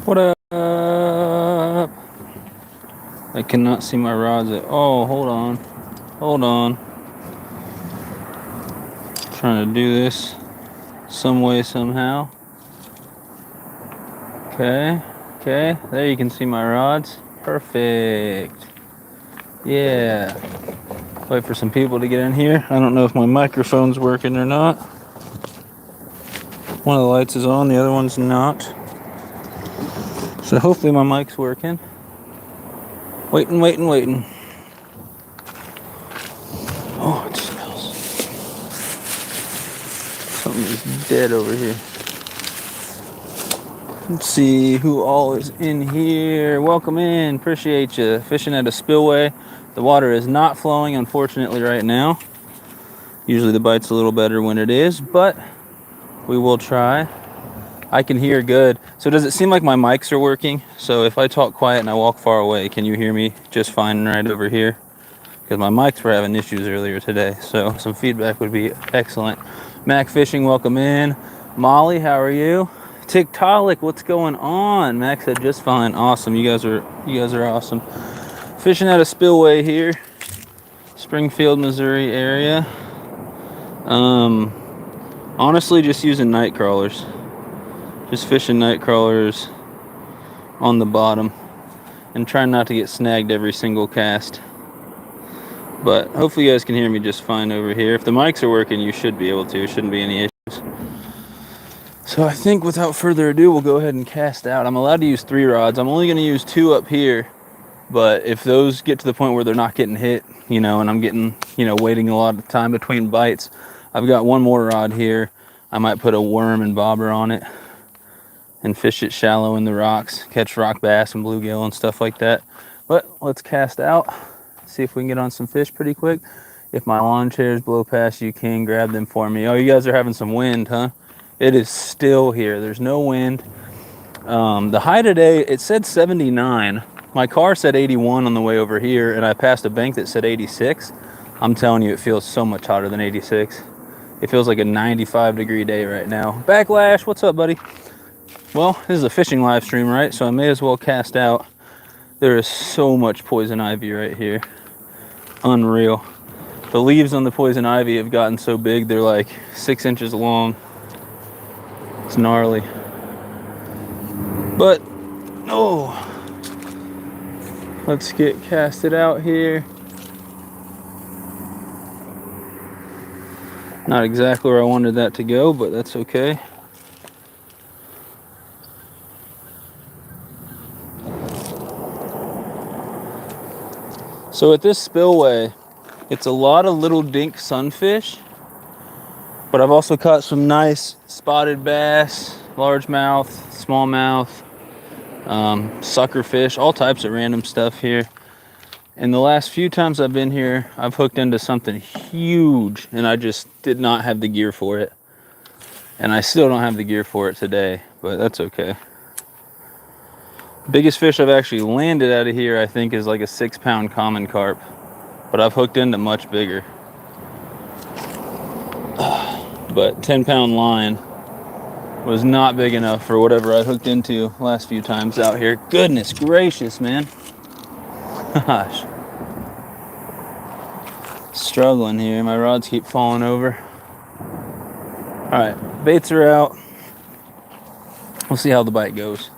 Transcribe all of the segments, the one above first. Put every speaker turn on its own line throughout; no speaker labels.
What up? I cannot see my rods. Oh, hold on. Hold on. Trying to do this some way, somehow. Okay. Okay. There you can see my rods. Perfect. Yeah. Wait for some people to get in here. I don't know if my microphone's working or not. One of the lights is on, the other one's not. So hopefully my mic's working. Waiting. Oh, it smells. Something is dead over here. Let's see who all is in here. Welcome in. Appreciate you. Fishing at a spillway. The water is not flowing, unfortunately, right now. Usually the bite's a little better when it is, but we will try. I can hear good. So does it seem like my mics are working? So if I talk quiet and I walk far away, can you hear me just fine right over here? Because my mics were having issues earlier today. So some feedback would be excellent. Mac Fishing, welcome in. Molly, how are you? Tiktaalik, what's going on? Max said just fine. Awesome. You guys are awesome. Fishing at a spillway here, Springfield, Missouri area. Honestly, just using night crawlers. Just fishing night crawlers on the bottom and trying not to get snagged every single cast. But hopefully you guys can hear me just fine over here. If the mics are working, you should be able to. Shouldn't be any issues. So I think without further ado, we'll go ahead and cast out. I'm allowed to use 3 rods. I'm only going to use 2 up here. But if those get to the point where they're not getting hit, and I'm getting, waiting a lot of time between bites, I've got 1 more rod here. I might put a worm and bobber on it and fish it shallow in the rocks, catch rock bass and bluegill and stuff like that. But let's cast out, see if we can get on some fish pretty quick. If my lawn chairs blow past, you can grab them for me. Oh, you guys are having some wind, huh? It is still here. There's no wind. The high today, it said 79. My car said 81 on the way over here, and I passed a bank that said 86. I'm telling you, it feels so much hotter than 86. It feels like a 95-degree day right now. Backlash, what's up, buddy? Well, this is a fishing live stream, right? So I may as well cast out. There is so much poison ivy right here. Unreal. The leaves on the poison ivy have gotten so big, they're like 6 inches long. It's gnarly. But, oh, let's get casted out here. Not exactly where I wanted that to go, but that's okay. So at this spillway, it's a lot of little dink sunfish, but I've also caught some nice spotted bass, largemouth, smallmouth, suckerfish, all types of random stuff here. And the last few times I've been here, I've hooked into something huge, and I just did not have the gear for it. And I still don't have the gear for it today, but that's okay. Biggest fish I've actually landed out of here, I think, is like a 6-pound common carp. But I've hooked into much bigger. But 10-pound line was not big enough for whatever I hooked into last few times out here. Goodness gracious, man. Gosh. Struggling here. My rods keep falling over. Alright, baits are out. We'll see how the bite goes.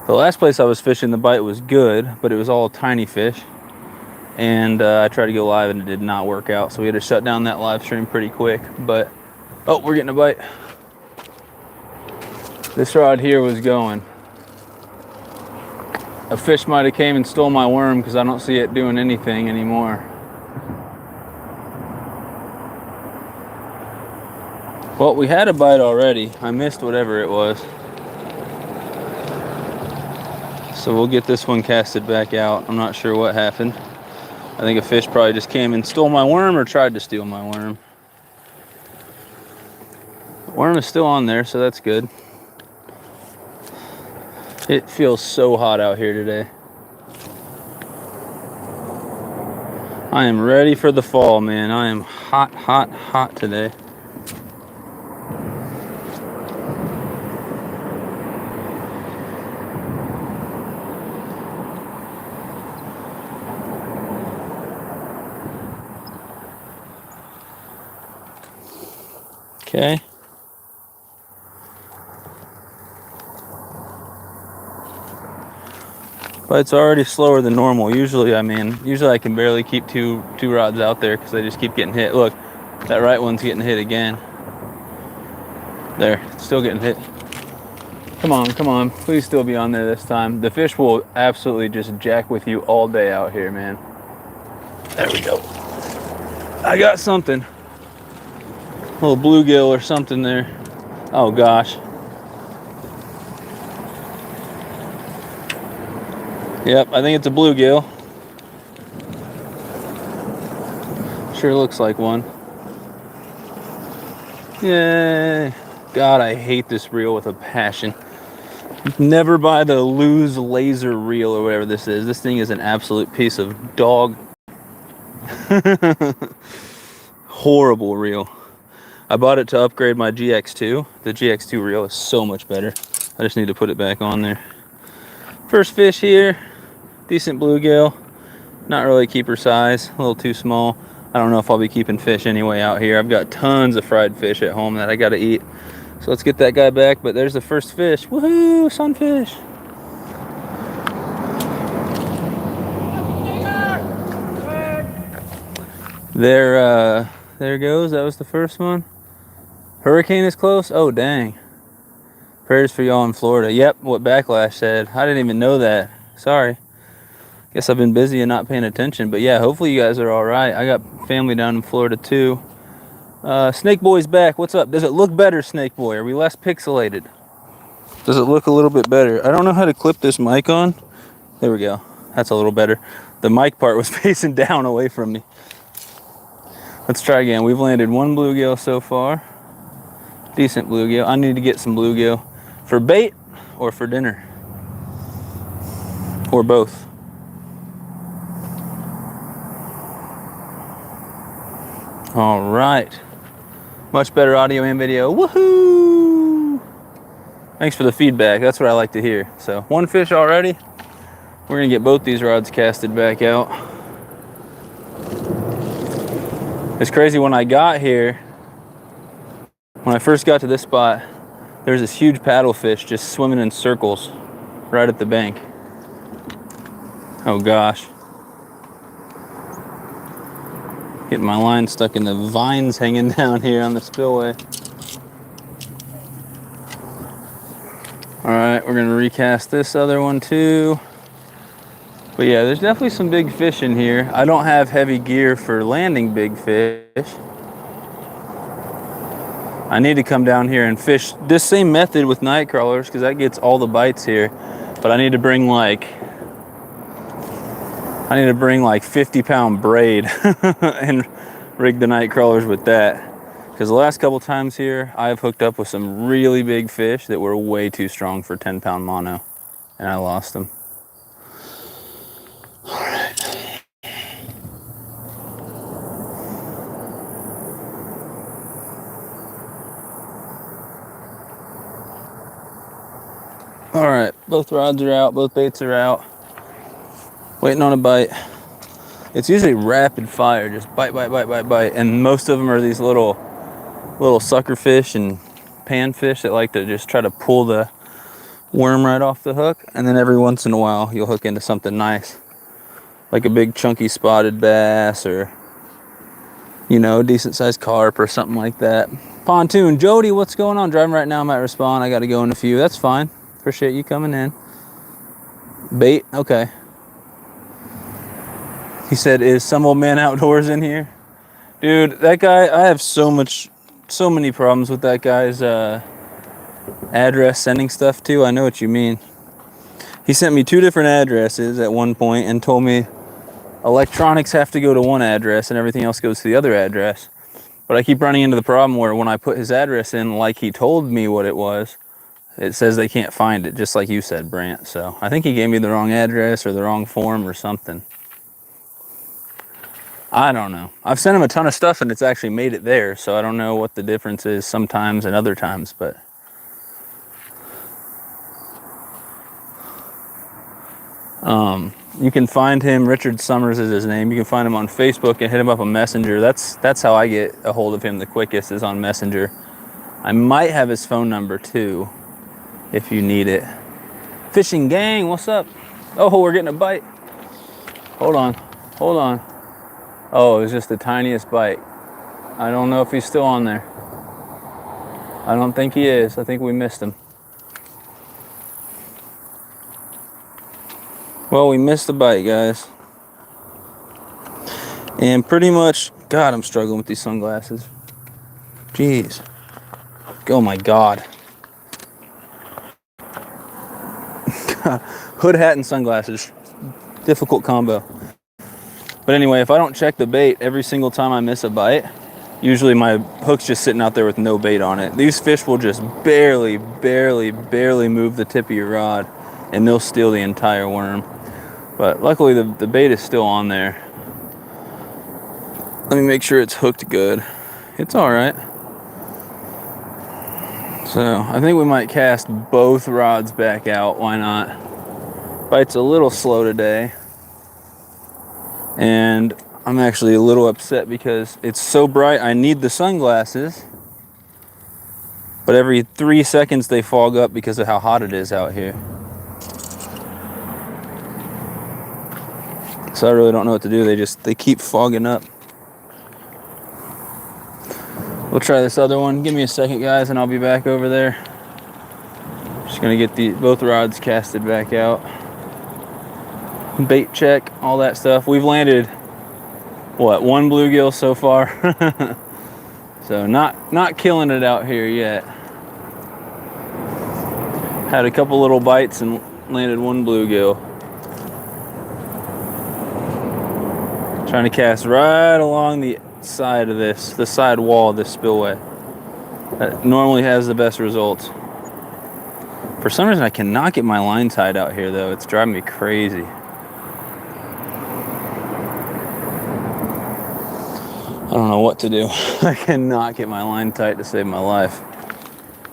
The last place I was fishing, the bite was good, but it was all tiny fish. And I tried to go live and it did not work out. So we had to shut down that live stream pretty quick. But, oh, we're getting a bite. This rod here was going. A fish might have came and stole my worm because I don't see it doing anything anymore. Well, we had a bite already. I missed whatever it was. So we'll get this one casted back out. I'm not sure what happened. I think a fish probably just came and stole my worm or tried to steal my worm. The worm is still on there, so that's good. It feels so hot out here today. I am ready for the fall, man. I am hot today. Okay. But it's already slower than normal. Usually I can barely keep two rods out there because they just keep getting hit. Look, that right one's getting hit again. There, still getting hit. Come on, please still be on there this time. The fish will absolutely just jack with you all day out here, man. There we go. I got something. A little bluegill or something there. Oh gosh. Yep, I think it's a bluegill. Sure looks like one. Yay. God, I hate this reel with a passion. Never buy the Lose Laser reel or whatever this is. This thing is an absolute piece of dog. Horrible reel. I bought it to upgrade my GX2. The GX2 reel is so much better. I just need to put it back on there. First fish here. Decent bluegill. Not really keeper size. A little too small. I don't know if I'll be keeping fish anyway out here. I've got tons of fried fish at home that I got to eat. So let's get that guy back. But there's the first fish. Woohoo! Sunfish. There goes. That was the first one. Hurricane is close. Oh dang. Prayers for y'all in Florida. Yep, what Backlash said. I didn't even know that. Sorry. Guess I've been busy and not paying attention. But yeah, hopefully you guys are all right. I got family down in Florida too. Snake Boy's back. What's up? Does it look better, Snake Boy? Are we less pixelated? Does it look a little bit better? I don't know how to clip this mic on. There we go. That's a little better. The mic part was facing down away from me. Let's try again. We've landed one bluegill so far. Decent bluegill. I need to get some bluegill for bait or for dinner. Or both. All right. Much better audio and video. Woohoo! Thanks for the feedback. That's what I like to hear. So, one fish already. We're going to get both these rods casted back out. It's crazy, when I got here, when I first got to this spot, there's this huge paddlefish just swimming in circles right at the bank. Oh gosh. Getting my line stuck in the vines hanging down here on the spillway. All right, we're gonna recast this other one too. But yeah, there's definitely some big fish in here. I don't have heavy gear for landing big fish. I need to come down here and fish this same method with night crawlers because that gets all the bites here. But I need to bring like 50-pound braid and rig the night crawlers with that. Because the last couple times here, I've hooked up with some really big fish that were way too strong for 10-pound mono, and I lost them. All right. All right, both rods are out, both baits are out. Waiting on a bite. It's usually rapid fire, just bite, bite, bite, bite, bite. And most of them are these little sucker fish and panfish that like to just try to pull the worm right off the hook. And then every once in a while, you'll hook into something nice, like a big chunky spotted bass or, you know, a decent sized carp or something like that. Pontoon, Jody, what's going on? Driving right now, I might respond. I got to go in a few. That's fine. Appreciate you coming in. Bait, okay. He said, is some old man outdoors in here? Dude, that guy, I have so many problems with that guy's address sending stuff to. I know what you mean. He sent me 2 different addresses at one point and told me electronics have to go to one address and everything else goes to the other address. But I keep running into the problem where when I put his address in like he told me what it was, it says they can't find it, just like you said, Brant. So I think he gave me the wrong address or the wrong form or something. I don't know. I've sent him a ton of stuff and it's actually made it there, so I don't know what the difference is sometimes and other times, but you can find him. Richard Summers is his name. You can find him on Facebook and hit him up on Messenger. That's how I get a hold of him the quickest, is on Messenger. I might have his phone number too, if you need it. Fishing gang, what's up? Oh, we're getting a bite. Hold on, hold on. Oh, it was just the tiniest bite. I don't know if he's still on there. I don't think he is. I think we missed him. Well, we missed the bite, guys. And pretty much, God, I'm struggling with these sunglasses. Jeez. Oh my God. Hood, hat, and sunglasses. Difficult combo. But anyway, if I don't check the bait every single time I miss a bite, usually my hook's just sitting out there with no bait on it. These fish will just barely move the tip of your rod, and they'll steal the entire worm. But luckily the bait is still on there. Let me make sure it's hooked good. It's all right. So I think we might cast both rods back out. Why not? Bite's a little slow today. And I'm actually a little upset because it's so bright. I need the sunglasses. But every 3 seconds they fog up because of how hot it is out here. So I really don't know what to do. They keep fogging up. We'll try this other one. Give me a second, guys, and I'll be back over there. Just gonna get both rods casted back out. Bait check, all that stuff. We've landed, what, 1 bluegill so far. So not killing it out here yet. Had a couple little bites and landed 1 bluegill. Trying to cast right along the side of the side wall of this spillway. That normally has the best results. For some reason I cannot get my line tied out here though. It's driving me crazy. I don't know what to do. I cannot get my line tight to save my life.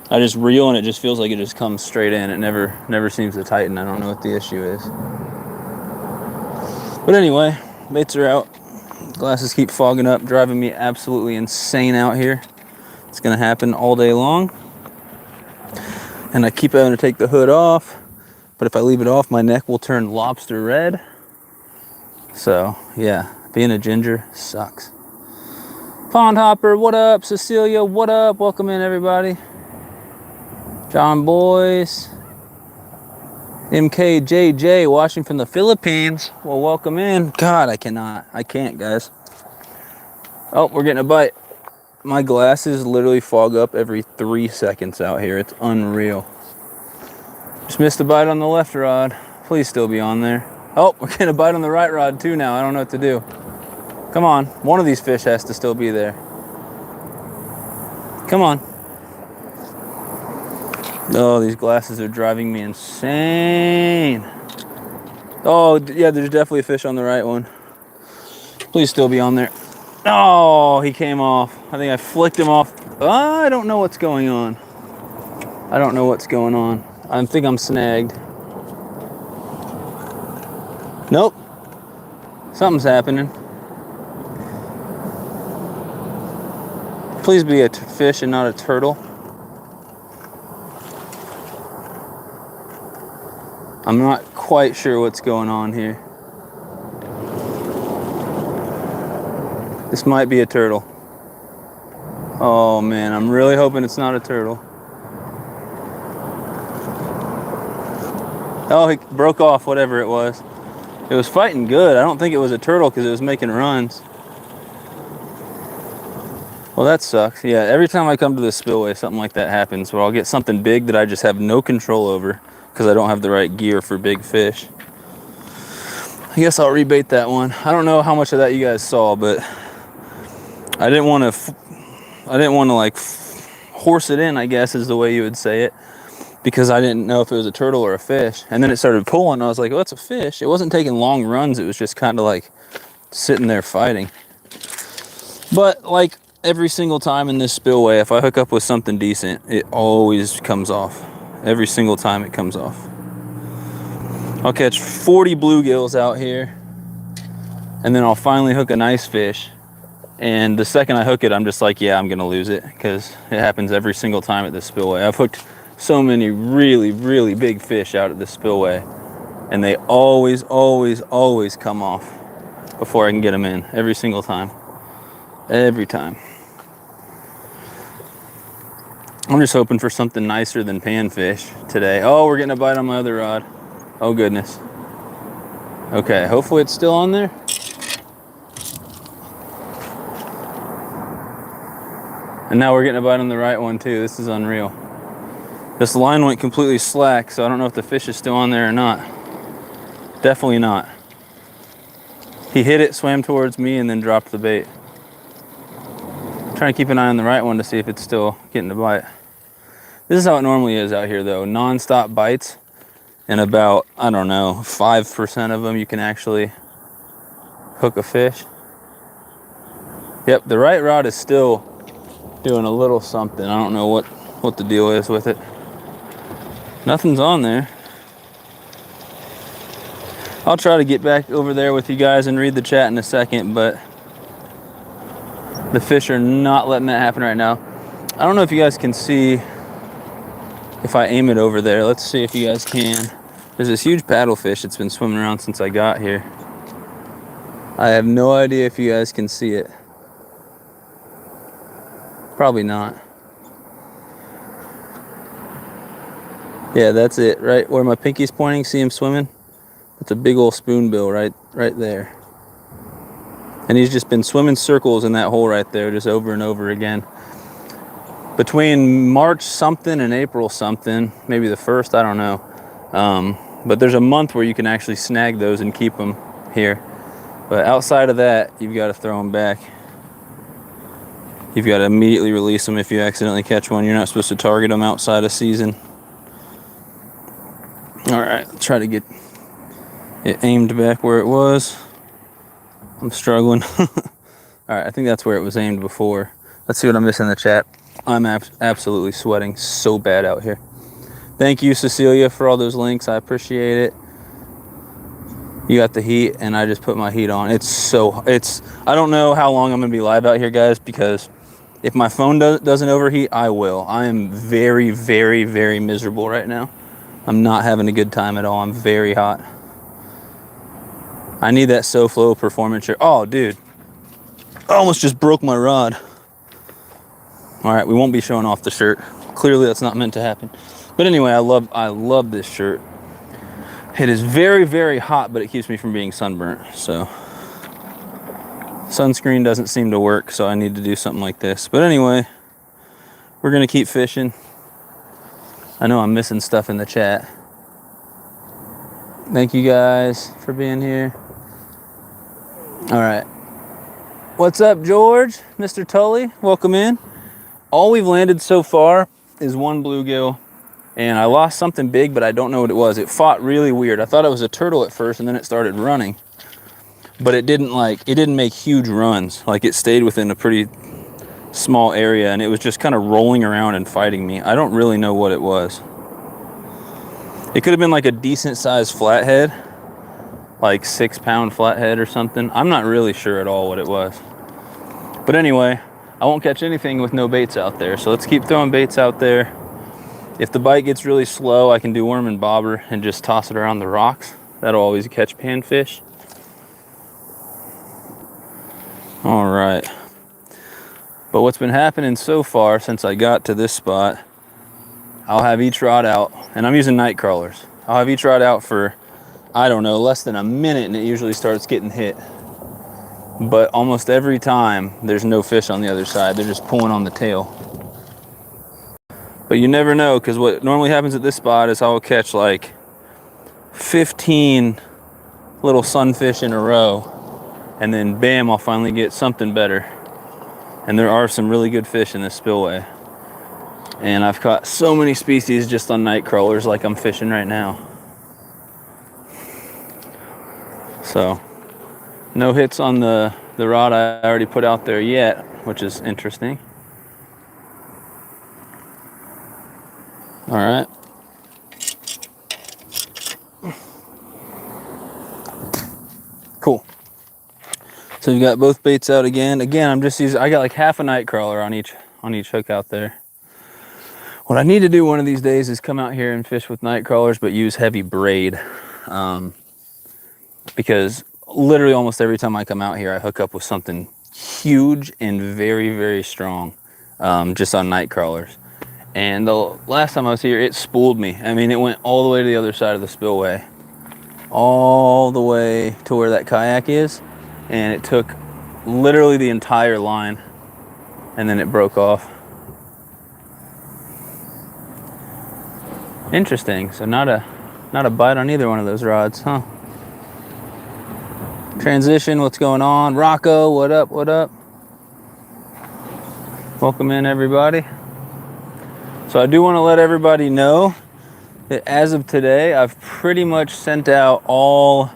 I just reel and it just feels like it just comes straight in. It never seems to tighten. I don't know what the issue is. But anyway, baits are out. Glasses keep fogging up, driving me absolutely insane out here. It's gonna happen all day long. And I keep having to take the hood off, but if I leave it off, my neck will turn lobster red. So yeah, being a ginger sucks. Pond Hopper, what up? Cecilia, what up? Welcome in, everybody. John Boyce. MKJJ watching from the Philippines. Well, welcome in. God, I can't, guys. Oh, we're getting a bite. My glasses literally fog up every 3 seconds out here. It's unreal. Just missed a bite on the left rod. Please still be on there. Oh, we're getting a bite on the right rod too now. I don't know what to do. Come on. One of these fish has to still be there. Come on. Oh, these glasses are driving me insane. Oh, yeah, there's definitely a fish on the right one. Please still be on there. Oh, he came off. I think I flicked him off. I don't know what's going on. I don't know what's going on. I think I'm snagged. Nope. Something's happening. Please be a fish and not a turtle. I'm not quite sure what's going on here. This might be a turtle. Oh man, I'm really hoping it's not a turtle. Oh, he broke off whatever it was. It was fighting good. I don't think it was a turtle because it was making runs. Well, that sucks. Yeah, every time I come to this spillway, something like that happens where I'll get something big that I just have no control over because I don't have the right gear for big fish. I guess I'll rebait that one. I don't know how much of that you guys saw, but I didn't want to like horse it in, I guess is the way you would say it, because I didn't know if it was a turtle or a fish. And then it started pulling, and I was like, oh, it's a fish. It wasn't taking long runs. It was just kind of like sitting there fighting. But like every single time in this spillway, if I hook up with something decent, it always comes off. Every single time it comes off. I'll catch 40 bluegills out here, and then I'll finally hook a nice fish. And the second I hook it, I'm just like, yeah, I'm gonna lose it, because it happens every single time at this spillway. I've hooked so many really, really big fish out at this spillway, and they always, always, always come off before I can get them in, every single time. Every time. I'm just hoping for something nicer than panfish today. Oh, we're getting a bite on my other rod. Oh, goodness. Okay, hopefully it's still on there. And now we're getting a bite on the right one too. This is unreal. This line went completely slack, so I don't know if the fish is still on there or not. Definitely not. He hit it, swam towards me, and then dropped the bait. I'm trying to keep an eye on the right one to see if it's still getting the bite. This is how it normally is out here though. Non-stop bites, and about, I don't know, 5% of them you can actually hook a fish. Yep, the right rod is still doing a little something. I don't know what the deal is with it. Nothing's on there. I'll try to get back over there with you guys and read the chat in a second, but the fish are not letting that happen right now. I don't know if you guys can see if I aim it over there. Let's see if you guys can. There's this huge paddlefish that's been swimming around since I got here. I have no idea if you guys can see it. Probably not. Yeah, that's it, right where my pinky's pointing. See him swimming? That's a big old spoonbill right there. And he's just been swimming circles in that hole right there, just over and over again. Between March something and April something, maybe the 1st, I don't know. But there's a month where you can actually snag those and keep them here. But outside of that, you've got to throw them back. You've got to immediately release them if you accidentally catch one. You're not supposed to target them outside of season. All right, let's try to get it aimed back where it was. I'm struggling. All right, I think that's where it was aimed before. Let's see what I miss in the chat. I'm absolutely sweating so bad out here. Thank you, Cecilia, for all those links. I appreciate it. You got the heat, and I just put my heat on. I don't know how long I'm gonna be live out here, guys, because if my phone doesn't overheat, I will. I am very, very, very miserable right now. I'm not having a good time at all. I'm very hot. I need that SoFlo performance shirt. Oh, dude. I almost just broke my rod. All right, we won't be showing off the shirt. Clearly, that's not meant to happen. But anyway, I love this shirt. It is very, very hot, but it keeps me from being sunburnt. So sunscreen doesn't seem to work, so I need to do something like this. But anyway, we're gonna keep fishing. I know I'm missing stuff in the chat. Thank you guys for being here. All right. What's up, George? Mr. Tully, welcome in. All we've landed so far is one bluegill, and I lost something big, but I don't know what it was. It fought really weird. I thought it was a turtle at first, and then it started running. But it didn't make huge runs. Like, it stayed within a pretty small area, and it was just kind of rolling around and fighting me. I don't really know what it was. It could have been like a decent sized flathead, like 6-pound flathead or something. I'm not really sure at all what it was. But anyway, I won't catch anything with no baits out there, so let's keep throwing baits out there. If the bite gets really slow, I can do worm and bobber and just toss it around the rocks. That'll always catch panfish. All right. But what's been happening so far since I got to this spot, I'll have each rod out, and I'm using night crawlers. I'll have each rod out for, I don't know, less than a minute, and it usually starts getting hit. But almost every time, there's no fish on the other side. They're just pulling on the tail. But you never know, because what normally happens at this spot is I'll catch like 15 little sunfish in a row, and then bam, I'll finally get something better. And there are some really good fish in this spillway. And I've caught so many species just on night crawlers like I'm fishing right now. So, no hits on the rod I already put out there yet, which is interesting. All right. Cool. So we've got both baits out again. Again, I'm just using, I got like half a night crawler on each hook out there. What I need to do one of these days is come out here and fish with night crawlers, but use heavy braid. Because literally almost every time I come out here, I hook up with something huge and very, very strong, just on night crawlers. And the last time I was here, it spooled me. I mean, it went all the way to the other side of the spillway, all the way to where that kayak is, and it took literally the entire line, and then it broke off. Interesting. So not a bite on either one of those rods, huh? Transition, what's going on? Rocco, what up, what up? Welcome in, everybody. So I do want to let everybody know that as of today, I've pretty much sent out all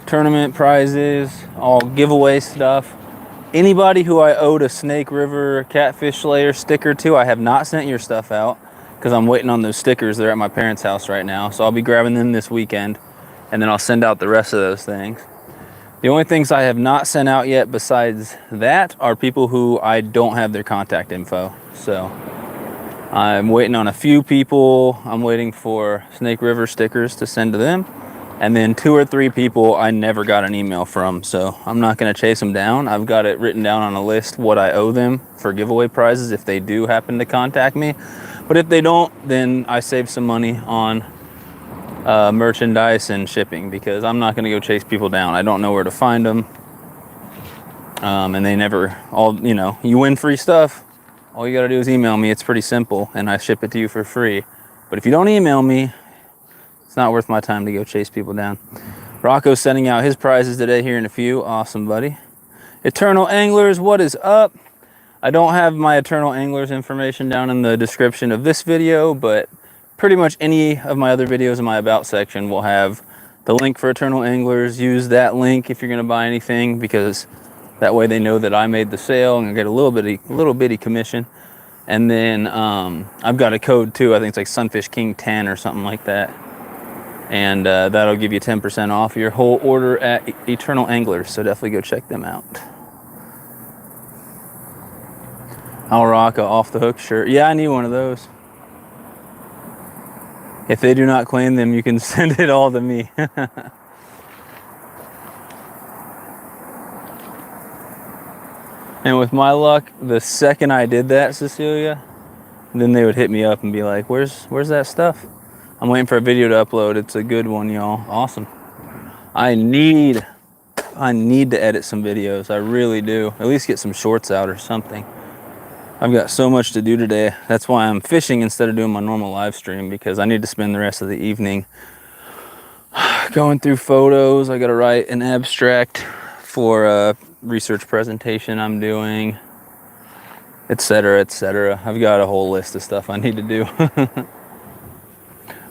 tournament prizes, all giveaway stuff. Anybody who I owed a Snake River Catfish Slayer sticker to, I have not sent your stuff out because I'm waiting on those stickers. They're at my parents' house right now. So I'll be grabbing them this weekend, and then I'll send out the rest of those things. The only things I have not sent out yet besides that are people who I don't have their contact info. So I'm waiting on a few people. I'm waiting for Snake River stickers to send to them. And then 2 or 3 people I never got an email from. So I'm not going to chase them down. I've got it written down on a list what I owe them for giveaway prizes if they do happen to contact me. But if they don't, then I save some money on merchandise and shipping, because I'm not going to go chase people down. I don't know where to find them. And they never, you win free stuff. All you got to do is email me. It's pretty simple, and I ship it to you for free. But if you don't email me, it's not worth my time to go chase people down. Rocco's sending out his prizes today here in a few. Awesome, buddy. Eternal Anglers, what is up? I don't have my Eternal Anglers information down in the description of this video, but pretty much any of my other videos in my About section will have the link for Eternal Anglers. Use that link if you're going to buy anything, because that way they know that I made the sale and I get a little bitty commission. And then I've got a code too. I think it's like Sunfish King 10 or something like that. And that'll give you 10% off your whole order at Eternal Anglers. So definitely go check them out. I'll rock a off the hook shirt. Yeah, I need one of those. If they do not claim them, you can send it all to me. And with my luck, the second I did that, Cecilia, then they would hit me up and be like, where's that stuff? I'm waiting for a video to upload. It's a good one, y'all. Awesome. I need to edit some videos. I really do. At least get some shorts out or something. I've got so much to do today. That's why I'm fishing instead of doing my normal live stream, because I need to spend the rest of the evening going through photos. I got to write an abstract for a research presentation I'm doing, etc., etc. I've got a whole list of stuff I need to do.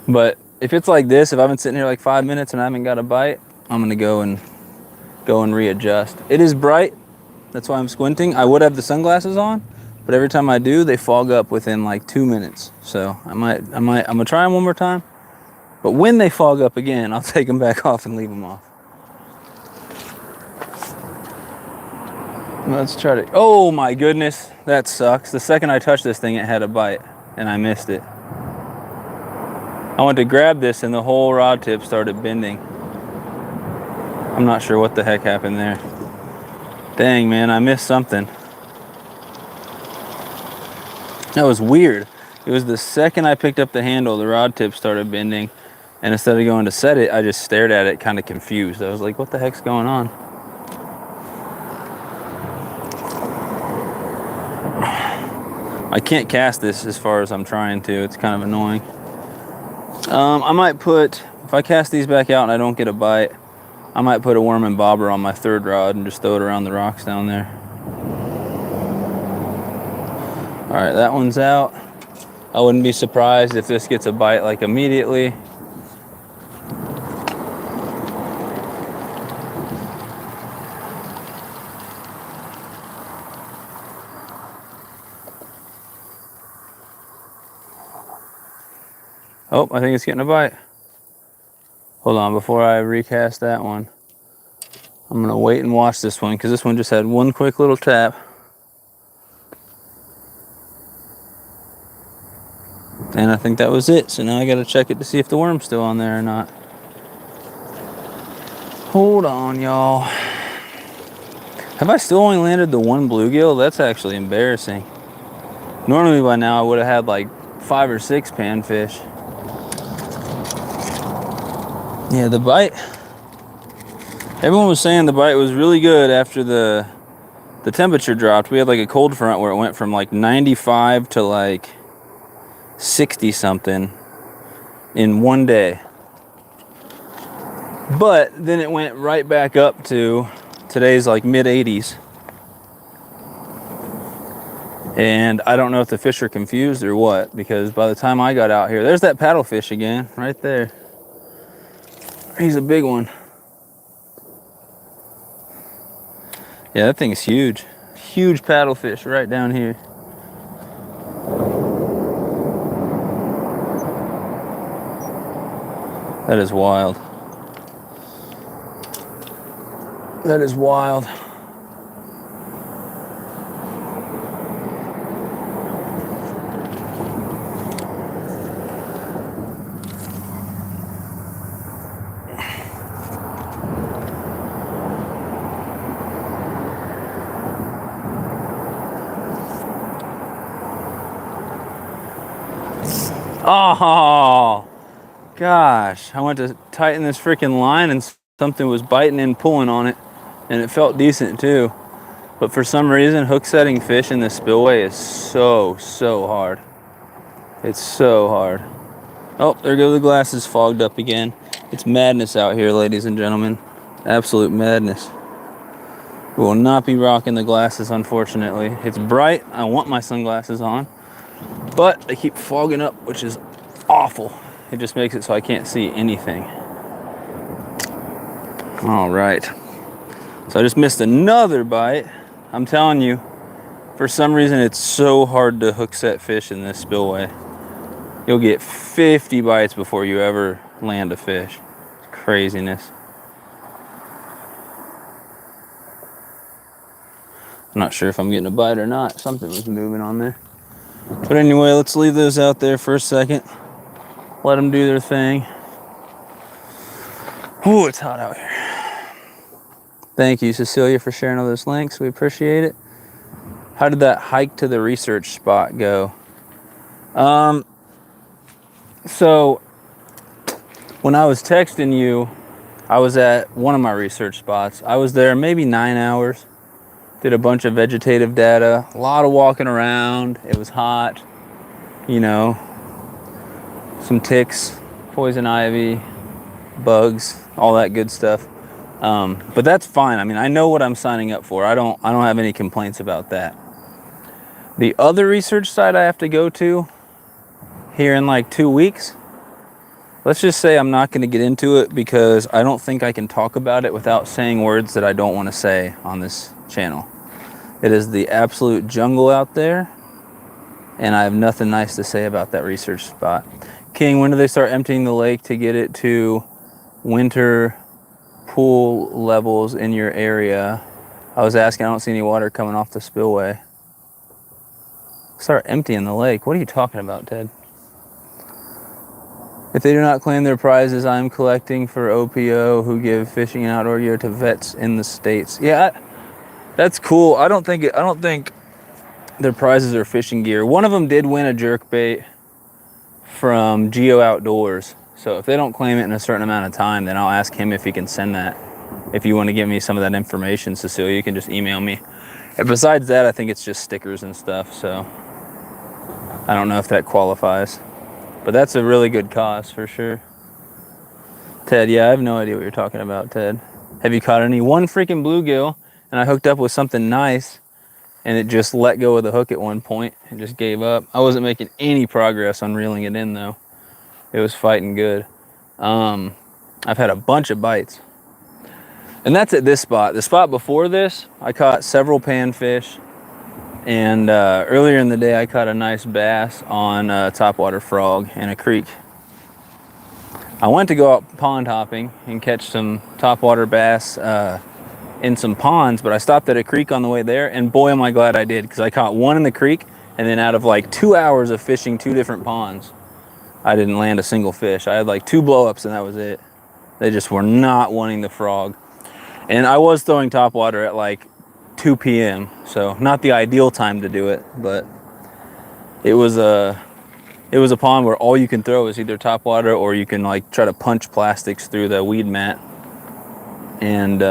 But if it's like this, if I've been sitting here like 5 minutes and I haven't got a bite, I'm gonna go and readjust. It is bright, that's why I'm squinting. I would have the sunglasses on, but every time I do, they fog up within like 2 minutes. So I'm gonna try them one more time. But when they fog up again, I'll take them back off and leave them off. Let's try to, oh my goodness, that sucks. The second I touched this thing, it had a bite and I missed it. I went to grab this and the whole rod tip started bending. I'm not sure what the heck happened there. Dang, man, I missed something. That was weird. It was the second I picked up the handle, the rod tip started bending, and instead of going to set it, I just stared at it kind of confused. I was like, what the heck's going on? I can't cast this as far as I'm trying to. It's kind of annoying. I might put, if I cast these back out and I don't get a bite, I might put a worm and bobber on my third rod and just throw it around the rocks down there. All right, that one's out. I wouldn't be surprised if this gets a bite like immediately. Oh, I think it's getting a bite. Hold on, before I recast that one, I'm gonna wait and watch this one because this one just had one quick little tap. And I think that was it. So now I gotta check it to see if the worm's still on there or not. Hold on, y'all. Have I still only landed the one bluegill? That's actually embarrassing. Normally by now I would have had like 5 or 6 panfish. Yeah, the bite. Everyone was saying the bite was really good after the temperature dropped. We had like a cold front where it went from like 95 to like 60 something in one day. But then it went right back up to today's like mid 80s. And I don't know if the fish are confused or what, because by the time I got out here, there's that paddlefish again, right there. He's a big one. Yeah, that thing's huge. Huge paddlefish right down here. That is wild. That is wild. Oh, gosh. I went to tighten this freaking line and something was biting and pulling on it, and it felt decent too. But for some reason, hook setting fish in the spillway is so hard. It's so hard. Oh, there go the glasses fogged up again. It's madness out here, ladies and gentlemen. Absolute madness. We will not be rocking the glasses, unfortunately. It's bright. I want my sunglasses on, but they keep fogging up, which is awful. It just makes it so I can't see anything. All right. So I just missed another bite. I'm telling you, for some reason, it's so hard to hook set fish in this spillway. You'll get 50 bites before you ever land a fish. Craziness. I'm not sure if I'm getting a bite or not. Something was moving on there. But anyway, let's leave those out there for a second. Let them do their thing. Oh, it's hot out here. Thank you, Cecilia, for sharing all those links. We appreciate it. How did that hike to the research spot go? So when I was texting you, I was at one of my research spots. I was there maybe 9 hours. Did a bunch of vegetative data, a lot of walking around. It was hot, you know, some ticks, poison ivy, bugs, all that good stuff. But that's fine. I mean, I know what I'm signing up for. I don't have any complaints about that. The other research site I have to go to here in like 2 weeks, let's just say I'm not going to get into it because I don't think I can talk about it without saying words that I don't want to say on this channel. It is the absolute jungle out there, and I have nothing nice to say about that research spot. King, when do they start emptying the lake to get it to winter pool levels in your area? I was asking, I don't see any water coming off the spillway. Start emptying the lake? What are you talking about, Ted? If they do not claim their prizes, I'm collecting for OPO who give fishing and outdoor gear to vets in the States. Yeah, that's cool. I don't think their prizes are fishing gear. One of them did win a jerkbait from Geo Outdoors. So if they don't claim it in a certain amount of time, then I'll ask him if he can send that. If you want to give me some of that information, Cecilia, you can just email me. And besides that, I think it's just stickers and stuff. So I don't know if that qualifies. But that's a really good cause for sure. Ted, yeah, I have no idea what you're talking about, Ted. Have you caught any? One freaking bluegill, and I hooked up with something nice, and it just let go of the hook at one point and just gave up. I wasn't making any progress on reeling it in, though. It was fighting good. I've had a bunch of bites. And that's at this spot. The spot before this, I caught several panfish. And earlier in the day, I caught a nice bass on a topwater frog in a creek. I went to go out pond hopping and catch some topwater bass in some ponds, but I stopped at a creek on the way there, and boy, am I glad I did, because I caught one in the creek, and then out of like 2 hours of fishing 2 different ponds, I didn't land a single fish. I had like 2 blow-ups, and that was it. They just were not wanting the frog. And I was throwing topwater at like 2 p.m., so not the ideal time to do it, but it was a pond where all you can throw is either topwater or you can like try to punch plastics through the weed mat. And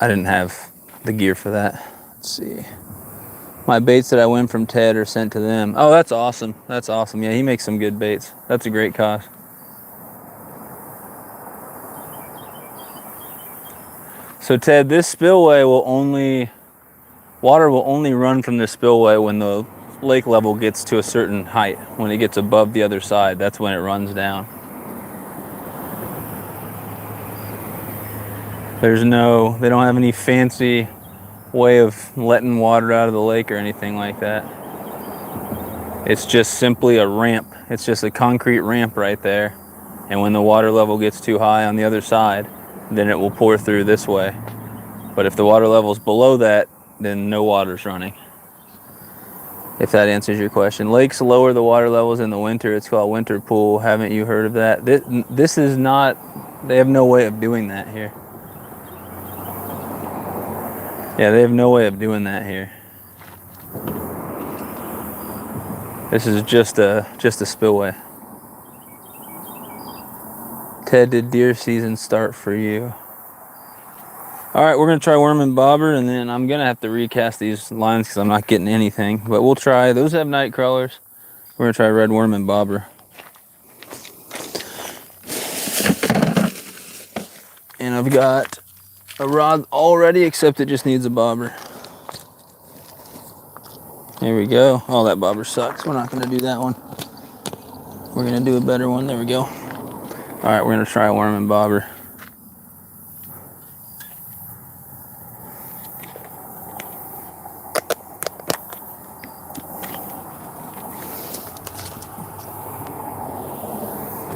I didn't have the gear for that. Let's see. My baits that I win from Ted are sent to them. Oh, that's awesome. That's awesome. Yeah, he makes some good baits. That's a great cause. So Ted, this spillway water will only run from this spillway when the lake level gets to a certain height. When it gets above the other side, that's when it runs down. They don't have any fancy way of letting water out of the lake or anything like that. It's just simply a ramp. It's just a concrete ramp right there. And when the water level gets too high on the other side, then it will pour through this way. But if the water level's below that, then no water's running. If that answers your question. Lakes lower the water levels in the winter. It's called winter pool. Haven't you heard of that? This is not, they have no way of doing that here. Yeah, they have no way of doing that here. This is just a spillway. Ted, did deer season start for you? All right, we're gonna try worm and bobber, and then I'm gonna have to recast these lines because I'm not getting anything. But we'll try. Those have night crawlers. We're gonna try red worm and bobber. And I've got a rod already, except it just needs a bobber. There we go. Oh, that bobber sucks. We're not gonna do that one. We're gonna do a better one. There we go. All right, we're gonna try worm and bobber.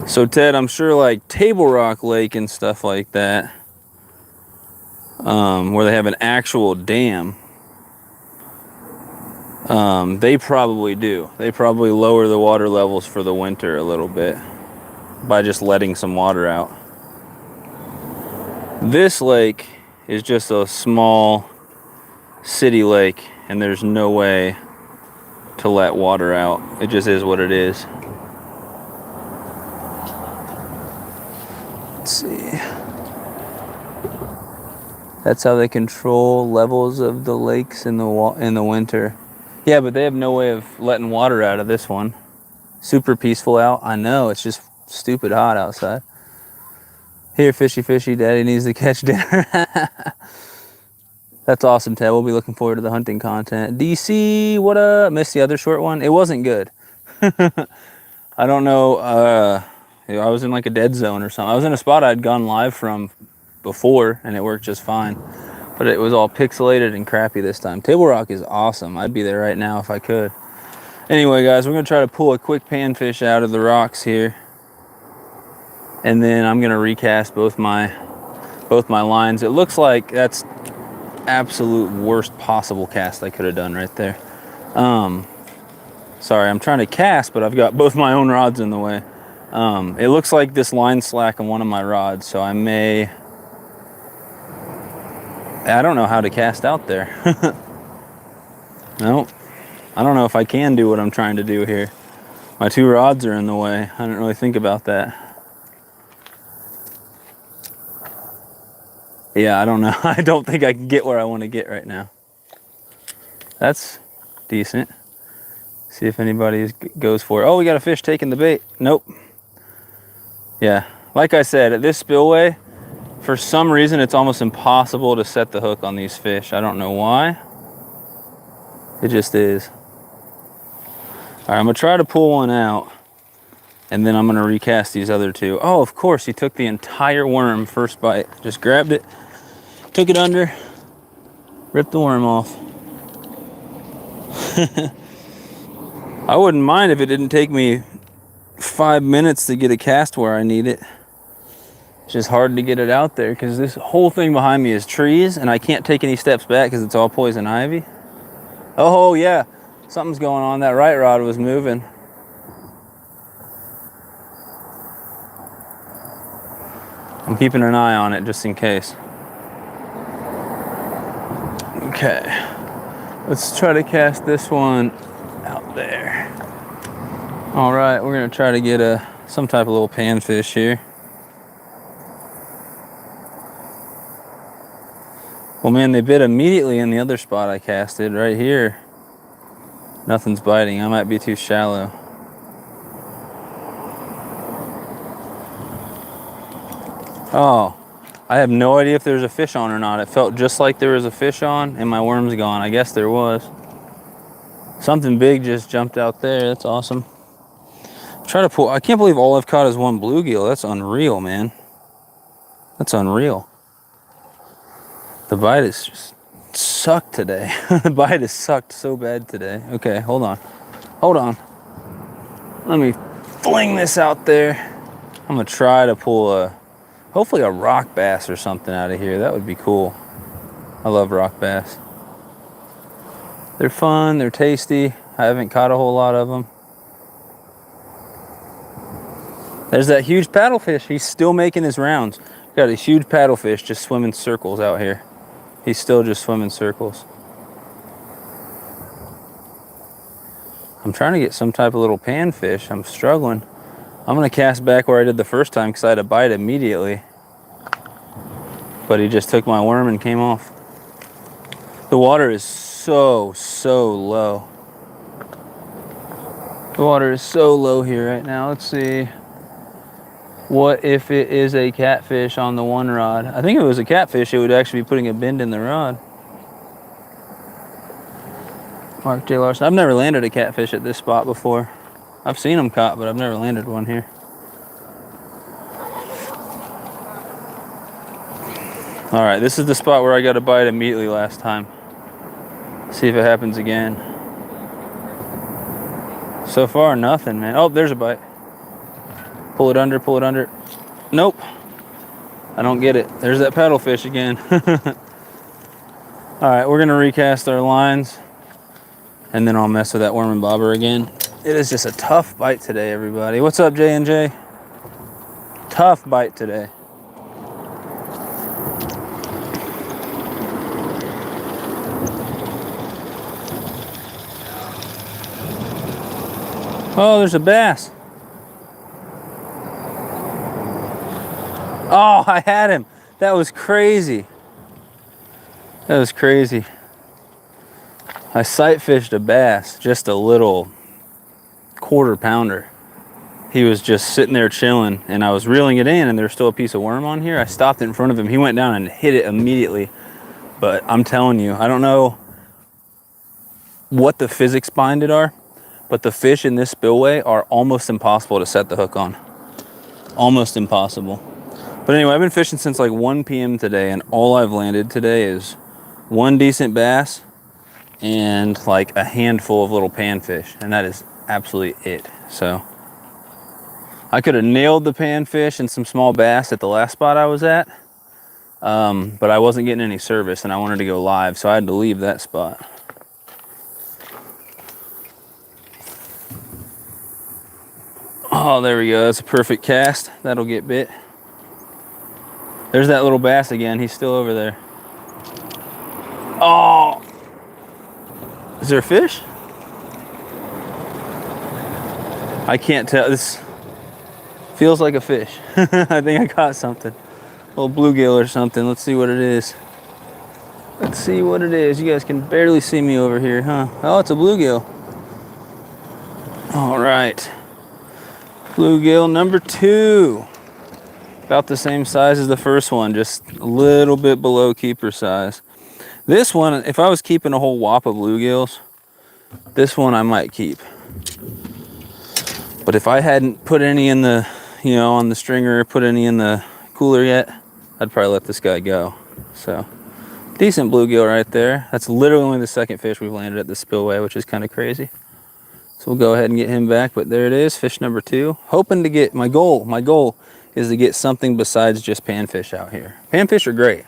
So Ted, I'm sure like Table Rock Lake and stuff like that, where they have an actual dam, they probably do. They probably lower the water levels for the winter a little bit by just letting some water out. This lake is just a small city lake, and there's no way to let water out. It just is what it is. Let's see. That's how they control levels of the lakes in the winter. Yeah, but they have no way of letting water out of this one. Super peaceful out. I know, it's just stupid hot outside. Here, fishy, fishy, daddy needs to catch dinner. That's awesome, Ted. We'll be looking forward to the hunting content. DC, what up? Missed the other short one. It wasn't good. I don't know. I was in like a dead zone or something. I was in a spot I'd gone live from before, and it worked just fine. But it was all pixelated and crappy this time. Table Rock is awesome. I'd be there right now if I could. Anyway, guys, we're going to try to pull a quick panfish out of the rocks here. And then I'm going to recast both my lines. It looks like that's absolute worst possible cast I could have done right there. Sorry, I'm trying to cast, but I've got both my own rods in the way. It looks like this line slack on one of my rods, so I don't know how to cast out there. Nope. I don't know if I can do what I'm trying to do here. My 2 rods are in the way. I didn't really think about that. Yeah, I don't know. I don't think I can get where I want to get right now. That's decent. See if anybody goes for it. Oh, we got a fish taking the bait. Nope. Yeah, like I said, at this spillway, for some reason, it's almost impossible to set the hook on these fish. I don't know why. It just is. All right, I'm gonna try to pull one out, and then I'm gonna recast these other 2. Oh, of course, he took the entire worm first bite. Just grabbed it, took it under, ripped the worm off. I wouldn't mind if it didn't take me 5 minutes to get a cast where I need it. It's just hard to get it out there because this whole thing behind me is trees and I can't take any steps back because it's all poison ivy. Oh yeah, something's going on. That right rod was moving. I'm keeping an eye on it just in case. Okay, let's try to cast this one out there. All right, we're gonna try to get some type of little panfish here. Well, man, they bit immediately in the other spot I casted. Right here, nothing's biting. I might be too shallow. Oh, I have no idea if there's a fish on or not. It felt just like there was a fish on, and my worm's gone. I guess there was. Something big just jumped out there. That's awesome. Try to pull. I can't believe all I've caught is one bluegill. That's unreal, man. That's unreal. The bite is just sucked today. The bite has sucked so bad today. Okay, hold on. Hold on. Let me fling this out there. I'm gonna try to pull hopefully a rock bass or something out of here. That would be cool. I love rock bass. They're fun, they're tasty. I haven't caught a whole lot of them. There's that huge paddlefish. He's still making his rounds. Got a huge paddlefish just swimming circles out here. He's still just swimming circles. I'm trying to get some type of little panfish. I'm struggling. I'm gonna cast back where I did the first time because I had to bite immediately. But he just took my worm and came off. The water is so low. The water is so low here right now. Let's see. What if it is a catfish on the one rod? I think if it was a catfish, it would actually be putting a bend in the rod. Mark J. Larson. I've never landed a catfish at this spot before. I've seen them caught, but I've never landed one here. All right, this is the spot where I got a bite immediately last time. See if it happens again. So far, nothing, man. Oh, there's a bite. Pull it under, pull it under. Nope. I don't get it. There's that paddlefish again. All right, we're gonna recast our lines and then I'll mess with that worm and bobber again. It is just a tough bite today, everybody. What's up, J&J? Tough bite today. Oh, there's a bass. Oh, I had him. That was crazy. That was crazy. I sight fished a bass, just a little quarter pounder. He was just sitting there chilling and I was reeling it in and there's still a piece of worm on here. I stopped in front of him. He went down and hit it immediately. But I'm telling you, I don't know what the physics behind it are, but the fish in this spillway are almost impossible to set the hook on. Almost impossible. But anyway, I've been fishing since like 1 p.m. today, and all I've landed today is one decent bass and like a handful of little panfish, and that is absolutely it. So I could have nailed the panfish and some small bass at the last spot I was at, but I wasn't getting any service and I wanted to go live, so I had to leave that spot. Oh, there we go. That's a perfect cast. That'll get bit. There's that little bass again. He's still over there. Oh! Is there a fish? I can't tell. This feels like a fish. I think I caught something. A little bluegill or something. Let's see what it is. Let's see what it is. You guys can barely see me over here, huh? Oh, it's a bluegill. All right. Bluegill number 2. About the same size as the first one, just a little bit below keeper size. This one, if I was keeping a whole whop of bluegills, this one I might keep. But if I hadn't put any in the, on the stringer, put any in the cooler yet, I'd probably let this guy go. So, decent bluegill right there. That's literally only the second fish we've landed at the spillway, which is kind of crazy. So we'll go ahead and get him back, but there it is, fish number 2. Hoping to get, my goal is to get something besides just panfish out here. Panfish are great,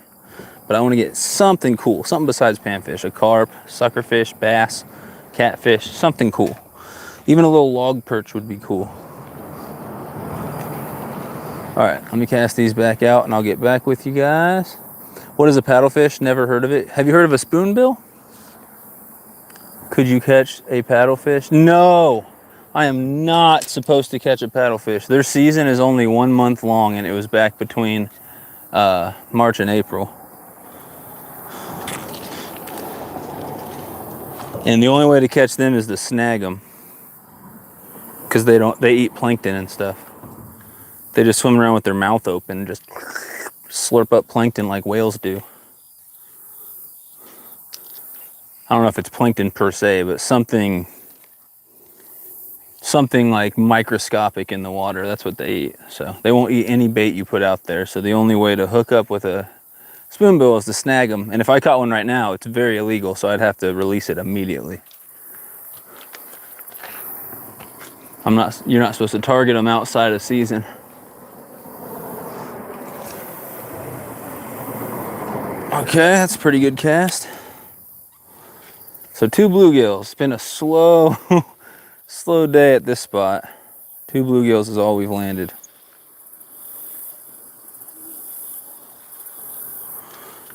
but I want to get something cool, something besides panfish. A carp, suckerfish, bass, catfish, something cool. Even a little log perch would be cool. All right, let me cast these back out and I'll get back with you guys. What is a paddlefish? Never heard of it. Have you heard of a spoonbill? Could you catch a paddlefish? No, I am not supposed to catch a paddlefish. Their season is only 1 month long, and it was back between March and April. And the only way to catch them is to snag them, because they eat plankton and stuff. They just swim around with their mouth open and just slurp up plankton like whales do. I don't know if it's plankton per se, but something like microscopic in the water. That's what they eat. So they won't eat any bait you put out there. So the only way to hook up with a spoonbill is to snag them. And if I caught one right now, it's very illegal, so I'd have to release it immediately. You're not supposed to target them outside of season. Okay, that's a pretty good cast. So 2 bluegills. It's been a slow day at this spot. 2 bluegills is all we've landed.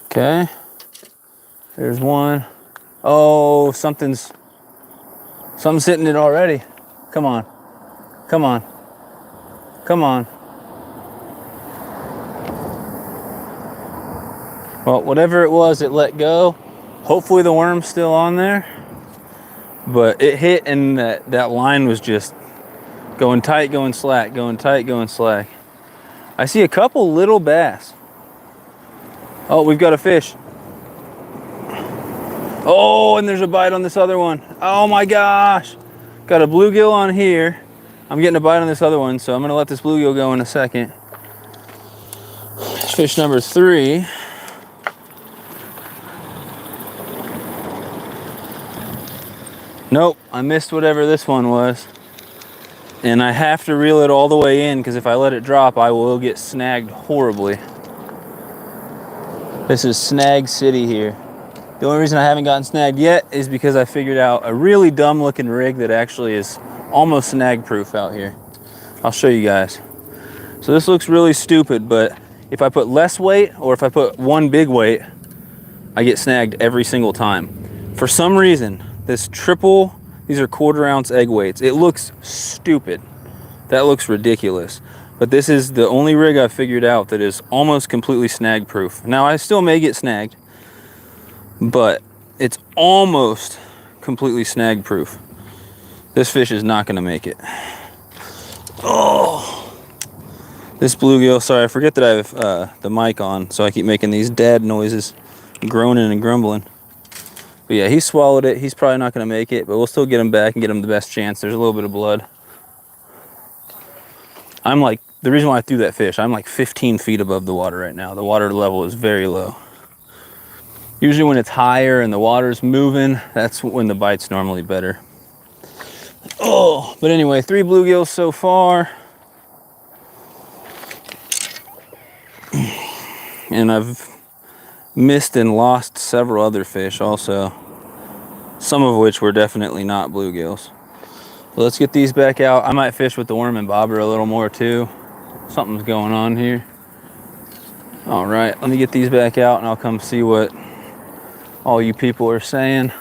Okay, there's one. Oh, something's hitting it already. Come on, come on, come on. Well, whatever it was, it let go. Hopefully the worm's still on there. But it hit, and that line was just going tight, going slack, going tight, going slack. I see a couple little bass. Oh, we've got a fish. Oh, and there's a bite on this other one. Oh my gosh. Got a bluegill on here. I'm getting a bite on this other one, so I'm gonna let this bluegill go in a second. Fish number 3. Nope, I missed whatever this one was. And I have to reel it all the way in, because if I let it drop, I will get snagged horribly. This is Snag City here. The only reason I haven't gotten snagged yet is because I figured out a really dumb looking rig that actually is almost snag proof out here. I'll show you guys. So this looks really stupid, but if I put less weight, or if I put one big weight, I get snagged every single time. For some reason, these are 1/4 ounce egg weights. It looks stupid. That looks ridiculous. But this is the only rig I've figured out that is almost completely snag proof. Now I still may get snagged, but it's almost completely snag proof. This fish is not gonna make it. Oh, this bluegill, sorry, I forget that I have the mic on, so I keep making these dad noises, groaning and grumbling. But yeah, he swallowed it. He's probably not going to make it, but we'll still get him back and get him the best chance. There's a little bit of blood. The reason why I threw that fish, I'm like 15 feet above the water right now. The water level is very low. Usually when it's higher and the water's moving, that's when the bite's normally better. Oh, but anyway, 3 bluegills so far. And I've missed and lost several other fish also, some of which were definitely not bluegills. But let's get these back out. I might fish with the worm and bobber a little more too. Something's going on here. All right, let me get these back out and I'll come see what all you people are saying.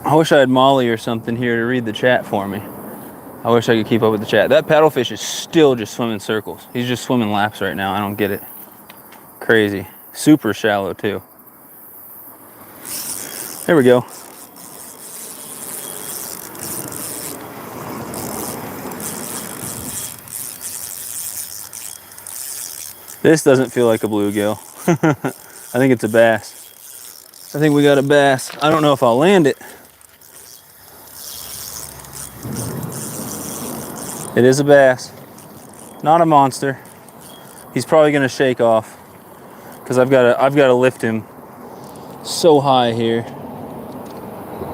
I wish I had Molly or something here to read the chat for me. I wish I could keep up with the chat. That paddlefish is still just swimming circles. He's just swimming laps right now. I don't get it. Crazy. Super shallow too. There we go. This doesn't feel like a bluegill. I think it's a bass. I think we got a bass. I don't know if I'll land it. It is a bass, not a monster. He's probably gonna shake off because I've got to lift him so high here.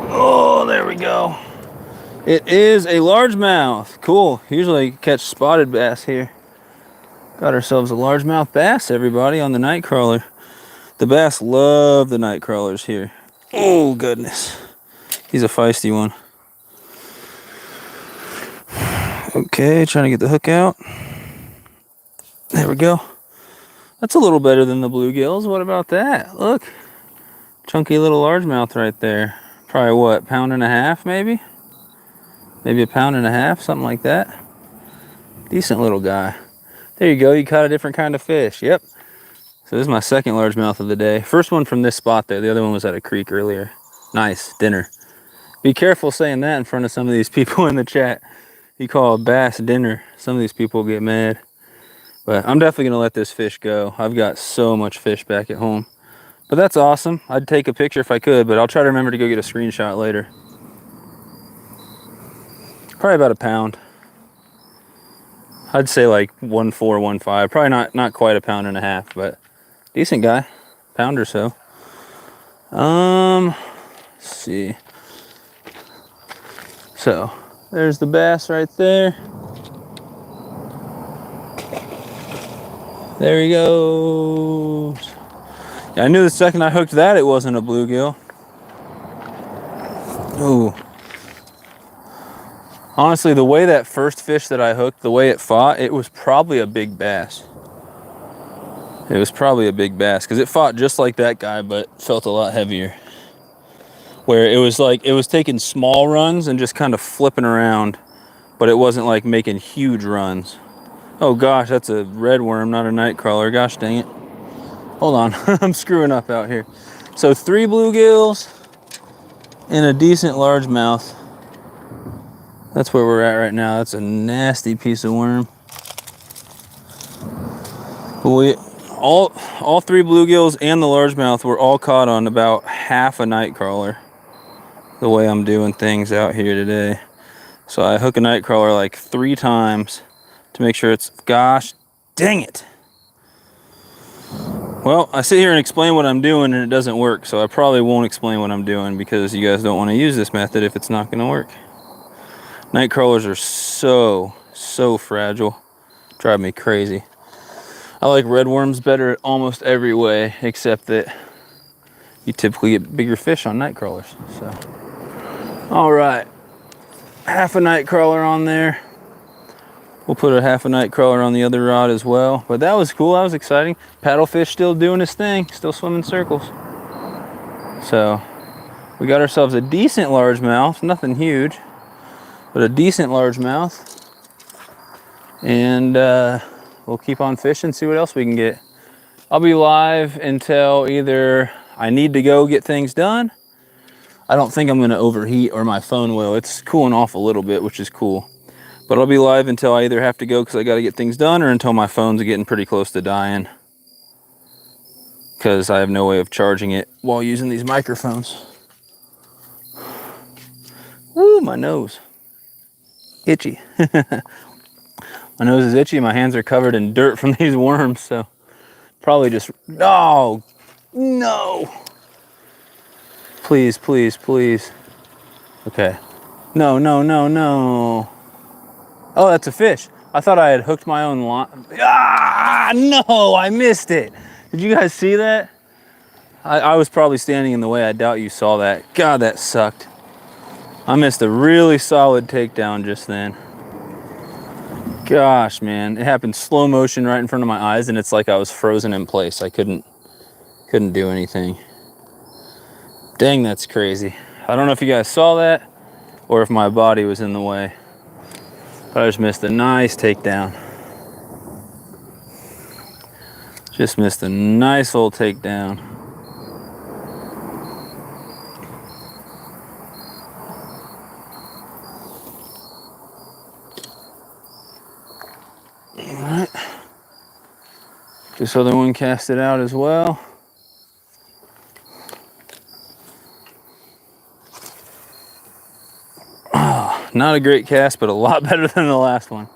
Oh, there we go. It is a largemouth. Cool. Usually catch spotted bass here. Got ourselves a largemouth bass, everybody, on the night crawler. The bass love the night crawlers here. Oh, goodness. He's a feisty one. Okay, trying to get the hook out. There we go. That's a little better than the bluegills. What about that? Look. Chunky little largemouth right there. Probably what, pound and a half maybe? Maybe a pound and a half, something like that. Decent little guy. There you go, you caught a different kind of fish. Yep. So this is my second largemouth of the day. First one from this spot there. The other one was at a creek earlier. Nice, dinner. Be careful saying that in front of some of these people in the chat. You call a bass dinner. Some of these people get mad. But I'm definitely gonna let this fish go. I've got so much fish back at home. But that's awesome. I'd take a picture if I could, but I'll try to remember to go get a screenshot later. Probably about a pound. I'd say like 1.4, 1.5. Probably not quite a pound and a half, but decent guy. Pound or so. Let's see. So there's the bass right there. There he goes. Yeah, I knew the second I hooked that it wasn't a bluegill. Ooh. Honestly, the way that first fish that I hooked, the way it fought, it was probably a big bass. It was probably a big bass because it fought just like that guy, but felt a lot heavier. Where it was like, it was taking small runs and just kind of flipping around, but it wasn't like making huge runs. Oh gosh, that's a red worm, not a night crawler. Gosh dang it. Hold on, I'm screwing up out here. So 3 bluegills and a decent largemouth. That's where we're at right now. That's a nasty piece of worm. But all 3 bluegills and the largemouth were all caught on about half a night crawler. The way I'm doing things out here today. So I hook a night crawler like 3 times to make sure it's, gosh dang it. Well, I sit here and explain what I'm doing and it doesn't work, so I probably won't explain what I'm doing because you guys don't want to use this method if it's not going to work. Night crawlers are so fragile. Drive me crazy. I like red worms better almost every way, except that you typically get bigger fish on night crawlers. So, all right, half a night crawler on there. We'll put a half a night crawler on the other rod as well. But that was cool, that was exciting. Paddlefish still doing his thing, still swimming circles. So, we got ourselves a decent largemouth, nothing huge, but a decent largemouth. And we'll keep on fishing, see what else we can get. I'll be live until either I need to go get things done. I don't think I'm gonna overheat, or my phone will. It's cooling off a little bit, which is cool. But I'll be live until I either have to go because I gotta get things done, or until my phone's getting pretty close to dying. Because I have no way of charging it while using these microphones. Woo, my nose. Itchy. My nose is itchy, my hands are covered in dirt from these worms, so probably just, oh, no. Please, please, please. Okay. No, no, no, no. Oh, that's a fish. I thought I had hooked my own line. Ah, no, I missed it. Did you guys see that? I was probably standing in the way. I doubt you saw that. God, that sucked. I missed a really solid takedown just then. Gosh, man, it happened slow motion right in front of my eyes, and it's like I was frozen in place. I couldn't do anything. Dang, that's crazy. I don't know if you guys saw that or if my body was in the way, but I just missed a nice takedown. Just missed a nice old takedown. Alright. This other one cast it out as well. Oh, not a great cast, but a lot better than the last one.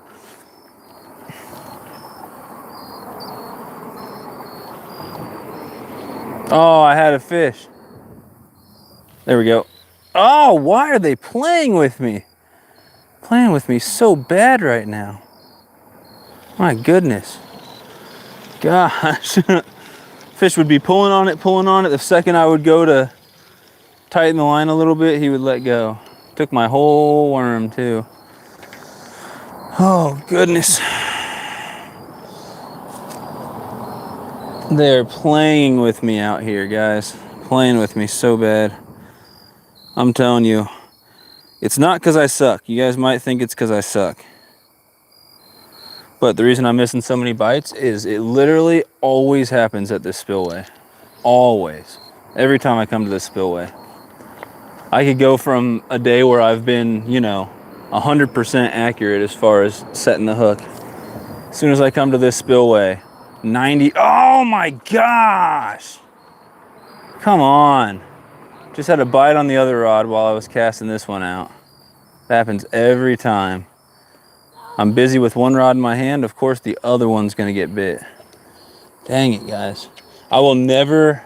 Oh, I had a fish. There we go. Oh, why are they playing with me? Playing with me so bad right now. My goodness. Gosh. Fish would be pulling on it. The second I would go to tighten the line a little bit, he would let go. Took my whole worm too. Oh goodness. They're playing with me out here, guys. Playing with me so bad. I'm telling you, it's not because I suck. You guys might think it's because I suck. But the reason I'm missing so many bites is it literally always happens at this spillway. Always. Every time I come to this spillway. I could go from a day where I've been, you know, 100% accurate as far as setting the hook. As soon as I come to this spillway, 90, oh my gosh! Come on. Just had a bite on the other rod while I was casting this one out. That happens every time. I'm busy with one rod in my hand, of course the other one's gonna get bit. Dang it, guys. I will never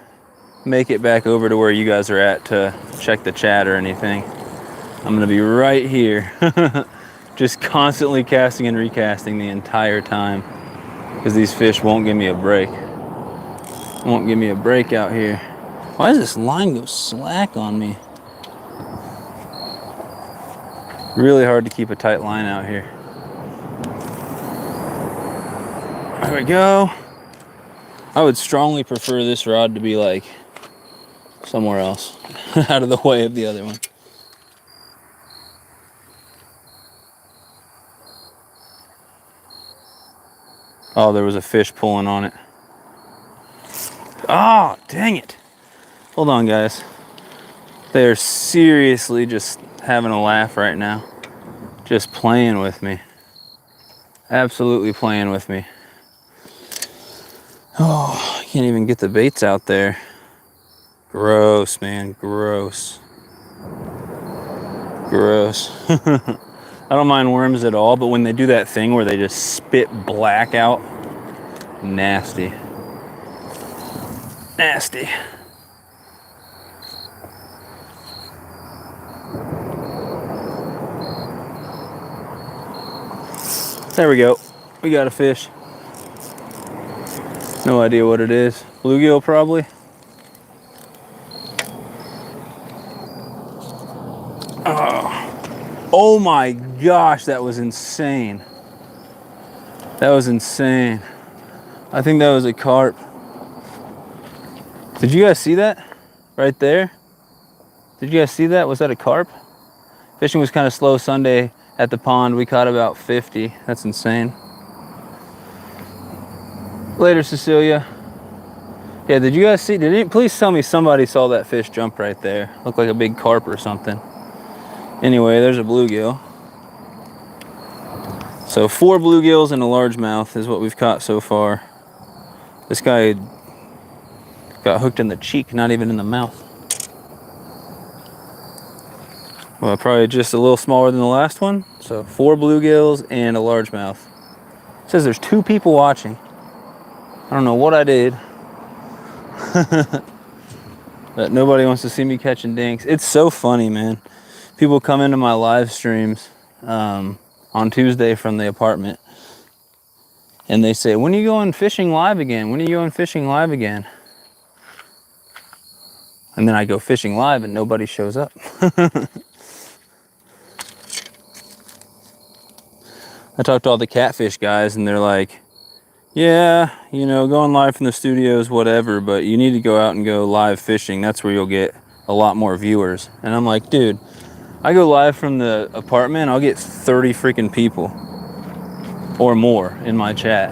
make it back over to where you guys are at to check the chat or anything. I'm gonna be right here. Just constantly casting and recasting the entire time because these fish won't give me a break. Won't give me a break out here. Why does this line go slack on me? Really hard to keep a tight line out here. There we go. I would strongly prefer this rod to be like somewhere else, out of the way of the other one. Oh, there was a fish pulling on it. Oh, dang it. Hold on, guys. They're seriously just having a laugh right now. Just playing with me. Absolutely playing with me. Oh, I can't even get the baits out there. Gross, man, gross. Gross. I don't mind worms at all, but when they do that thing where they just spit black out, nasty. Nasty. There we go. We got a fish. No idea what it is. Bluegill probably. Oh my gosh, that was insane. That was insane. I think that was a carp. Did you guys see that? Right there? Did you guys see that? Was that a carp? Fishing was kind of slow Sunday at the pond. We caught about 50. That's insane. Later, Cecilia. Yeah, did you guys see? Please tell me somebody saw that fish jump right there. Looked like a big carp or something. Anyway, there's a bluegill. So 4 bluegills and a largemouth is what we've caught so far. This guy got hooked in the cheek, not even in the mouth. Well, probably just a little smaller than the last one. So 4 bluegills and a largemouth. It says there's 2 people watching. I don't know what I did. But nobody wants to see me catching dinks. It's so funny, man. People come into my live streams on Tuesday from the apartment and they say, when are you going fishing live again? When are you going fishing live again? And then I go fishing live and nobody shows up. I talked to all the catfish guys and they're like, yeah, you know, going live from the studios, whatever, but you need to go out and go live fishing. That's where you'll get a lot more viewers. And I'm like, dude, I go live from the apartment, I'll get 30 freaking people or more in my chat.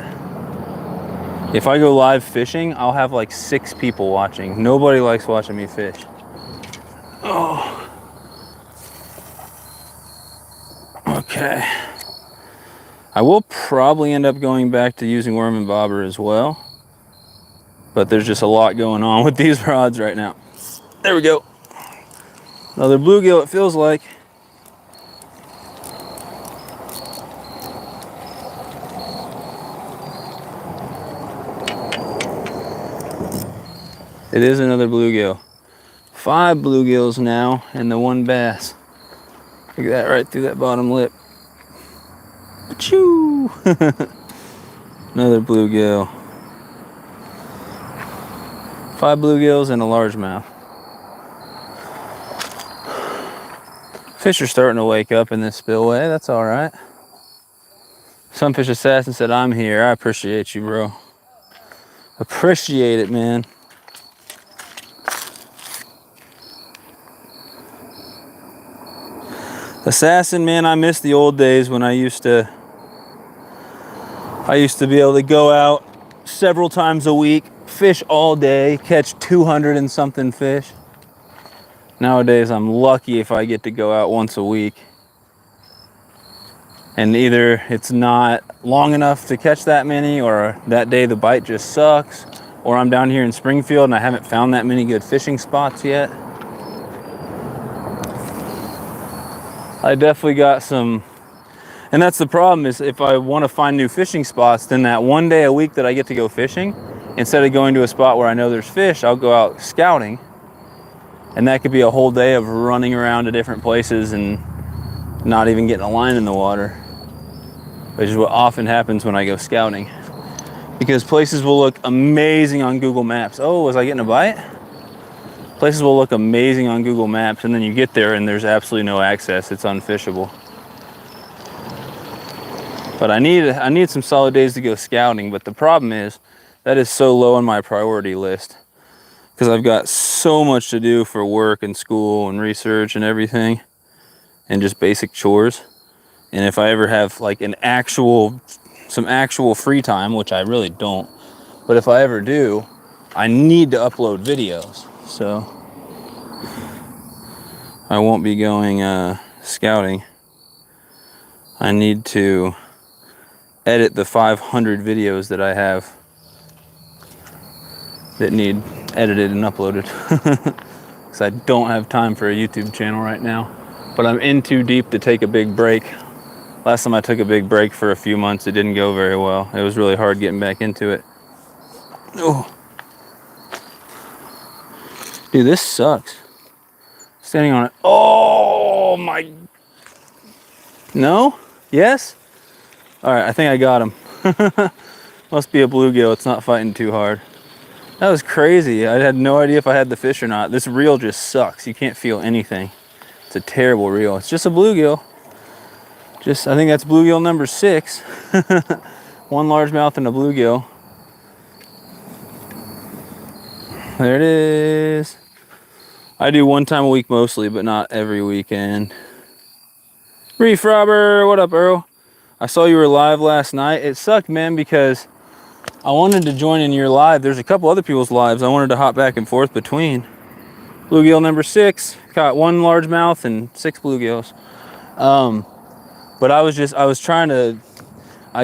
If I go live fishing, I'll have like 6 people watching. Nobody likes watching me fish. Oh. Okay. I will probably end up going back to using worm and bobber as well. But there's just a lot going on with these rods right now. There we go. Another bluegill, it feels like. It is another bluegill. 5 bluegills now and the 1 bass. Look at that right through that bottom lip. Achoo! Another bluegill. 5 bluegills and a largemouth. Fish are starting to wake up in this spillway. That's all right. Sunfish Assassin said, "I'm here." I appreciate you, bro. Appreciate it, man. Assassin, man, I miss the old days when I used to be able to go out several times a week, fish all day, catch 200 and something fish. Nowadays, I'm lucky if I get to go out once a week. And either it's not long enough to catch that many, or that day the bite just sucks, or I'm down here in Springfield and I haven't found that many good fishing spots yet. I definitely got some, and that's the problem, is if I want to find new fishing spots, then that one day a week that I get to go fishing, instead of going to a spot where I know there's fish, I'll go out scouting. And that could be a whole day of running around to different places and not even getting a line in the water, which is what often happens when I go scouting. Because places will look amazing on Google Maps. Oh, was I getting a bite? Places will look amazing on Google Maps, and then you get there and there's absolutely no access. It's unfishable. But I need some solid days to go scouting, but the problem is that is so low on my priority list because I've got so much to do for work and school and research and everything and just basic chores. And if I ever have like some actual free time, which I really don't, but if I ever do, I need to upload videos. So I won't be going scouting. I need to edit the 500 videos that I have that need edited and uploaded because I don't have time for a YouTube channel right now. But I'm in too deep to take a big break. Last time I took a big break for a few months, it didn't go very well. It was really hard getting back into it. Oh, dude, this sucks. Standing on it. Oh my. No? Yes? All right, I think I got him. Must be a bluegill. It's not fighting too hard. That was crazy. I had no idea if I had the fish or not. This reel just sucks. You can't feel anything. It's a terrible reel. It's just a bluegill. I think that's bluegill number 6. 1 largemouth and a bluegill. There it is. I do 1 time a week mostly, but not every weekend. Reef Robber, what up, Earl? I saw you were live last night. It sucked, man, because I wanted to join in your live. There's a couple other people's lives I wanted to hop back and forth between. Bluegill number 6, caught 1 largemouth and 6 bluegills. But I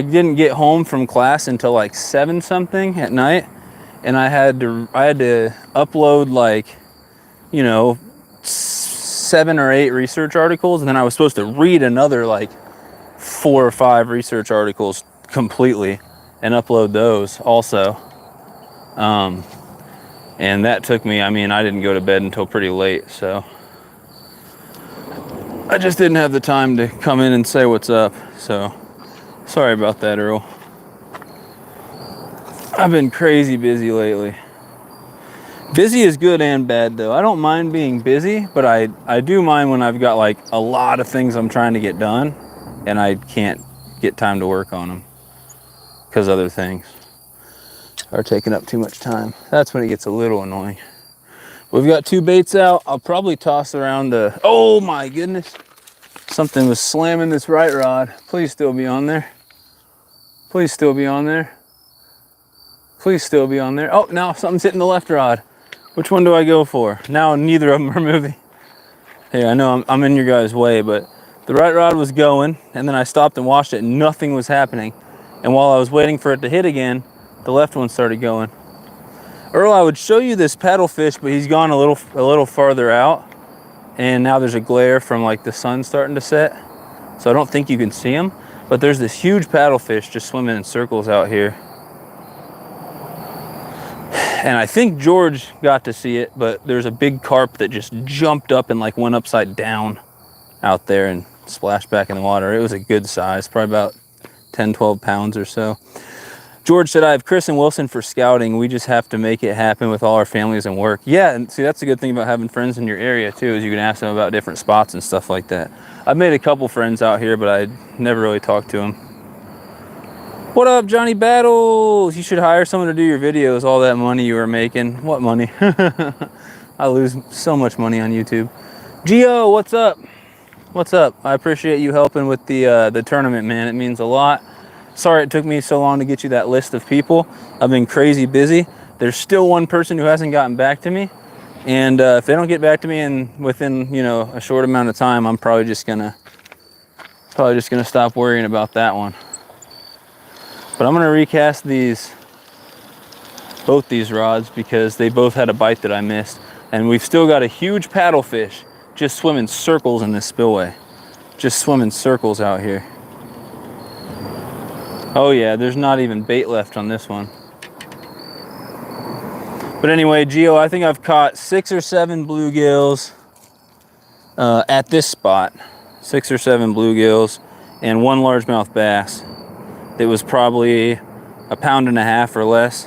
didn't get home from class until like 7 something at night, and I had to upload like, 7 or 8 research articles, and then I was supposed to read another like 4 or 5 research articles completely and upload those also. And that took me, I didn't go to bed until pretty late, so I just didn't have the time to come in and say what's up. So sorry about that, Earl. I've been crazy busy lately. Busy is good and bad though. I don't mind being busy, but I do mind when I've got like a lot of things I'm trying to get done and I can't get time to work on them because other things are taking up too much time. That's when it gets a little annoying. We've got 2 baits out. I'll probably toss around oh my goodness. Something was slamming this right rod. Please still be on there. Please still be on there. Please still be on there. Oh, now something's hitting the left rod. Which one do I go for? Now neither of them are moving. Hey, I know I'm in your guys' way, but the right rod was going, and then I stopped and watched it, and nothing was happening. And while I was waiting for it to hit again, the left one started going. Earl, I would show you this paddlefish, but he's gone a little farther out, and now there's a glare from like the sun starting to set, so I don't think you can see him. But there's this huge paddlefish just swimming in circles out here. And I think George got to see it, but there's a big carp that just jumped up and like went upside down out there and splashed back in the water. It was a good size, probably about 10, 12 pounds or so. George said, I have Chris and Wilson for scouting. We just have to make it happen with all our families and work. Yeah, and see, that's the good thing about having friends in your area too, is you can ask them about different spots and stuff like that. I've made a couple friends out here, but I never really talked to them. What up, Johnny Battles? You should hire someone to do your videos, all that money you were making. What money? I lose so much money on YouTube. Gio, what's up? What's up? I appreciate you helping with the tournament, man. It means a lot. Sorry it took me so long to get you that list of people. I've been crazy busy. There's still one person who hasn't gotten back to me. And if they don't get back to me within, you know, a short amount of time, I'm probably just gonna stop worrying about that one. But I'm gonna recast both these rods because they both had a bite that I missed. And we've still got a huge paddlefish just swimming circles in this spillway. Just swimming circles out here. Oh yeah, there's not even bait left on this one. But anyway, Gio, I think I've caught 6 or 7 bluegills at this spot. 6 or 7 bluegills and 1 largemouth bass. It was probably 1.5 pounds or less.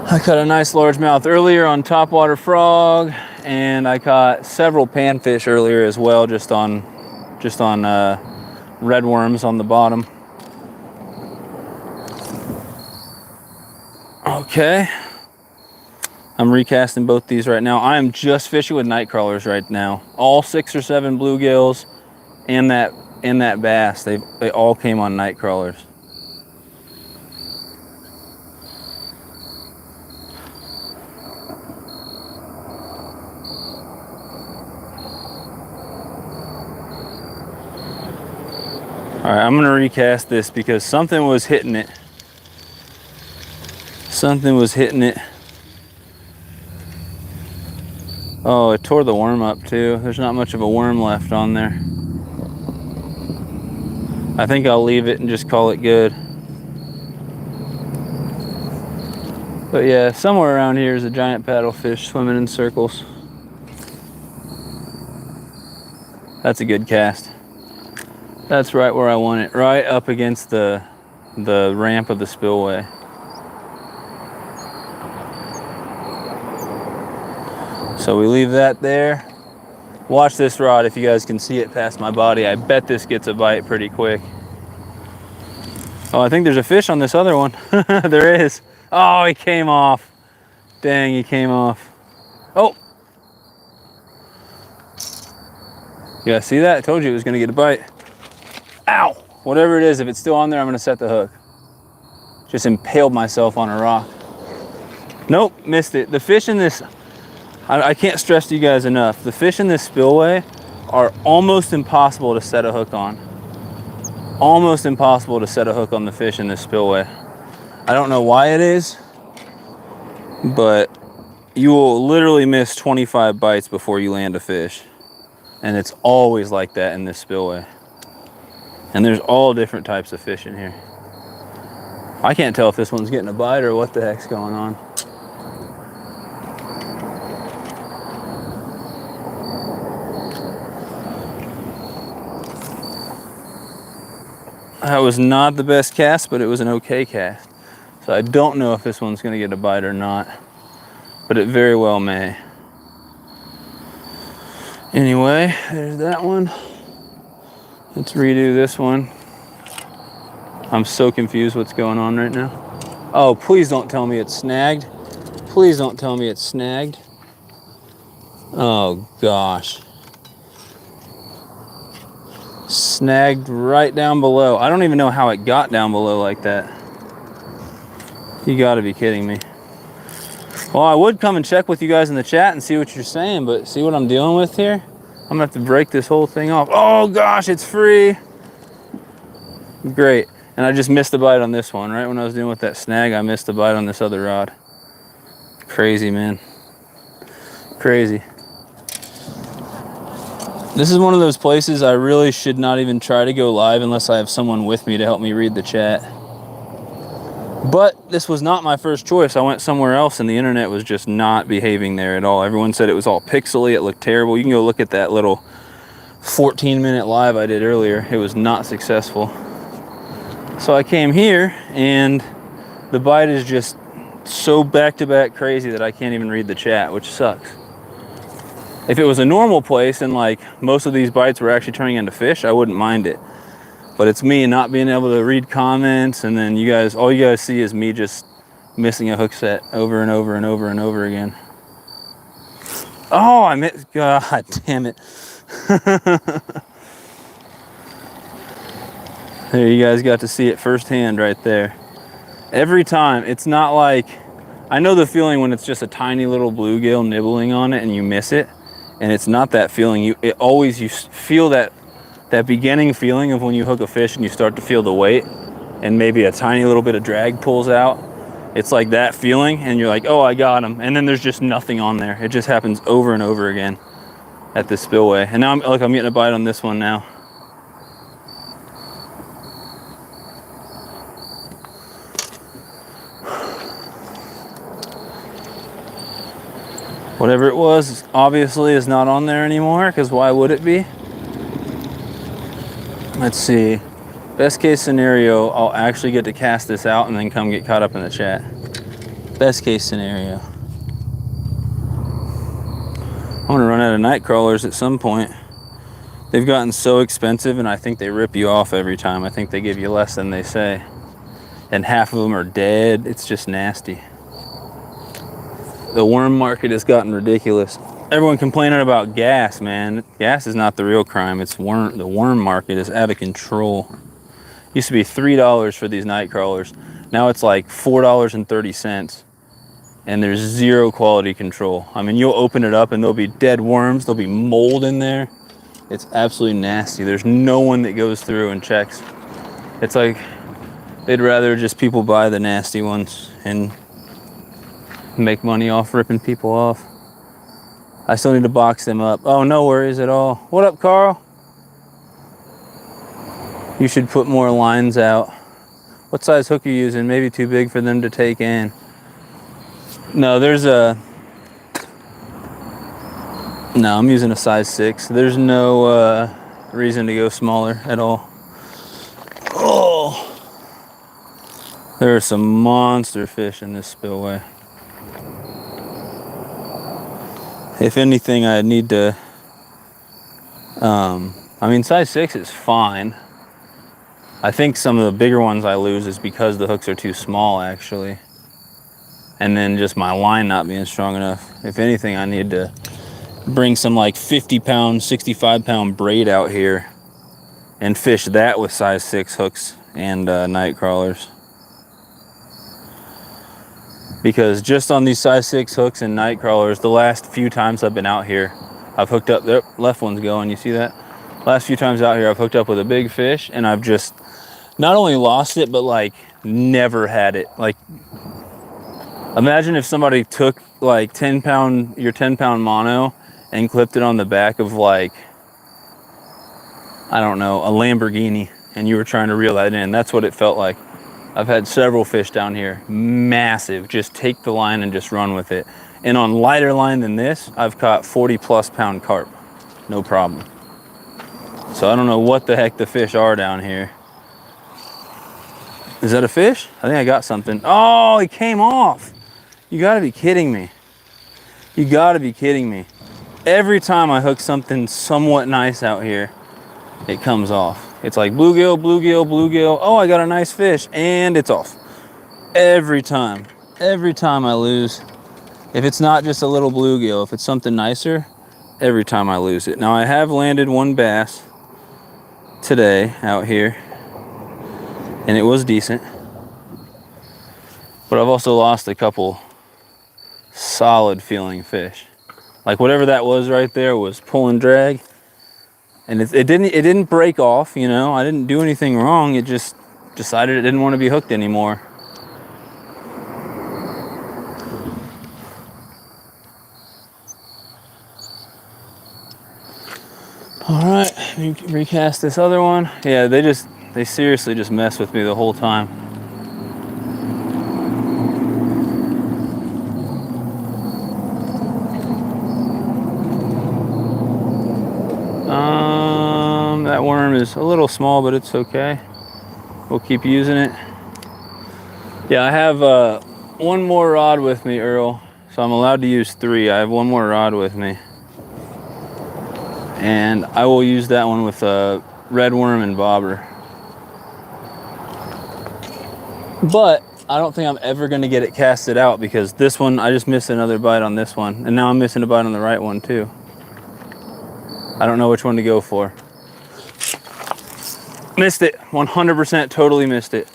I caught a nice largemouth earlier on topwater frog, and I caught several panfish earlier as well, just on redworms on the bottom. Okay, I'm recasting both these right now. I am just fishing with night crawlers right now. All 6 or 7 bluegills and that bass, they all came on night crawlers. All right, I'm gonna recast this because something was hitting it. Something was hitting it. Oh, it tore the worm up too. There's not much of a worm left on there. I think I'll leave it and just call it good. But yeah, somewhere around here is a giant paddlefish swimming in circles. That's a good cast. That's right where I want it, right up against the ramp of the spillway. So we leave that there. Watch this rod if you guys can see it past my body. I bet this gets a bite pretty quick. Oh, I think there's a fish on this other one. There is. Oh, he came off. Dang, he came off. Oh. You guys see that? I told you it was gonna get a bite. Ow! Whatever it is, if it's still on there, I'm gonna set the hook. Just impaled myself on a rock. Nope, missed it. The fish in this, I can't stress to you guys enough, the fish in this spillway are almost impossible to set a hook on. Almost impossible to set a hook on the fish in this spillway. I don't know why it is, but you will literally miss 25 bites before you land a fish. And it's always like that in this spillway. And there's all different types of fish in here. I can't tell if this one's getting a bite or what the heck's going on. That was not the best cast, but it was an okay cast. So I don't know if this one's gonna get a bite or not, but it very well may. Anyway, there's that one. Let's redo this one. I'm so confused what's going on right now. Oh, please don't tell me it's snagged. Please don't tell me it's snagged. Oh gosh. Snagged right down below. I don't even know how it got down below like that. You gotta be kidding me. Well, I would come and check with you guys in the chat and see what you're saying, but see what I'm dealing with here? I'm gonna have to break this whole thing off. Oh gosh, it's free. Great. And I just missed the bite on this one. Right when I was dealing with that snag, I missed the bite on this other rod. Crazy, man. Crazy. This is one of those places I really should not even try to go live unless I have someone with me to help me read the chat. But this was not my first choice. I went somewhere else and the internet was just not behaving there at all. Everyone said it was all pixely, it looked terrible. You can go look at that little 14-minute live I did earlier. It was not successful. So I came here and the bite is just so back-to-back crazy that I can't even read the chat, which sucks. If it was a normal place and like most of these bites were actually turning into fish, I wouldn't mind it. But it's me not being able to read comments, and then you guys, all you guys see is me just missing a hook set over and over and over and over again. Oh, I missed, God damn it. There, you guys got to see it firsthand right there. Every time, it's not like, I know the feeling when it's just a tiny little bluegill nibbling on it and you miss it, and it's not that feeling. You feel that beginning feeling of when you hook a fish and you start to feel the weight and maybe a tiny little bit of drag pulls out. It's like that feeling, and you're like, oh, I got him. And then there's just nothing on there. It just happens over and over again at this spillway. And now I'm getting a bite on this one now. Whatever it was, obviously is not on there anymore, because why would it be? Let's see. Best case scenario, I'll actually get to cast this out and then come get caught up in the chat. Best case scenario. I'm gonna run out of night crawlers at some point. They've gotten so expensive, and I think they rip you off every time. I think they give you less than they say. And half of them are dead. It's just nasty. The worm market has gotten ridiculous. Everyone complaining about gas, man. Gas is not the real crime. It's worm. The worm market is out of control. Used to be $3 for these night crawlers. Now it's like $4.30, and there's zero quality control. I mean, you'll open it up and there'll be dead worms. There'll be mold in there. It's absolutely nasty. There's no one that goes through and checks. It's like they'd rather just people buy the nasty ones and make money off ripping people off. I still need to box them up. Oh, no worries at all. What up, Carl? You should put more lines out. What size hook are you using? Maybe too big for them to take in. No, no, I'm using a size 6. There's no reason to go smaller at all. Oh, there are some monster fish in this spillway. If anything, I need to, I mean, size 6 is fine. I think some of the bigger ones I lose is because the hooks are too small, actually. And then just my line not being strong enough. If anything, I need to bring some like 50-pound, 65-pound braid out here and fish that with size 6 hooks and night crawlers. Because just on these size 6 hooks and night crawlers, the last few times I've been out here, I've hooked up, the left one's going, you see that? Last few times out here, I've hooked up with a big fish, and I've just not only lost it, but like never had it. Like, imagine if somebody took like your 10-pound mono and clipped it on the back of like, I don't know, a Lamborghini, and you were trying to reel that in. That's what it felt like. I've had several fish down here, massive, just take the line and just run with it. And on lighter line than this, I've caught 40+ pound carp, no problem. So I don't know what the heck the fish are down here. Is that a fish? I think I got something. Oh, it came off. You gotta be kidding me. You gotta be kidding me. Every time I hook something somewhat nice out here, it comes off. It's like bluegill, bluegill, bluegill. Oh, I got a nice fish, and it's off. Every time I lose. If it's not just a little bluegill, if it's something nicer, every time I lose it. Now, I have landed one bass today out here, and it was decent. But I've also lost a couple solid feeling fish. Like whatever that was right there was pull and drag. And it didn't break off, you know. I didn't do anything wrong. It just decided it didn't want to be hooked anymore. All right, let me recast this other one. Yeah, they seriously just mess with me the whole time. That worm is a little small, but it's okay. We'll keep using it. Yeah, I have one more rod with me, Earl. So I'm allowed to use 3. I have one more rod with me. And I will use that one with a red worm and bobber. But I don't think I'm ever gonna get it casted out because this one, I just missed another bite on this one. And now I'm missing a bite on the right one too. I don't know which one to go for. Missed it, 100% totally missed it.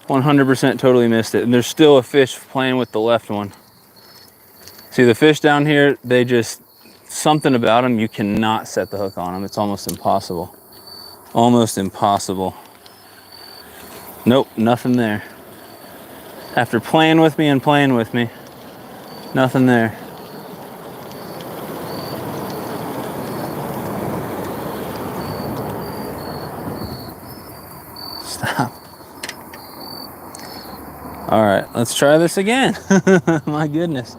100% totally missed it. And there's still a fish playing with the left one. See the fish down here, they just, something about them, you cannot set the hook on them. It's almost impossible. Almost impossible. Nope, nothing there. After playing with me and playing with me, nothing there. Stop. All right, let's try this again. My goodness.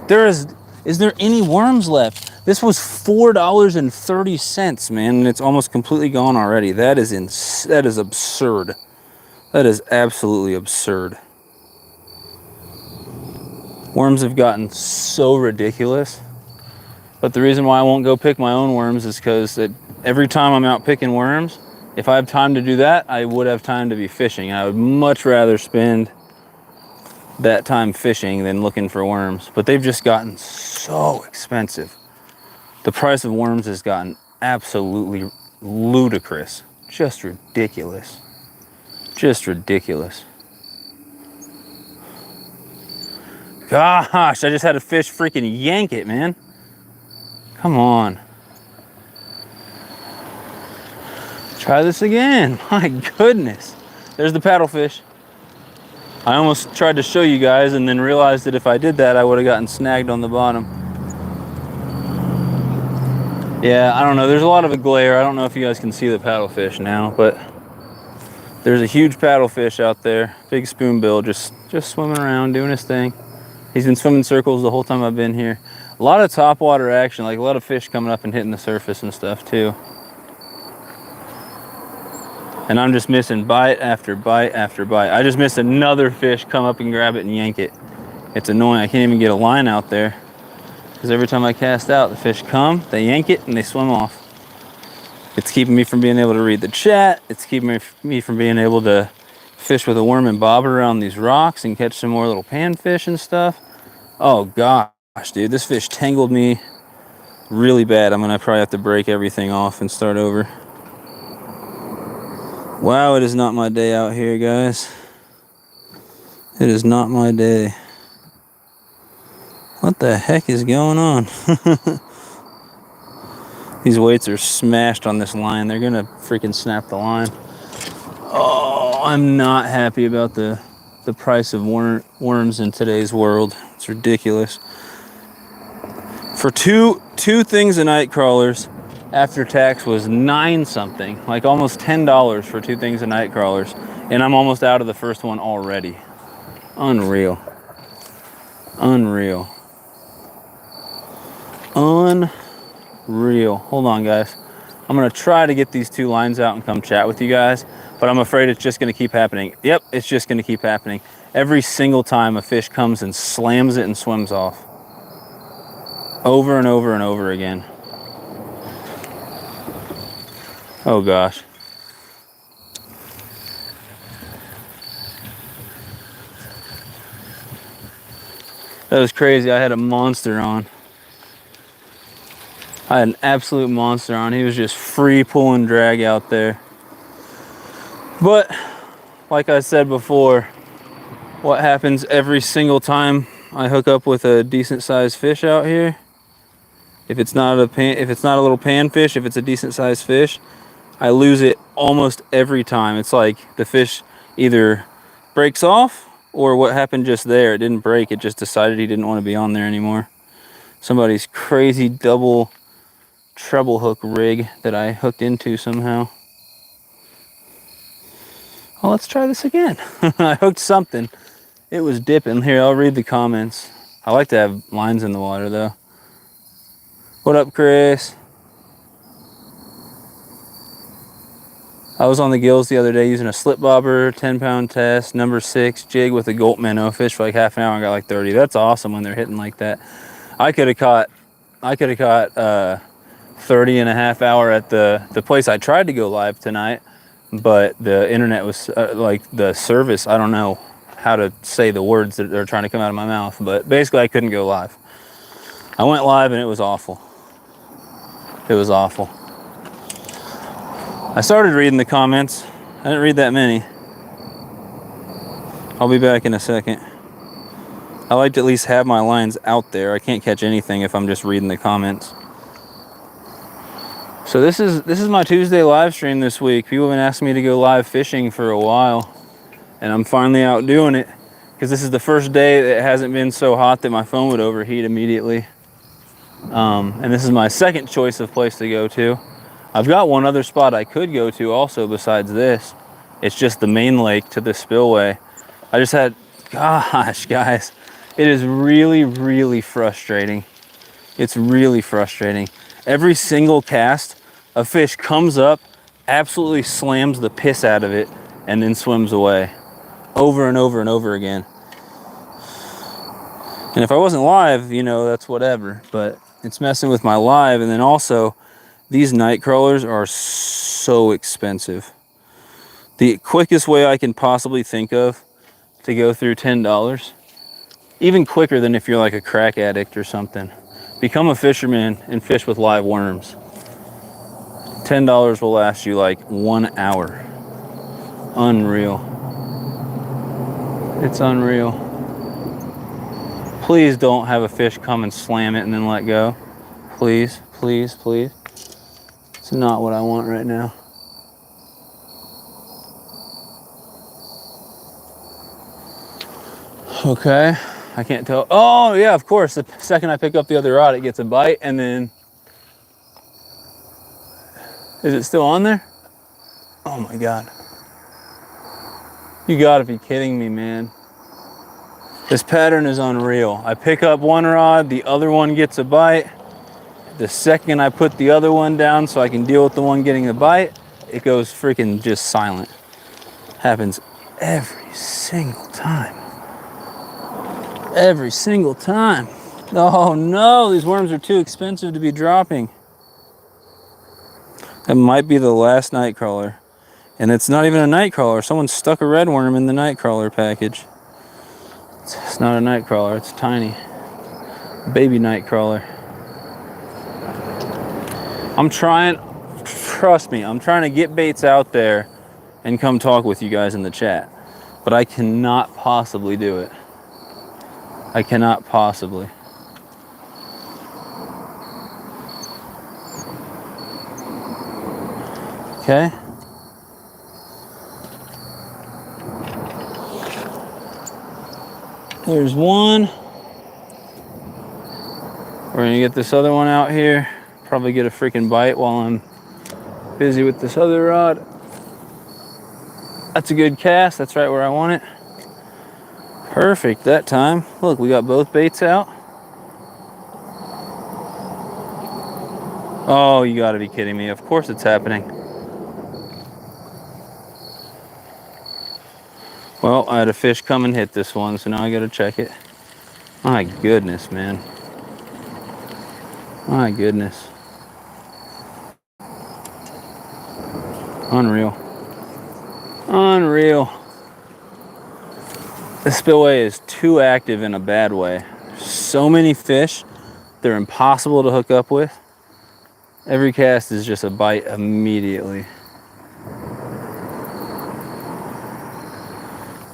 Is there any worms left? This was $4.30, man, and it's almost completely gone already. That is absurd. That is absolutely absurd. Worms have gotten so ridiculous. But the reason why I won't go pick my own worms is because every time I'm out picking worms, if I have time to do that, I would have time to be fishing. I would much rather spend that time fishing than looking for worms. But they've just gotten so expensive. The price of worms has gotten absolutely ludicrous. Just ridiculous. Just ridiculous. Gosh, I just had a fish freaking yank it, man. Come on. Try this again. My goodness. There's the paddlefish. I almost tried to show you guys and then realized that if I did that, I would have gotten snagged on the bottom. Yeah, I don't know. There's a lot of a glare. I don't know if you guys can see the paddlefish now, but there's a huge paddlefish out there. Big spoonbill, just swimming around, doing his thing. He's been swimming circles the whole time I've been here. A lot of topwater action, like a lot of fish coming up and hitting the surface and stuff too. And I'm just missing bite after bite after bite. I just missed another fish come up and grab it and yank it. It's annoying. I can't even get a line out there because every time I cast out, the fish come, they yank it, and they swim off. It's keeping me from being able to read the chat. It's keeping me from being able to fish with a worm and bobber around these rocks and catch some more little panfish and stuff. Oh gosh, dude, this fish tangled me really bad. I'm gonna probably have to break everything off and start over. Wow, it is not my day out here, guys. It is not my day. What the heck is going on? These weights are smashed on this line. They're gonna freaking snap the line. Oh, I'm not happy about the price of worms in today's world. It's ridiculous. For two things of night crawlers, after tax was 9 something, like almost $10 for 2 things of night crawlers, and I'm almost out of the first one already. Unreal. Unreal. Unreal. Hold on, guys. I'm gonna try to get these 2 lines out and come chat with you guys, but I'm afraid it's just gonna keep happening. Yep, it's just gonna keep happening. Every single time a fish comes and slams it and swims off. Over and over and over again. Oh gosh. That was crazy. I had a monster on. I had an absolute monster on. He was just free pulling drag out there. But like I said before, what happens every single time I hook up with a decent sized fish out here? If it's not a little panfish, if it's a decent sized fish, I lose it almost every time. It's like the fish either breaks off, or what happened just there, it didn't break, it just decided he didn't want to be on there anymore. Somebody's crazy double treble hook rig that I hooked into somehow. Well, let's try this again. I hooked something. It was dipping. Here, I'll read the comments. I like to have lines in the water though. What up, Chris? I was on the gills the other day using a slip bobber, 10-pound test, number 6 jig with a gulp minnow. Fished for like half an hour and got like 30. That's awesome when they're hitting like that. I could have caught 30 and a half hour at the place I tried to go live tonight, but the internet was like the service. I don't know how to say the words that are trying to come out of my mouth, but basically I couldn't go live. I went live and it was awful. It was awful. I started reading the comments. I didn't read that many. I'll be back in a second. I like to at least have my lines out there. I can't catch anything if I'm just reading the comments. So this is my Tuesday live stream this week. People have been asking me to go live fishing for a while, and I'm finally out doing it because this is the first day that it hasn't been so hot that my phone would overheat immediately. And this is my second choice of place to go to. I've got one other spot I could go to also besides this. It's just the main lake to the spillway. I just had, gosh, guys, it is really, really frustrating. It's really frustrating. Every single cast, a fish comes up, absolutely slams the piss out of it, and then swims away. Over and over and over again. And if I wasn't live, you know, that's whatever. But it's messing with my live. And then also, these night crawlers are so expensive. The quickest way I can possibly think of to go through $10, even quicker than if you're like a crack addict or something, become a fisherman and fish with live worms. $10 will last you like 1 hour. Unreal. It's unreal. Please don't have a fish come and slam it and then let go. Please, please, please. It's not what I want right now. Okay, I can't tell. Oh yeah, of course. The second I pick up the other rod, it gets a bite, and then, is it still on there? Oh my God. You gotta be kidding me, man. This pattern is unreal. I pick up one rod, the other one gets a bite. The second I put the other one down so I can deal with the one getting the bite, it goes freaking just silent. Happens every single time. Every single time. Oh no, these worms are too expensive to be dropping. That might be the last night crawler. And it's not even a night crawler. Someone stuck a red worm in the night crawler package. It's not a night crawler, it's tiny. Baby night crawler. I'm trying, trust me, I'm trying to get baits out there and come talk with you guys in the chat. But I cannot possibly do it. I cannot possibly. Okay. There's one. We're gonna get this other one out here. Probably get a freaking bite while I'm busy with this other rod. That's a good cast. That's right where I want it. Perfect that time. Look, we got both baits out. Oh, you gotta be kidding me. Of course it's happening. Well, I had a fish come and hit this one, so now I gotta check it. My goodness, man. My goodness. Unreal. Unreal. The spillway is too active in a bad way. There's so many fish, they're impossible to hook up with. Every cast is just a bite immediately.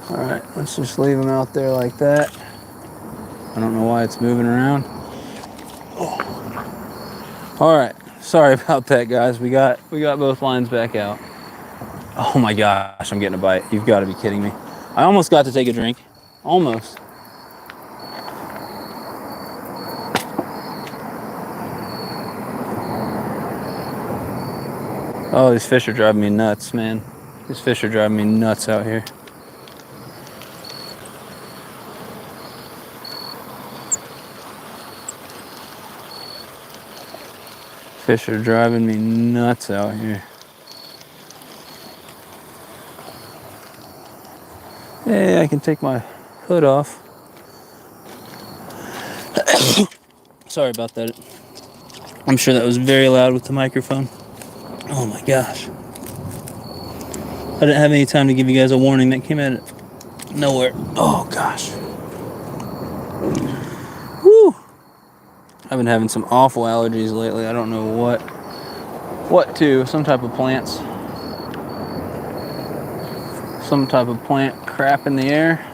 All right, let's just leave them out there like that. I don't know why it's moving around. Oh. All right, sorry about that, guys. We got both lines back out. Oh my gosh, I'm getting a bite. You've got to be kidding me. I almost got to take a drink. Almost. Oh, these fish are driving me nuts, man. These fish are driving me nuts out here. Fish are driving me nuts out here. Hey, I can take my hood off. Sorry about that. I'm sure that was very loud with the microphone. Oh my gosh. I didn't have any time to give you guys a warning. That came out of nowhere. Oh gosh. Whew. I've been having some awful allergies lately. I don't know what to. Some type of plants. Some type of plant crap in the air.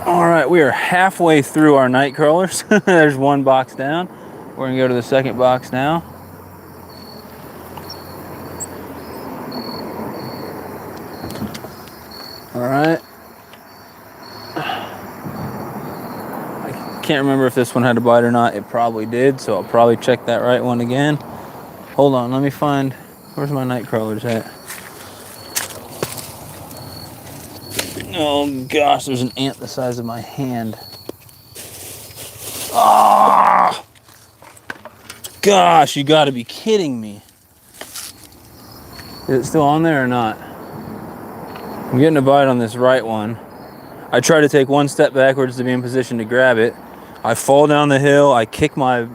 All right, we are halfway through our night crawlers. There's one box down. We're gonna go to the second box now. All right. I can't remember if this one had a bite or not. It probably did, so I'll probably check that right one again. Hold on, let me find, where's my night crawlers at? Oh gosh, there's an ant the size of my hand. Ah! Gosh, you gotta be kidding me. Is it still on there or not? I'm getting a bite on this right one. I try to take one step backwards to be in position to grab it. I fall down the hill, I kick my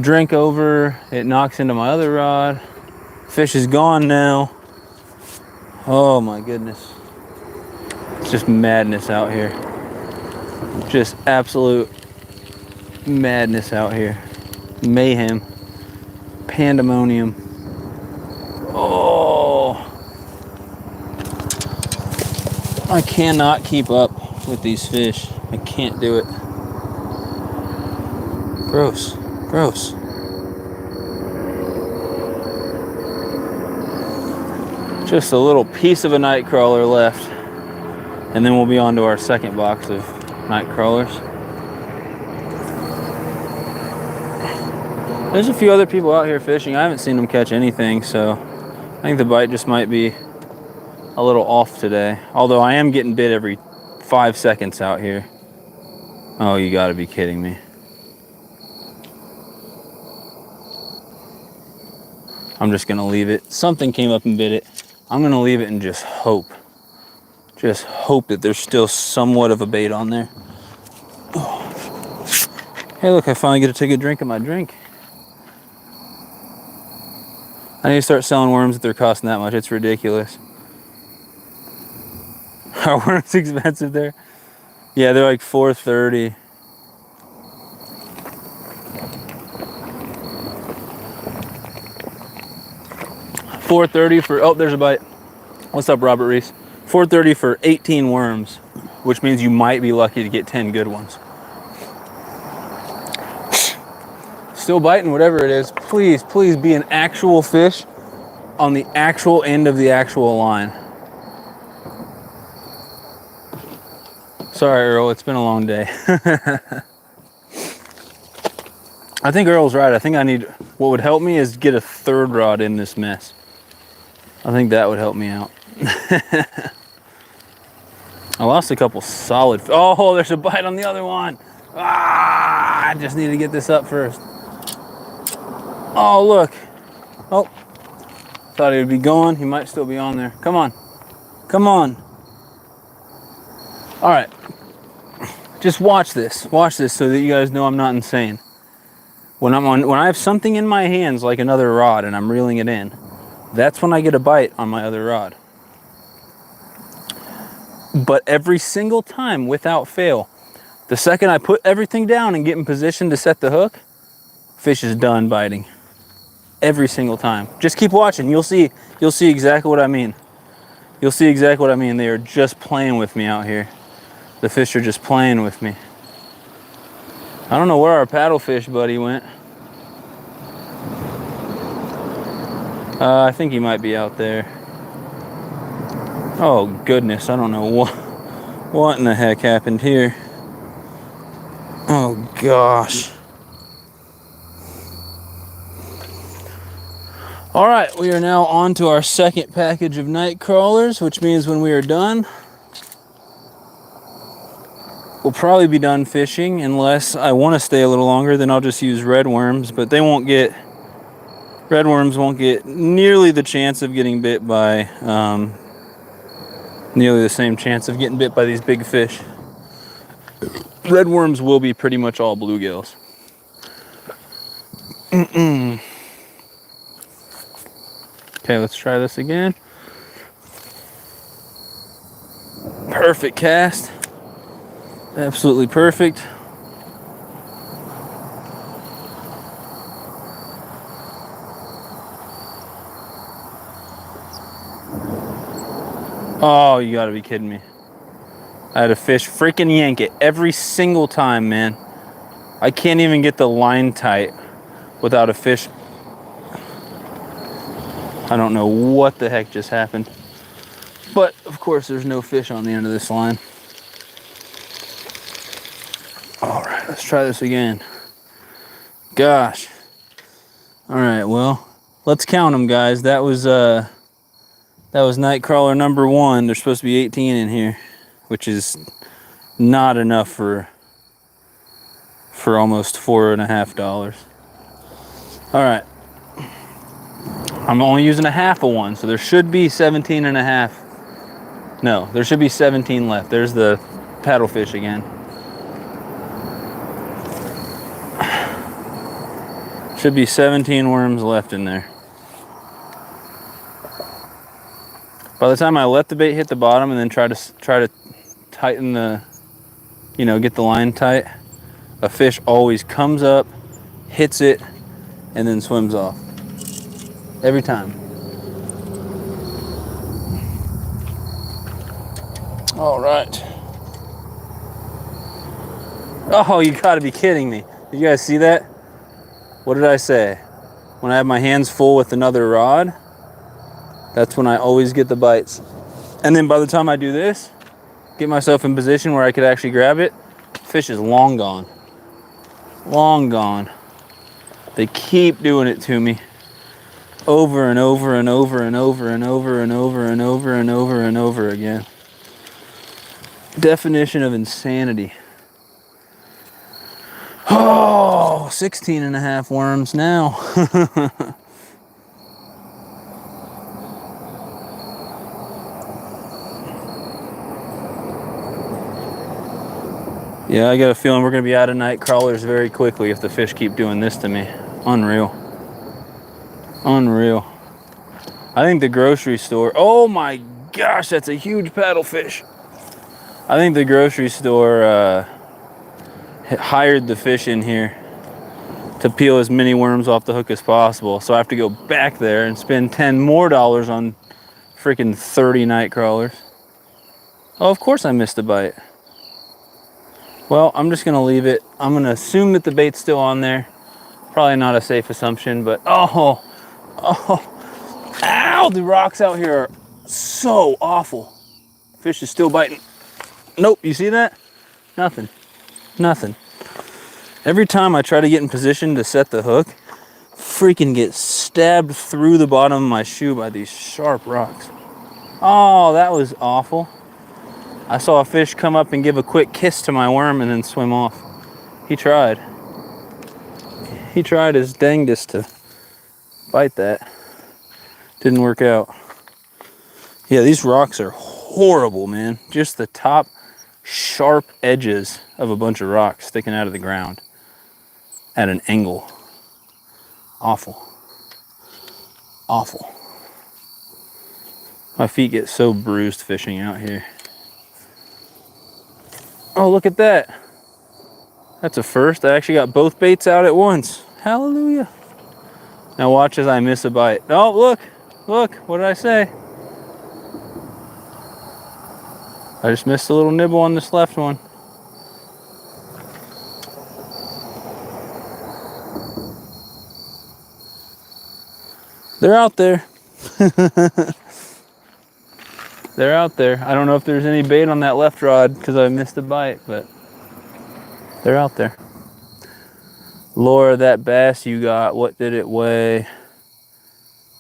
drink over, it knocks into my other rod. Fish is gone now. Oh my goodness. It's just madness out here. Just absolute madness out here. Mayhem. Pandemonium. Oh. I cannot keep up with these fish. I can't do it. Gross. Gross. Just a little piece of a night crawler left. And then we'll be on to our second box of night crawlers. There's a few other people out here fishing. I haven't seen them catch anything, so I think the bite just might be a little off today. Although I am getting bit every 5 seconds out here. Oh, you gotta be kidding me. I'm just gonna leave it. Something came up and bit it. I'm gonna leave it and just hope. Just hope that there's still somewhat of a bait on there. Oh. Hey, look, I finally get to take a drink of my drink. I need to start selling worms if they're costing that much. It's ridiculous. Are worms expensive there? Yeah, they're like $4.30. $4.30 for, oh, there's a bite. What's up, Robert Reese? $4.30 for 18 worms, which means you might be lucky to get 10 good ones. Still biting, whatever it is. Please, please be an actual fish on the actual end of the actual line. Sorry, Earl, it's been a long day. I think Earl's right. I think I need, what would help me is get a third rod in this mess. I think that would help me out. I lost a couple solid, oh, there's a bite on the other one. Ah, I just need to get this up first. Oh, look. Oh, thought he would be gone. He might still be on there. Come on, come on. All right, just watch this so that you guys know I'm not insane. When I have something in my hands like another rod and I'm reeling it in, that's when I get a bite on my other rod. But every single time, without fail, the second I put everything down and get in position to set the hook, fish is done biting. Every single time. Just keep watching. You'll see exactly what I mean. You'll see exactly what I mean. They are just playing with me out here. The fish are just playing with me. I don't know where our paddlefish buddy went. I think he might be out there. Oh goodness, I don't know what in the heck happened here. Oh gosh. All right, we are now on to our second package of night crawlers, which means when we are done, we'll probably be done fishing unless I want to stay a little longer. Then I'll just use red worms, but red worms won't get nearly the chance of getting bit by Nearly the same chance of getting bit by these big fish. Red worms will be pretty much all bluegills. Okay, let's try this again. Perfect cast. Absolutely perfect. Oh, you gotta be kidding me. I had a fish freaking yank it every single time, man. I can't even get the line tight without a fish. I don't know what the heck just happened. But, of course, there's no fish on the end of this line. All right, let's try this again. Gosh. All right, well, let's count them, guys. That was night crawler number 1. There's supposed to be 18 in here, which is not enough for almost $4.50. All right. I'm only using a half of one, so there should be 17 and a half. No, there should be 17 left. There's the paddlefish again. Should be 17 worms left in there. By the time I let the bait hit the bottom and then try to tighten the, get the line tight, a fish always comes up, hits it, and then swims off. Every time. All right. Oh, you gotta be kidding me. Did you guys see that? What did I say? When I have my hands full with another rod, that's when I always get the bites. And then by the time I do this, get myself in position where I could actually grab it, fish is long gone. Long gone. They keep doing it to me. Over and over and over and over and over and over and over and over and over again. Definition of insanity. Oh, 16 and a half worms now. Yeah, I got a feeling we're going to be out of night crawlers very quickly if the fish keep doing this to me. Unreal. Unreal. I think the grocery store... Oh my gosh, that's a huge paddlefish. I think the grocery store hired the fish in here to peel as many worms off the hook as possible. So I have to go back there and spend $10 more on freaking 30 night crawlers. Oh, of course I missed a bite. Well, I'm just gonna leave it. I'm gonna assume that the bait's still on there. Probably not a safe assumption, but oh, ow, the rocks out here are so awful. Fish is still biting. Nope, you see that? Nothing, nothing. Every time I try to get in position to set the hook, freaking get stabbed through the bottom of my shoe by these sharp rocks. Oh, that was awful. I saw a fish come up and give a quick kiss to my worm and then swim off. He tried. He tried his dangest to bite that. Didn't work out. Yeah, these rocks are horrible, man. Just the top sharp edges of a bunch of rocks sticking out of the ground at an angle. Awful. Awful. My feet get so bruised fishing out here. Oh, look at that. That's a first. I actually got both baits out at once. Hallelujah. Now watch as I miss a bite. Oh, look. Look. What did I say? I just missed a little nibble on this left one. They're out there. They're out there. I don't know if there's any bait on that left rod because I missed a bite, but they're out there. Laura, that bass you got, what did it weigh?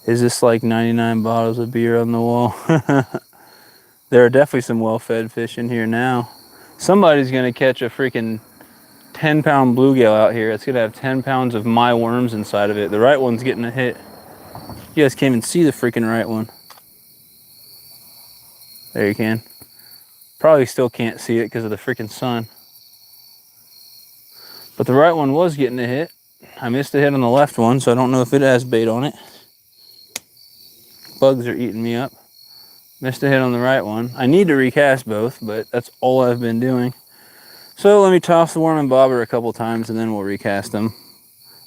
Is this like 99 bottles of beer on the wall? There are definitely some well-fed fish in here now. Somebody's gonna catch a freaking 10-pound bluegill out here. It's gonna have 10 pounds of my worms inside of it. The right one's getting a hit. You guys can't even see the freaking right one. There you can. Probably still can't see it because of the freaking sun. But the right one was getting a hit. I missed a hit on the left one, so I don't know if it has bait on it. Bugs are eating me up. Missed a hit on the right one. I need to recast both, but that's all I've been doing. So let me toss the worm and bobber a couple times and then we'll recast them.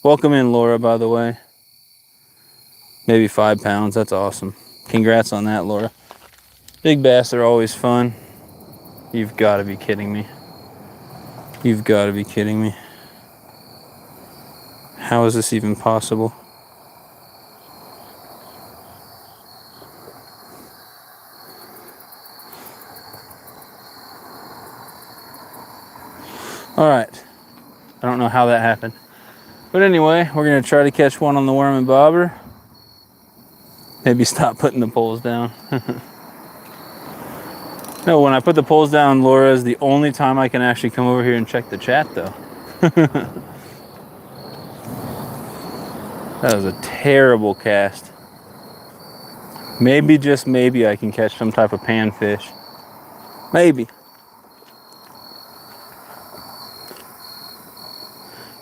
Welcome in, Laura, by the way. Maybe 5 pounds, that's awesome. Congrats on that, Laura. Big bass are always fun. You've got to be kidding me. You've got to be kidding me. How is this even possible? All right. I don't know how that happened. But anyway, we're going to try to catch one on the worm and bobber. Maybe stop putting the poles down. No, when I put the poles down, Laura, is the only time I can actually come over here and check the chat, though. That was a terrible cast. Maybe, just maybe, I can catch some type of panfish. Maybe.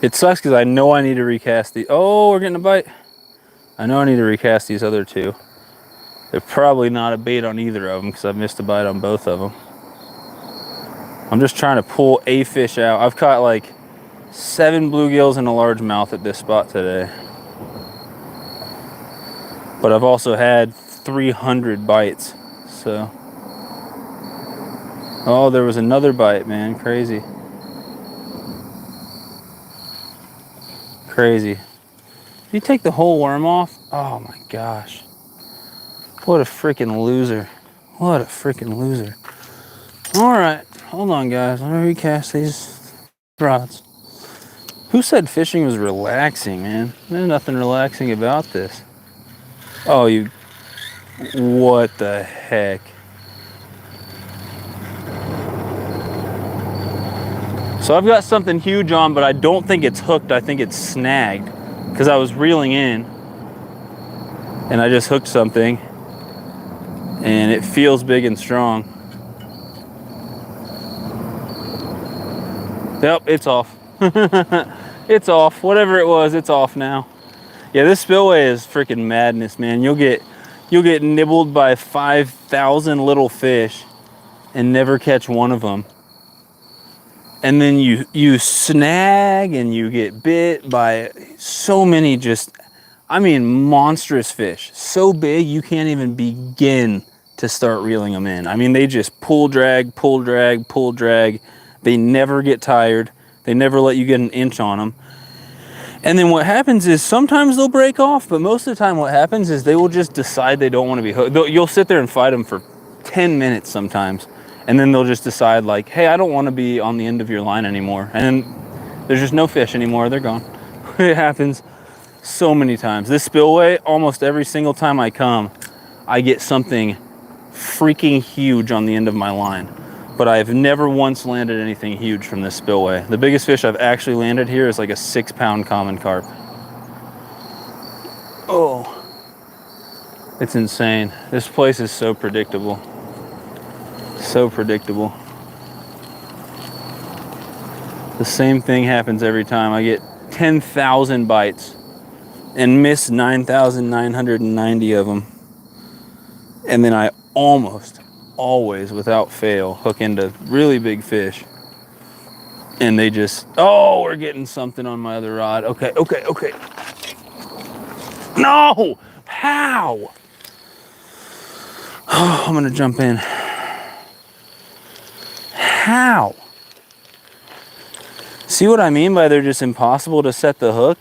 It sucks because I know I need to recast the... Oh, we're getting a bite. I know I need to recast these other two. They're probably not a bait on either of them because I've missed a bite on both of them. I'm just trying to pull a fish out. I've caught like 7 bluegills and a largemouth at this spot today. But I've also had 300 bites, so. Oh, there was another bite, man, crazy. Crazy. Did you take the whole worm off? Oh my gosh. What a freaking loser. What a freaking loser. All right, hold on guys, let me recast these rods. Who said fishing was relaxing, man? There's nothing relaxing about this. Oh, you, what the heck? So I've got something huge on, but I don't think it's hooked, I think it's snagged. Because I was reeling in, and I just hooked something, and it feels big and strong. Yep, it's off. It's off. Whatever it was, it's off now. Yeah, this spillway is freaking madness, man. You'll get nibbled by 5,000 little fish and never catch one of them. And then you snag and you get bit by so many just, I mean, monstrous fish. So big you can't even begin to start reeling them in. I mean, they just pull, drag, pull, drag, pull, drag. They never get tired. They never let you get an inch on them. And then what happens is sometimes they'll break off, but most of the time what happens is they will just decide they don't want to be hooked. You'll sit there and fight them for 10 minutes sometimes, and then they'll just decide like, hey, I don't want to be on the end of your line anymore. And then there's just no fish anymore. They're gone. It happens so many times. This spillway, almost every single time I come, I get something freaking huge on the end of my line. But I've never once landed anything huge from this spillway. The biggest fish I've actually landed here is like a 6-pound common carp. Oh, it's insane. This place is so predictable. So predictable. The same thing happens every time. I get 10,000 bites and miss 9,990 of them. And then I almost always, without fail, hook into really big fish. And they just, oh, we're getting something on my other rod. Okay. No! How? Oh, I'm gonna jump in. How? See what I mean by they're just impossible to set the hook?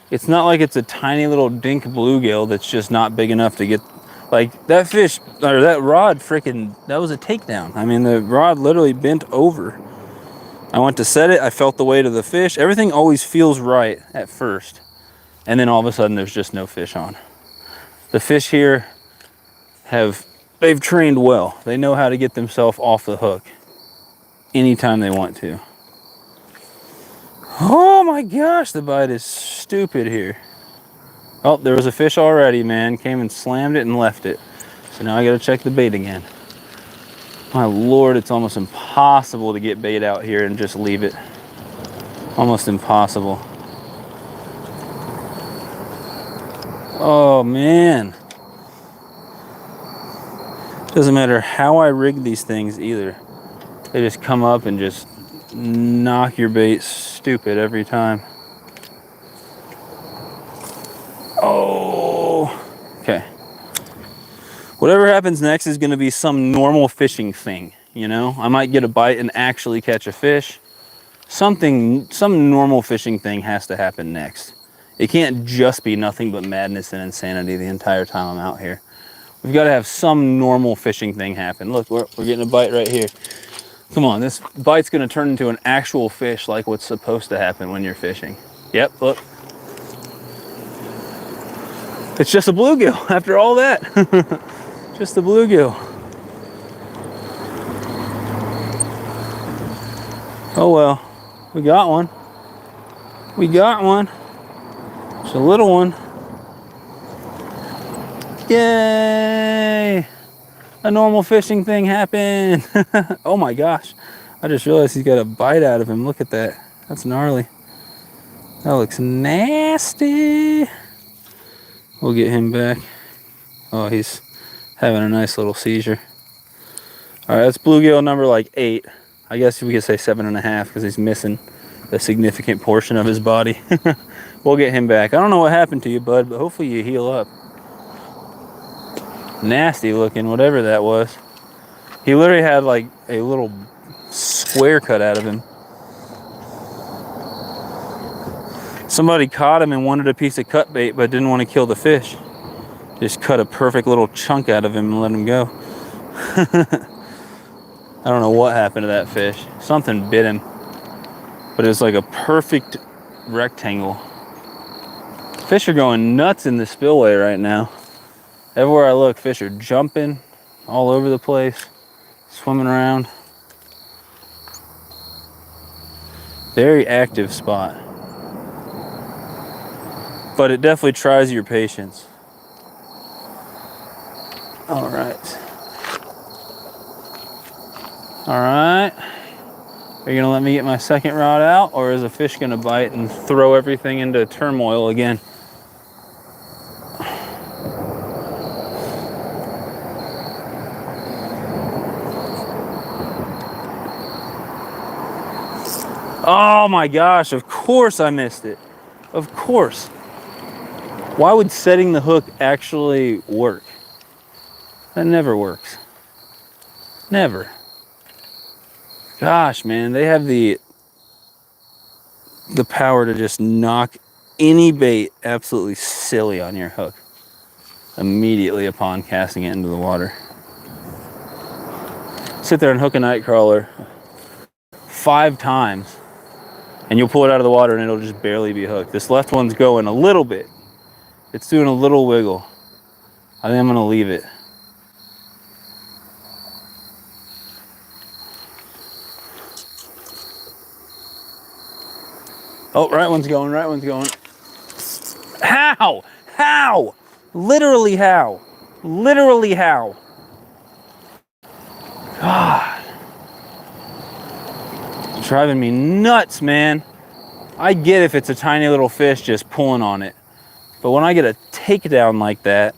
It's not like it's a tiny little dink bluegill that's just not big enough to get. Like, that fish, or that rod freaking, that was a takedown. I mean, the rod literally bent over. I went to set it, I felt the weight of the fish. Everything always feels right at first. And then all of a sudden, there's just no fish on. The fish here they've trained well. They know how to get themselves off the hook anytime they want to. Oh my gosh, the bite is stupid here. Oh, there was a fish already, man. Came and slammed it and left it. So now I gotta check the bait again. My Lord, it's almost impossible to get bait out here and just leave it. Almost impossible. Oh man. Doesn't matter how I rig these things either. They just come up and just knock your bait stupid every time. Oh, okay. Whatever happens next is going to be some normal fishing thing, you know? I might get a bite and actually catch a fish. Some normal fishing thing has to happen next. It can't just be nothing but madness and insanity the entire time I'm out here. We've got to have some normal fishing thing happen. Look, we're getting a bite right here. Come on, this bite's going to turn into an actual fish like what's supposed to happen when you're fishing. Yep, look. It's just a bluegill after all that. Just a bluegill. Oh well, we got one. We got one. It's a little one. Yay! A normal fishing thing happened. Oh my gosh. I just realized he's got a bite out of him. Look at that. That's gnarly. That looks nasty. We'll get him back. Oh, he's having a nice little seizure. All right, that's bluegill number like 8. I guess we could say 7.5 because he's missing a significant portion of his body. We'll get him back. I don't know what happened to you, bud, but hopefully you heal up. Nasty looking, whatever that was. He literally had like a little square cut out of him. Somebody caught him and wanted a piece of cut bait but didn't want to kill the fish. Just cut a perfect little chunk out of him and let him go. I don't know what happened to that fish. Something bit him. But it was like a perfect rectangle. Fish are going nuts in the spillway right now. Everywhere I look, fish are jumping all over the place, swimming around. Very active spot. But it definitely tries your patience. All right. All right. Are you gonna let me get my second rod out, or is a fish gonna bite and throw everything into turmoil again? Oh my gosh, of course I missed it. Of course. Why would setting the hook actually work? That never works. Never. Gosh, man, they have the power to just knock any bait absolutely silly on your hook immediately upon casting it into the water. Sit there and hook a night crawler 5 times and you'll pull it out of the water and it'll just barely be hooked. This left one's going a little bit. It's doing a little wiggle. I think I'm gonna leave it. Oh, right one's going, right one's going. How? How? Literally how? Literally how? God. It's driving me nuts, man. I get if it's a tiny little fish just pulling on it. But when I get a takedown like that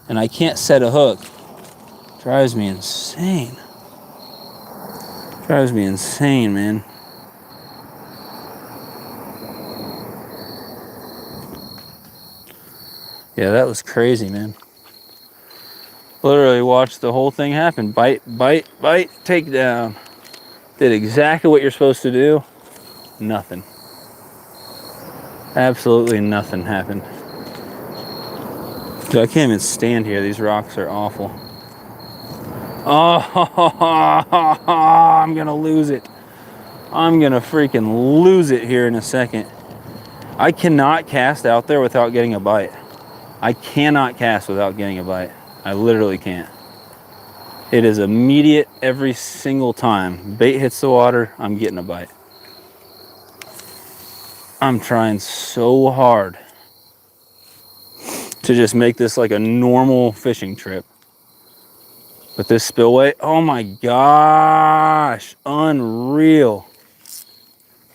and I can't set a hook, it drives me insane. It drives me insane, man. Yeah, that was crazy, man. Literally watched the whole thing happen. Bite, bite, bite, takedown. Did exactly what you're supposed to do. Nothing. Absolutely nothing happened. Dude, I can't even stand here. These rocks are awful. Oh, I'm gonna lose it. I'm gonna freaking lose it here in a second. I cannot cast out there without getting a bite. I cannot cast without getting a bite. I literally can't. It is immediate every single time. Bait hits the water, I'm getting a bite. I'm trying so hard to just make this like a normal fishing trip. But this spillway, oh my gosh, unreal.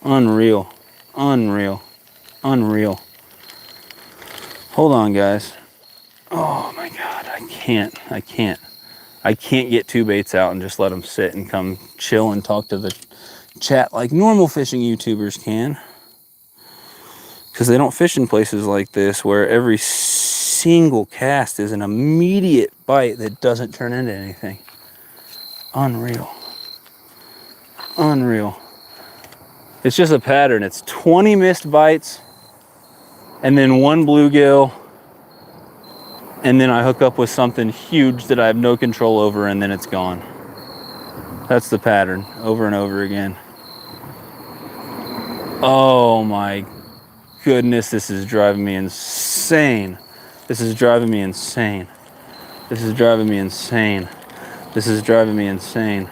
Unreal, unreal, unreal. Hold on, guys. Oh my God, I can't get two baits out and just let them sit and come chill and talk to the chat like normal fishing YouTubers can. Because they don't fish in places like this where every single cast is an immediate bite that doesn't turn into anything. Unreal. Unreal. It's just a pattern. It's 20 missed bites and then one bluegill, and then I hook up with something huge that I have no control over, and then it's gone. That's the pattern over and over again. Oh my goodness, this is driving me insane. This is driving me insane. This is driving me insane. This is driving me insane.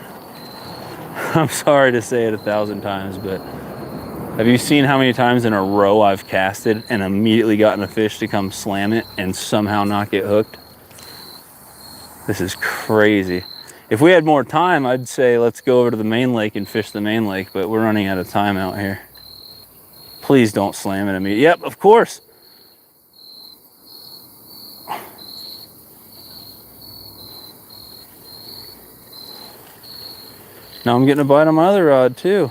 I'm sorry to say it 1,000 times, but have you seen how many times in a row I've casted and immediately gotten a fish to come slam it and somehow not get hooked? This is crazy. If we had more time, I'd say let's go over to the main lake and fish the main lake, but we're running out of time out here. Please don't slam it immediately. Yep, of course. Now I'm getting a bite on my other rod too.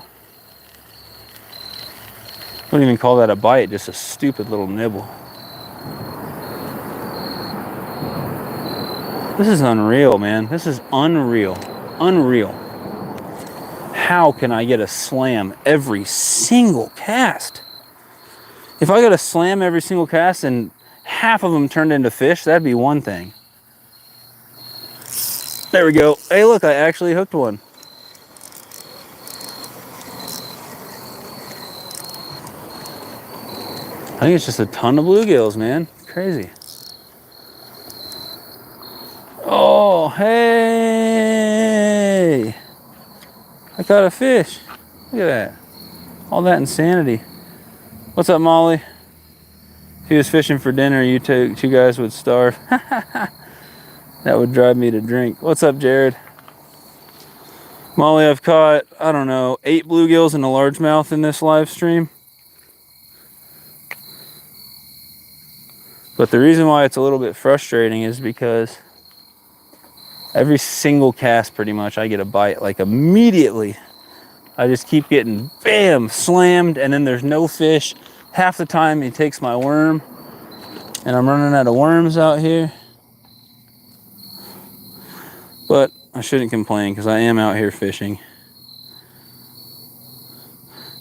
I wouldn't even call that a bite, just a stupid little nibble. This is unreal, man. This is unreal. Unreal. How can I get a slam every single cast? If I got a slam every single cast and half of them turned into fish, that'd be one thing. There we go. Hey, look, I actually hooked one. I think it's just a ton of bluegills, man. Crazy. Oh, hey! I caught a fish. Look at that. All that insanity. What's up, Molly? If he was fishing for dinner, you two guys would starve. That would drive me to drink. What's up, Jared? Molly, I've caught, I don't know, 8 bluegills and a largemouth in this live stream. But the reason why it's a little bit frustrating is because every single cast, pretty much, I get a bite, like immediately. I just keep getting, bam, slammed, and then there's no fish. Half the time he takes my worm, and I'm running out of worms out here. But I shouldn't complain, because I am out here fishing.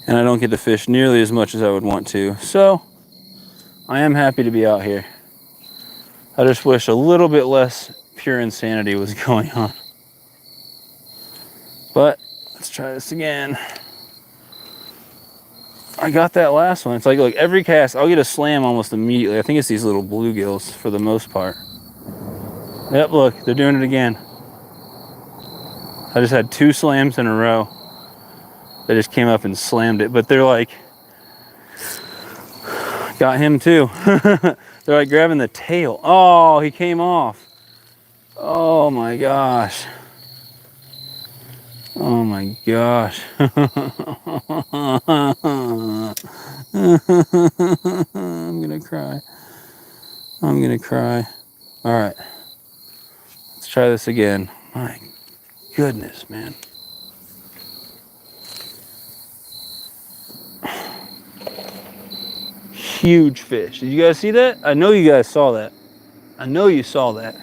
And I don't get to fish nearly as much as I would want to. So, I am happy to be out here. I just wish a little bit less pure insanity was going on. But let's try this again. I got that last one. It's like, look, every cast, I'll get a slam almost immediately. I think it's these little bluegills for the most part. Yep, look, they're doing it again. I just had 2 slams in a row. They just came up and slammed it, but they're like, got him too. They're like grabbing the tail. Oh, he came off. Oh my gosh. Oh my gosh. I'm gonna cry. I'm gonna cry. All right. Let's try this again. My goodness, man. Huge fish. Did you guys see that? I know you guys saw that. I know you saw that.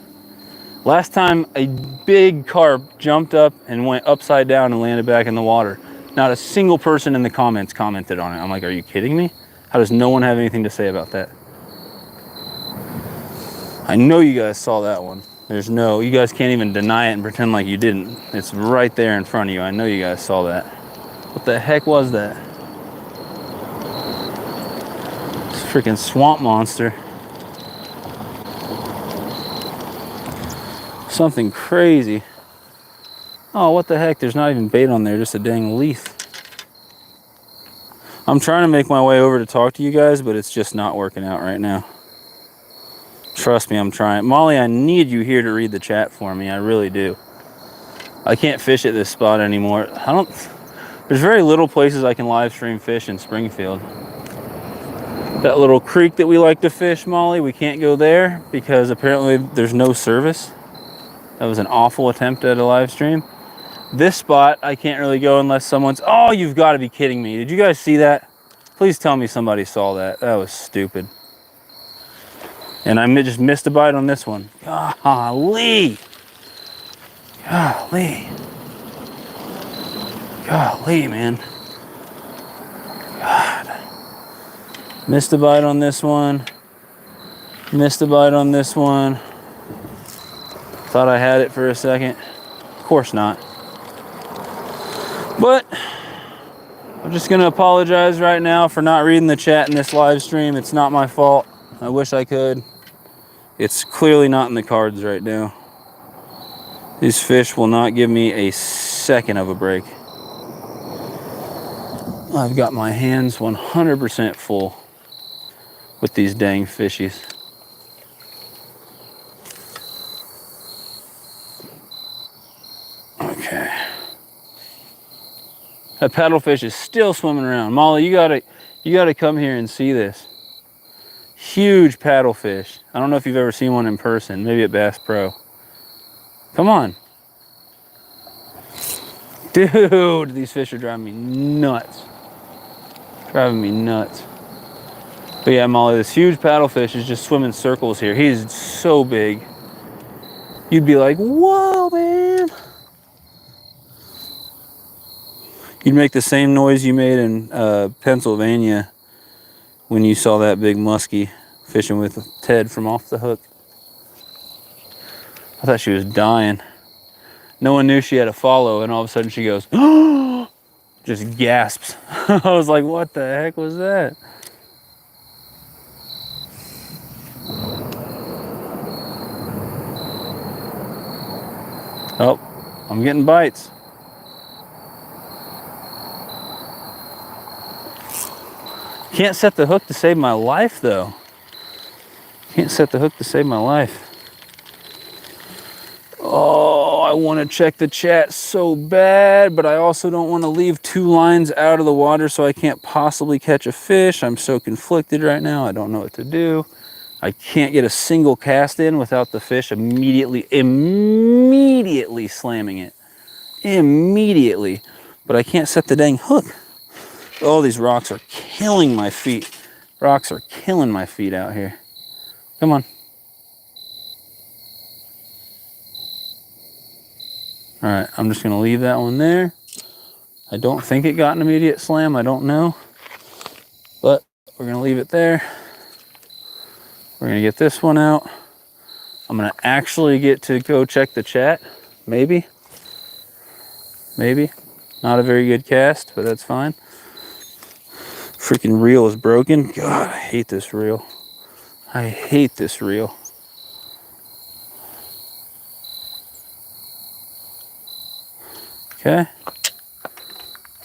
Last time a big carp jumped up and went upside down and landed back in the water. Not a single person in the comments commented on it. I'm like, are you kidding me? How does no one have anything to say about that? I know you guys saw that one. You guys can't even deny it and pretend like you didn't. It's right there in front of you. I know you guys saw that. What the heck was that? Freaking swamp monster. Something crazy. Oh, what the heck? There's not even bait on there, just a dang leaf. I'm trying to make my way over to talk to you guys, but it's just not working out right now. Trust me, I'm trying. Molly, I need you here to read the chat for me. I really do. I can't fish at this spot anymore. There's very little places I can live stream fish in Springfield. That little creek that we like to fish, Molly, we can't go there because apparently there's no service. That was an awful attempt at a live stream. This spot, I can't really go unless someone's... Oh, you've got to be kidding me. Did you guys see that? Please tell me somebody saw that. That was stupid. And I just missed a bite on this one. Golly. Golly. Golly, man. God. Missed a bite on this one. Missed a bite on this one. Thought I had it for a second. Of course not. But I'm just gonna apologize right now for not reading the chat in this live stream. It's not my fault. I wish I could. It's clearly not in the cards right now. These fish will not give me a second of a break. I've got my hands 100% full with these dang fishies. Okay. That paddlefish is still swimming around. Molly, you gotta come here and see this. Huge paddlefish. I don't know if you've ever seen one in person, maybe at Bass Pro. Come on. Dude, these fish are driving me nuts. Driving me nuts. But yeah, Molly, this huge paddlefish is just swimming circles here. He's so big. You'd be like, whoa, man. You'd make the same noise you made in Pennsylvania when you saw that big muskie fishing with Ted from Off the Hook. I thought she was dying. No one knew she had a follow, and all of a sudden she goes, just gasps. I was like, what the heck was that? Oh, I'm getting bites. Can't set the hook to save my life, though. Can't set the hook to save my life. Oh, I want to check the chat so bad, but I also don't want to leave 2 lines out of the water so I can't possibly catch a fish. I'm so conflicted right now. I don't know what to do. I can't get a single cast in without the fish immediately slamming it. Immediately. But I can't set the dang hook. Oh, these rocks are killing my feet. Rocks are killing my feet out here. Come on. All right, I'm just gonna leave that one there. I don't think it got an immediate slam, I don't know. But we're gonna leave it there. We're gonna get this one out. I'm gonna actually get to go check the chat, maybe. Maybe. Not a very good cast, but that's fine. Freaking reel is broken. God, I hate this reel. I hate this reel. Okay.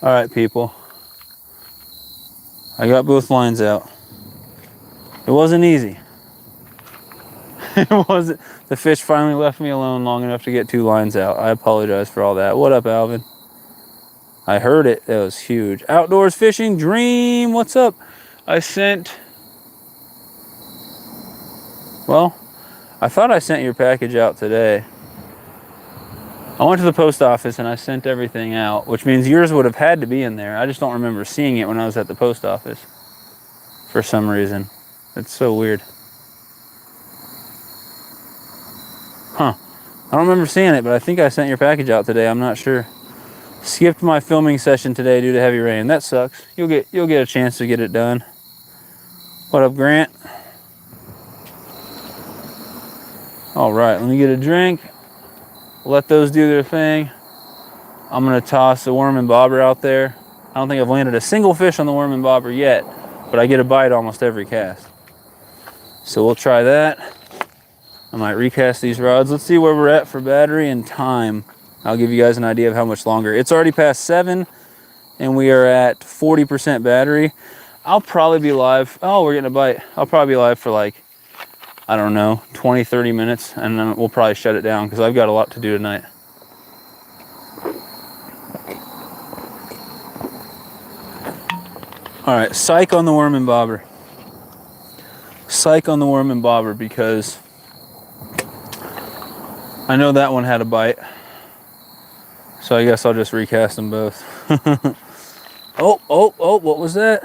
All right, people. I got both lines out. It wasn't easy. It wasn't. The fish finally left me alone long enough to get 2 lines out. I apologize for all that. What up, Alvin? I heard it. That was huge. Outdoors Fishing Dream. What's up? I sent... Well, I thought I sent your package out today. I went to the post office and I sent everything out, which means yours would have had to be in there. I just don't remember seeing it when I was at the post office for some reason. It's so weird. Huh. I don't remember seeing it, but I think I sent your package out today. I'm not sure. Skipped my filming session today due to heavy rain. That sucks. You'll get a chance to get it done. What up, Grant? All right, let me get a drink. Let those do their thing. I'm gonna toss a worm and bobber out there. I don't think I've landed a single fish on the worm and bobber yet, but I get a bite almost every cast. So we'll try that. I might recast these rods. Let's see where we're at for battery and time. I'll give you guys an idea of how much longer. It's already past 7 and we are at 40% battery. I'll probably be live. Oh, we're getting a bite. I'll probably be live for like, I don't know, 20, 30 minutes, and then we'll probably shut it down because I've got a lot to do tonight. All right, psych on the worm and bobber. Psych on the worm and bobber because I know that one had a bite. So I guess I'll just recast them both. Oh, what was that?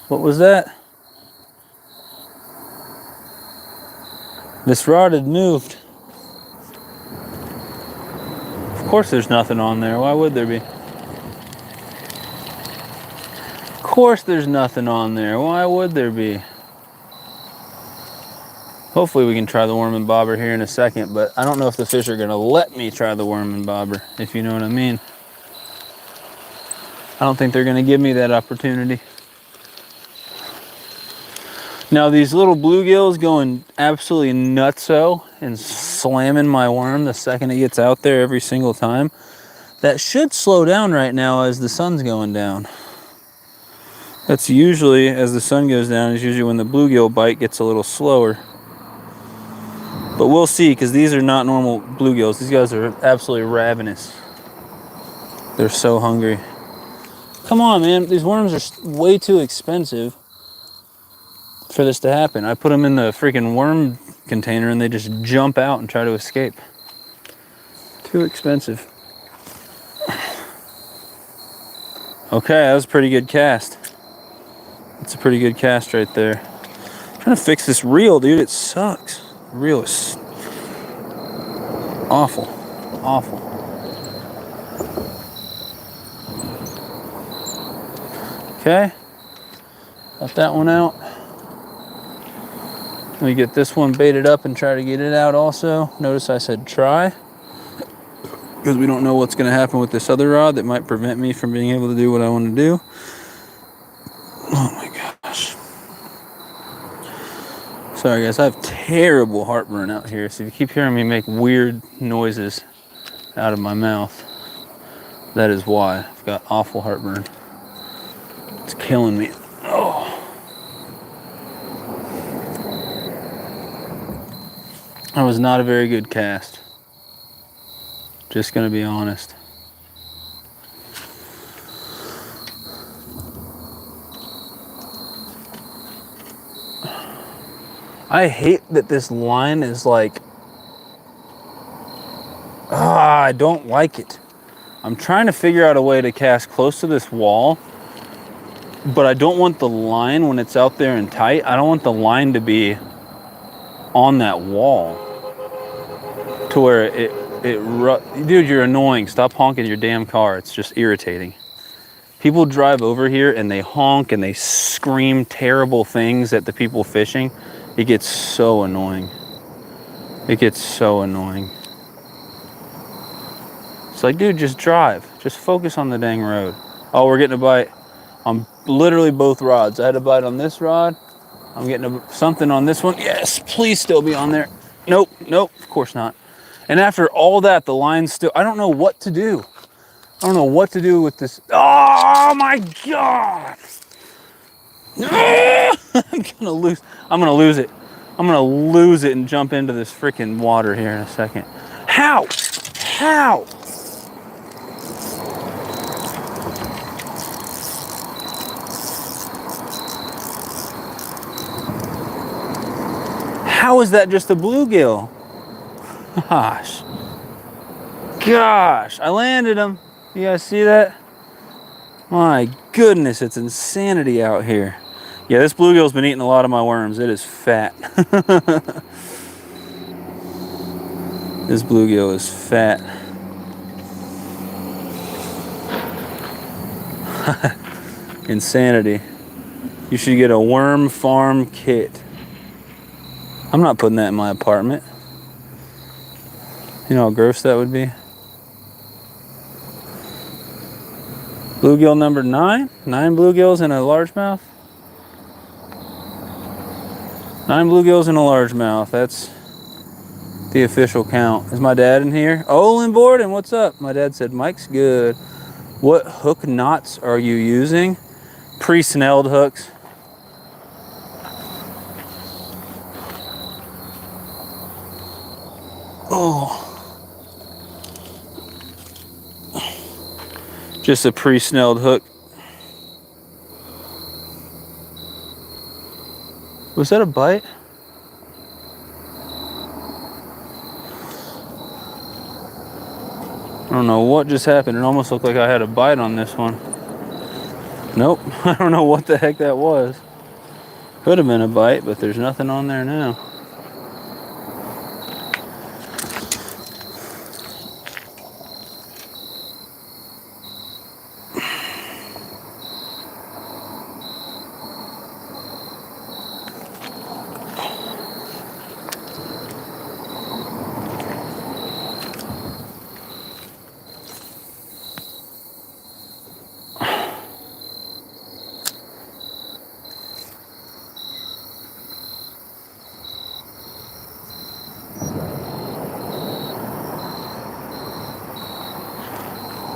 What was that? This rod had moved. Of course there's nothing on there. Why would there be? Of course there's nothing on there. Why would there be? Hopefully we can try the worm and bobber here in a second, but I don't know if the fish are gonna let me try the worm and bobber, if you know what I mean. I don't think they're gonna give me that opportunity. Now these little bluegills going absolutely nutso and slamming my worm the second it gets out there every single time. That should slow down right now as the sun's going down. That's usually, as the sun goes down, is usually when the bluegill bite gets a little slower. But we'll see, because these are not normal bluegills. These guys are absolutely ravenous. They're so hungry. Come on, man. These worms are way too expensive for this to happen. I put them in the freaking worm container and they just jump out and try to escape. Too expensive. Okay, that was a pretty good cast. That's a pretty good cast right there. I'm trying to fix this reel, dude. It sucks. The reel is awful. Awful. Okay. Got that one out. Let me get this one baited up and try to get it out also. Notice I said try, because we don't know what's going to happen with this other rod that might prevent me from being able to do what I want to do. Oh my gosh. Sorry guys, I have terrible heartburn out here, so if you keep hearing me make weird noises out of my mouth, that is why. I've got awful heartburn. It's killing me. Oh. That was not a very good cast. Just gonna be honest. I hate that this line is like, I don't like it. I'm trying to figure out a way to cast close to this wall, but I don't want the line when it's out there and tight. I don't want the line to be on that wall to where dude, you're annoying. Stop honking your damn car. It's just irritating. People drive over here and they honk and they scream terrible things at the people fishing. It gets so annoying. It gets so annoying. It's like, dude, just drive. Just focus on the dang road. Oh, we're getting a bite on literally both rods. I had a bite on this rod. I'm getting something on this one. Yes, please still be on there. Nope, of course not. And after all that, the line's still, I don't know what to do. I don't know what to do with this. Oh my God. I'm gonna lose it. I'm gonna lose it and jump into this freaking water here in a second. How? How is that just a bluegill? Gosh, I landed him. You guys see that? My goodness, it's insanity out here. Yeah, this bluegill's been eating a lot of my worms. It is fat. This bluegill is fat. Insanity. You should get a worm farm kit. I'm not putting that in my apartment. You know how gross that would be? Bluegill number 9? 9 bluegills in a largemouth? 9 bluegills in a largemouth. That's the official count. Is my dad in here? Olin Borden, what's up? My dad said, Mike's good. What hook knots are you using? Pre-snelled hooks. Oh. Just a pre-snelled hook Was that a bite? I don't know what just happened. It almost looked like I had a bite on this one. Nope. I don't know what the heck that was. Could have been a bite, but there's nothing on there now.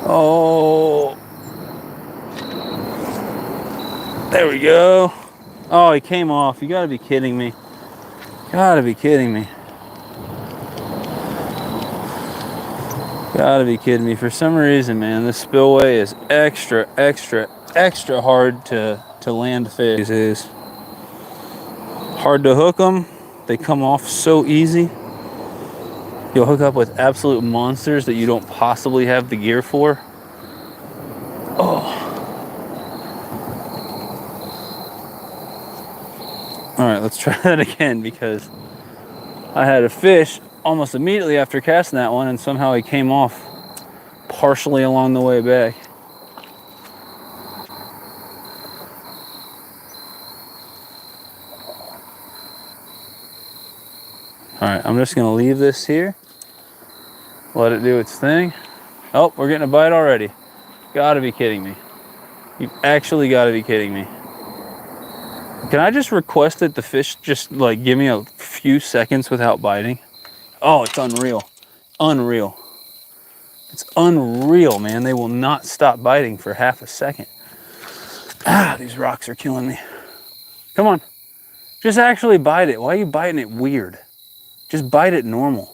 Oh, there we go. Oh, he came off. You gotta be kidding me. Gotta be kidding me. Gotta be kidding me. For some reason, man, this spillway is extra hard to land fish. It is hard to hook them. They come off so easy. You'll hook up with absolute monsters that you don't possibly have the gear for. Oh. All right, let's try that again, because I had a fish almost immediately after casting that one, and somehow he came off partially along the way back. All right, I'm just gonna leave this here. Let it do its thing. Oh, we're getting a bite already. Gotta be kidding me. You've actually gotta be kidding me. Can I just request that the fish just like give me a few seconds without biting? Oh, it's unreal. Unreal. It's unreal, man. They will not stop biting for half a second. Ah, these rocks are killing me. Come on. Just actually bite it. Why are you biting it weird? Just bite it normal.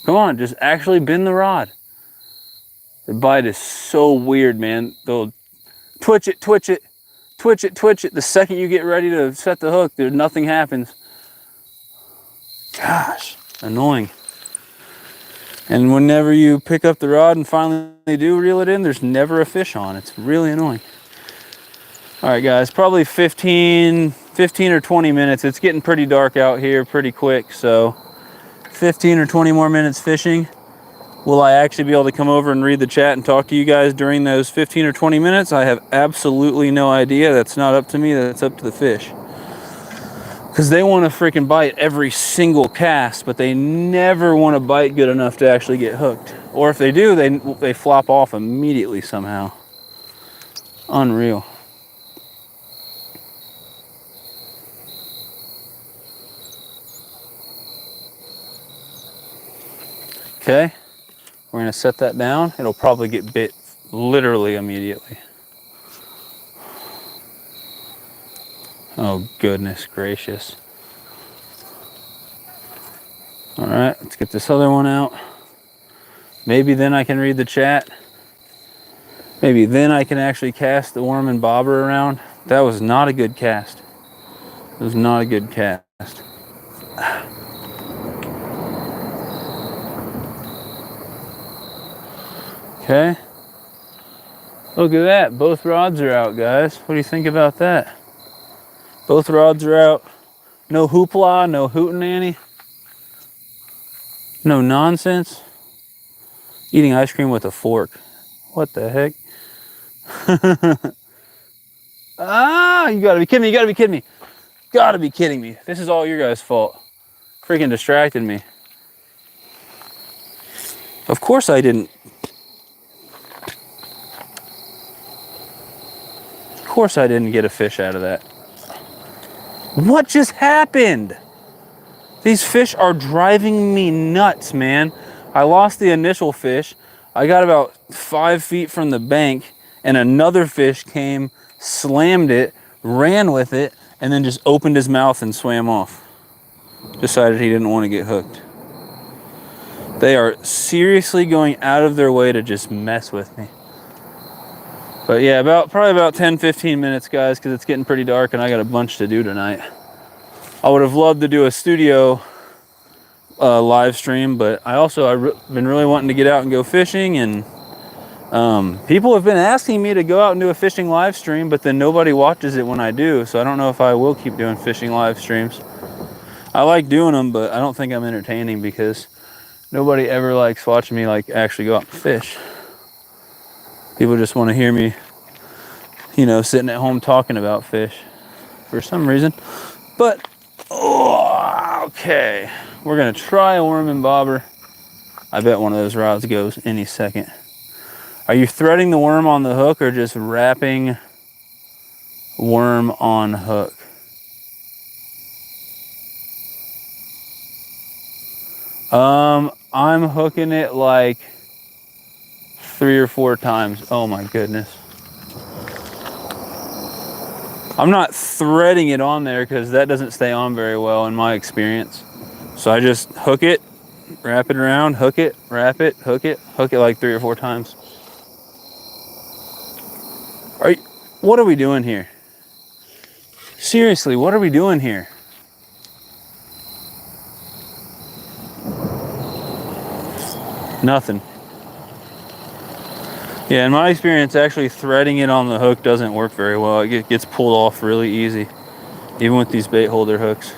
Come on, just actually bend the rod. The bite is so weird, man. They'll twitch it, twitch it, twitch it, twitch it. The second you get ready to set the hook, nothing happens. Gosh, annoying. And whenever you pick up the rod and finally do reel it in, there's never a fish on. It's really annoying. All right, guys, probably 15 or 20 minutes. It's getting pretty dark out here pretty quick, so 15 or 20 more minutes fishing. Will I actually be able to come over and read the chat and talk to you guys during those 15 or 20 minutes? I have absolutely no idea. That's not up to me. That's up to the fish. Because they want to freaking bite every single cast, but they never want to bite good enough to actually get hooked. Or if they do, they flop off immediately somehow. Unreal. Okay. We're going to set that down. It'll probably get bit literally immediately. Oh, goodness gracious. All right, let's get this other one out. Maybe then I can read the chat. Maybe then I can actually cast the worm and bobber around. That was not a good cast. It was not a good cast. Okay. Look at that. Both rods are out, guys. What do you think about that? Both rods are out. No hoopla, no hootenanny. No nonsense. Eating ice cream with a fork. What the heck? Ah, you gotta be kidding me. You gotta be kidding me. Gotta be kidding me. This is all your guys' fault. Freaking distracted me. Of course I didn't. Of course I didn't get a fish out of that. What just happened? These fish are driving me nuts, man. I lost the initial fish. I got about 5 feet from the bank and another fish came, slammed it, ran with it, and then just opened his mouth and swam off. Decided he didn't want to get hooked. They are seriously going out of their way to just mess with me. But yeah, probably about 10-15 minutes, guys, because it's getting pretty dark and I got a bunch to do tonight. I would have loved to do a studio live stream, but I've been really wanting to get out and go fishing, and people have been asking me to go out and do a fishing live stream, but then nobody watches it when I do, so I don't know if I will keep doing fishing live streams. I like doing them, but I don't think I'm entertaining because nobody ever likes watching me like actually go out and fish. People just want to hear me, you know, sitting at home talking about fish for some reason. But okay, we're gonna try a worm and bobber. I bet one of those rods goes any second. Are you threading the worm on the hook or just wrapping worm on hook? I'm hooking it like 3 or 4 times. Oh my goodness. I'm not threading it on there because that doesn't stay on very well in my experience. So I just hook it, wrap it around, hook it, wrap it, hook it like 3 or 4 times. What are we doing here? Seriously, what are we doing here? Nothing. Yeah, in my experience, actually threading it on the hook doesn't work very well. It gets pulled off really easy, even with these bait holder hooks.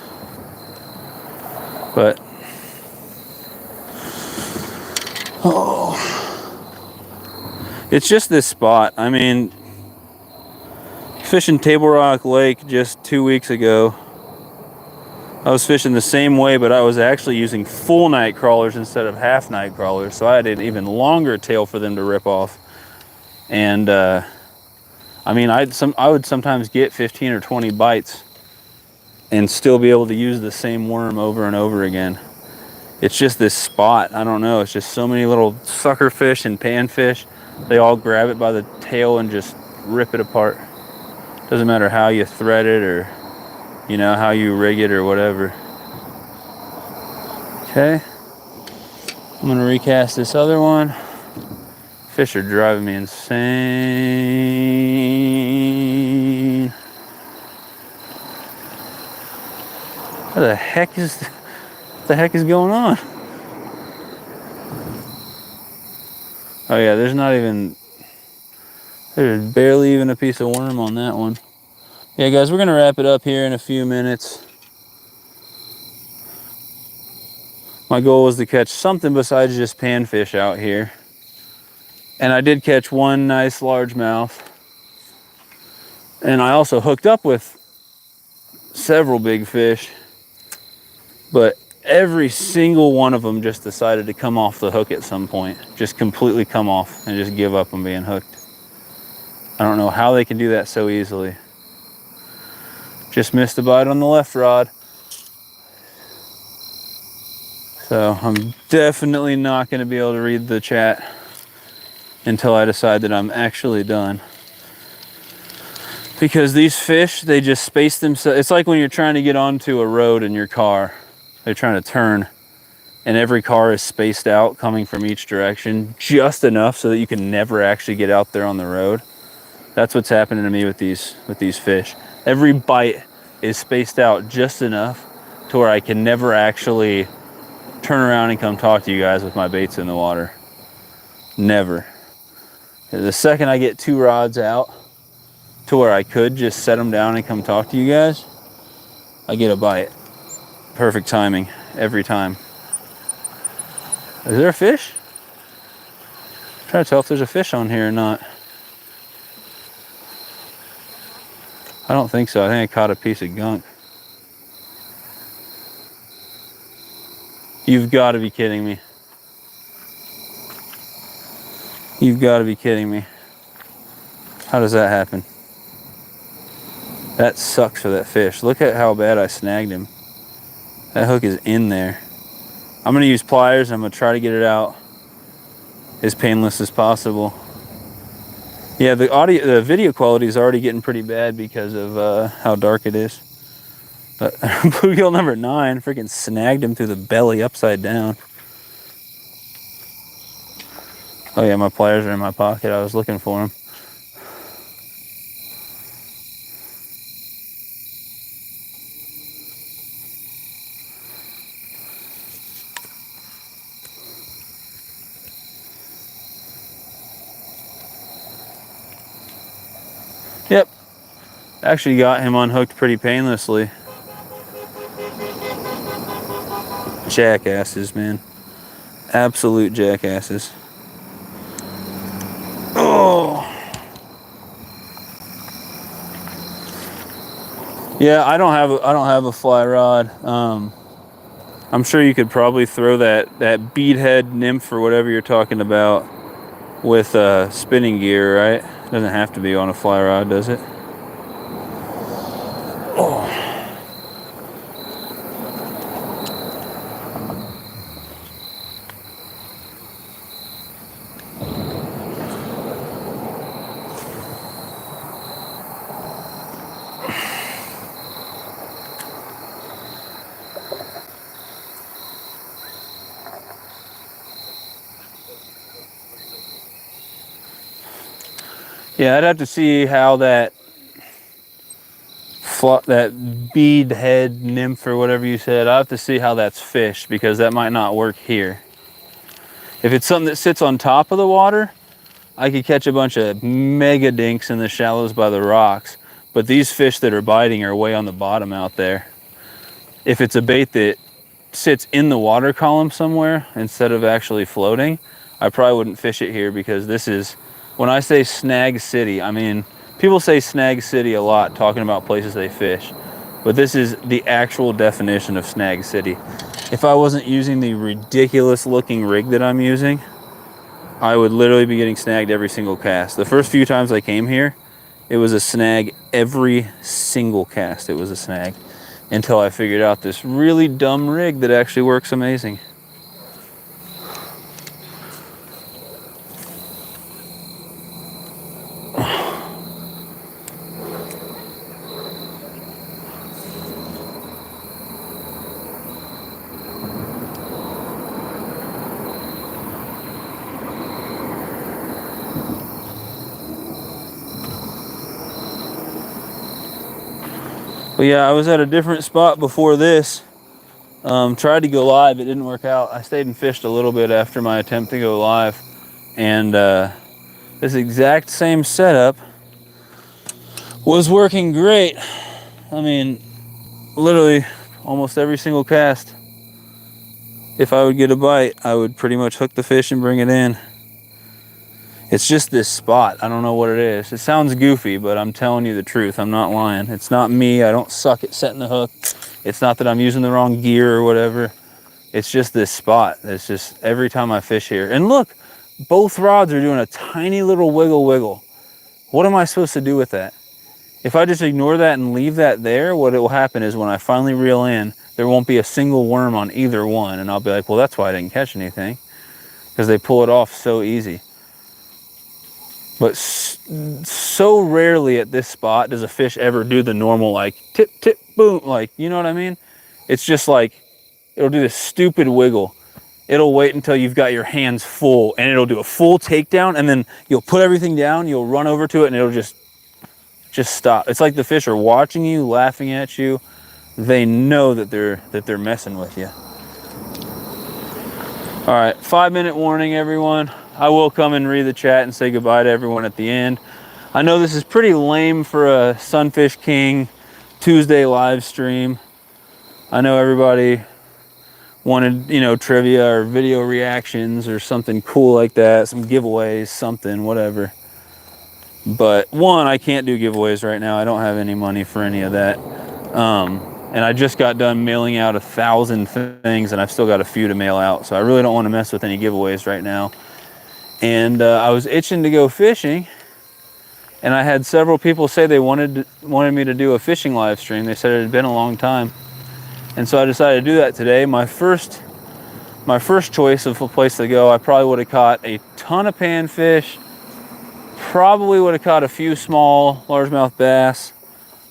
But, it's just this spot. I mean, fishing Table Rock Lake just 2 weeks ago, I was fishing the same way, but I was actually using full night crawlers instead of half night crawlers, so I had an even longer tail for them to rip off. And I mean, I would sometimes get 15 or 20 bites and still be able to use the same worm over and over again. It's just this spot. I don't know. It's just so many little sucker fish and panfish. They all grab it by the tail and just rip it apart. Doesn't matter how you thread it or, you know, how you rig it or whatever. Okay. I'm gonna recast this other one. Fish are driving me insane. What the heck is going on? Oh yeah, there's barely even a piece of worm on that one. Yeah, guys, we're gonna wrap it up here in a few minutes. My goal was to catch something besides just panfish out here. And I did catch one nice largemouth. And I also hooked up with several big fish. But every single one of them just decided to come off the hook at some point. Just completely come off and just give up on being hooked. I don't know how they can do that so easily. Just missed a bite on the left rod. So I'm definitely not going to be able to read the chat until I decide that I'm actually done. Because these fish, they just space themselves. It's like when you're trying to get onto a road in your car. They're trying to turn, and every car is spaced out coming from each direction just enough so that you can never actually get out there on the road. That's what's happening to me with these fish. Every bite is spaced out just enough to where I can never actually turn around and come talk to you guys with my baits in the water. Never. The second I get 2 rods out to where I could just set them down and come talk to you guys, I get a bite. Perfect timing every time. Is there a fish? I'm trying to tell if there's a fish on here or not. I don't think so. I think I caught a piece of gunk. You've got to be kidding me. You've got to be kidding me. How does that happen? That sucks for that fish. Look at how bad I snagged him. That hook is in there. I'm gonna use pliers and I'm gonna try to get it out as painless as possible. Yeah, the video quality is already getting pretty bad because of how dark it is. But bluegill number 9, freaking snagged him through the belly upside down. Oh yeah, my pliers are in my pocket. I was looking for them. Actually got him unhooked pretty painlessly. Jackasses, man. Absolute jackasses. Oh. Yeah, I don't have a fly rod. I'm sure you could probably throw that beadhead nymph or whatever you're talking about with spinning gear, right? Doesn't have to be on a fly rod, does it? Oh. Yeah, I'd have to see how that bead head nymph or whatever you said, I'll have to see how that's fished, because that might not work here. If it's something that sits on top of the water, I could catch a bunch of mega dinks in the shallows by the rocks, but these fish that are biting are way on the bottom out there. If it's a bait that sits in the water column somewhere instead of actually floating, I probably wouldn't fish it here, because this is, when I say snag city, I mean, people say snag city a lot talking about places they fish, but this is the actual definition of snag city. If I wasn't using the ridiculous looking rig that I'm using, I would literally be getting snagged every single cast. The first few times I came here, it was a snag every single cast. It was a snag, until I figured out this really dumb rig that actually works amazing. But yeah, I was at a different spot before this. Tried to go live, it didn't work out. I stayed and fished a little bit after my attempt to go live, and this exact same setup was working great. I mean, literally almost every single cast, if I would get a bite, I would pretty much hook the fish and bring it in. It's just this spot. I don't know what it is. It sounds goofy, but I'm telling you the truth. I'm not lying. It's not me. I don't suck at setting the hook. It's not that I'm using the wrong gear or whatever. It's just this spot. It's just every time I fish here. And look, both rods are doing a tiny little wiggle wiggle. What am I supposed to do with that? If I just ignore that and leave that there, what will happen is when I finally reel in, there won't be a single worm on either one. And I'll be like, well, that's why I didn't catch anything, because they pull it off so easy. But so rarely at this spot does a fish ever do the normal, like, tip, tip, boom, like, you know what I mean? It's just like, it'll do this stupid wiggle. It'll wait until you've got your hands full, and it'll do a full takedown, and then you'll put everything down, you'll run over to it, and it'll just stop. It's like the fish are watching you, laughing at you. They know that they're messing with you. All right, 5-minute warning, everyone. I will come and read the chat and say goodbye to everyone at the end. I know this is pretty lame for a Sunfish King Tuesday live stream. I know everybody wanted, you know, trivia or video reactions or something cool like that, some giveaways, something, whatever. But one, I can't do giveaways right now. I don't have any money for any of that. And I just got done mailing out 1,000 things, and I've still got a few to mail out. So I really don't want to mess with any giveaways right now. And I was itching to go fishing, and I had several people say they wanted me to do a fishing live stream. They said it had been a long time, and so I decided to do that today. My first choice of a place to go, I probably would have caught a ton of panfish, probably would have caught a few small largemouth bass,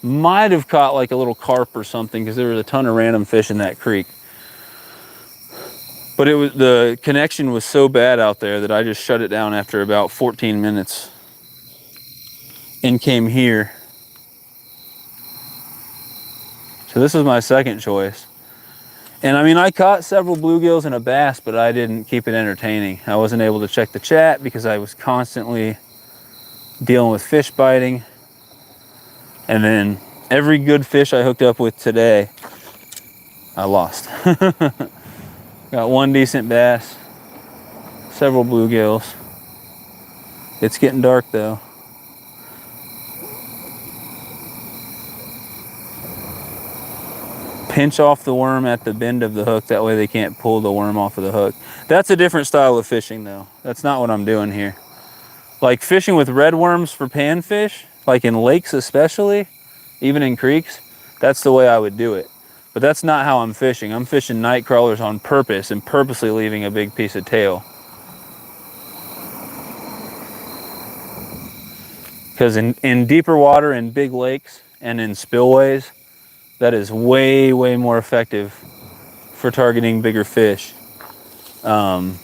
might have caught like a little carp or something, because there was a ton of random fish in that creek. But the connection was so bad out there that I just shut it down after about 14 minutes and came here. So this is my second choice. And I mean, I caught several bluegills and a bass, but I didn't keep it entertaining. I wasn't able to check the chat because I was constantly dealing with fish biting. And then every good fish I hooked up with today, I lost. Got one decent bass, several bluegills. It's getting dark though. Pinch off the worm at the bend of the hook, that way they can't pull the worm off of the hook. That's a different style of fishing though. That's not what I'm doing here. Like fishing with red worms for panfish, like in lakes especially, even in creeks, that's the way I would do it. But that's not how I'm fishing. I'm fishing night crawlers on purpose and purposely leaving a big piece of tail. Because in deeper water, in big lakes, and in spillways, that is way, way more effective for targeting bigger fish than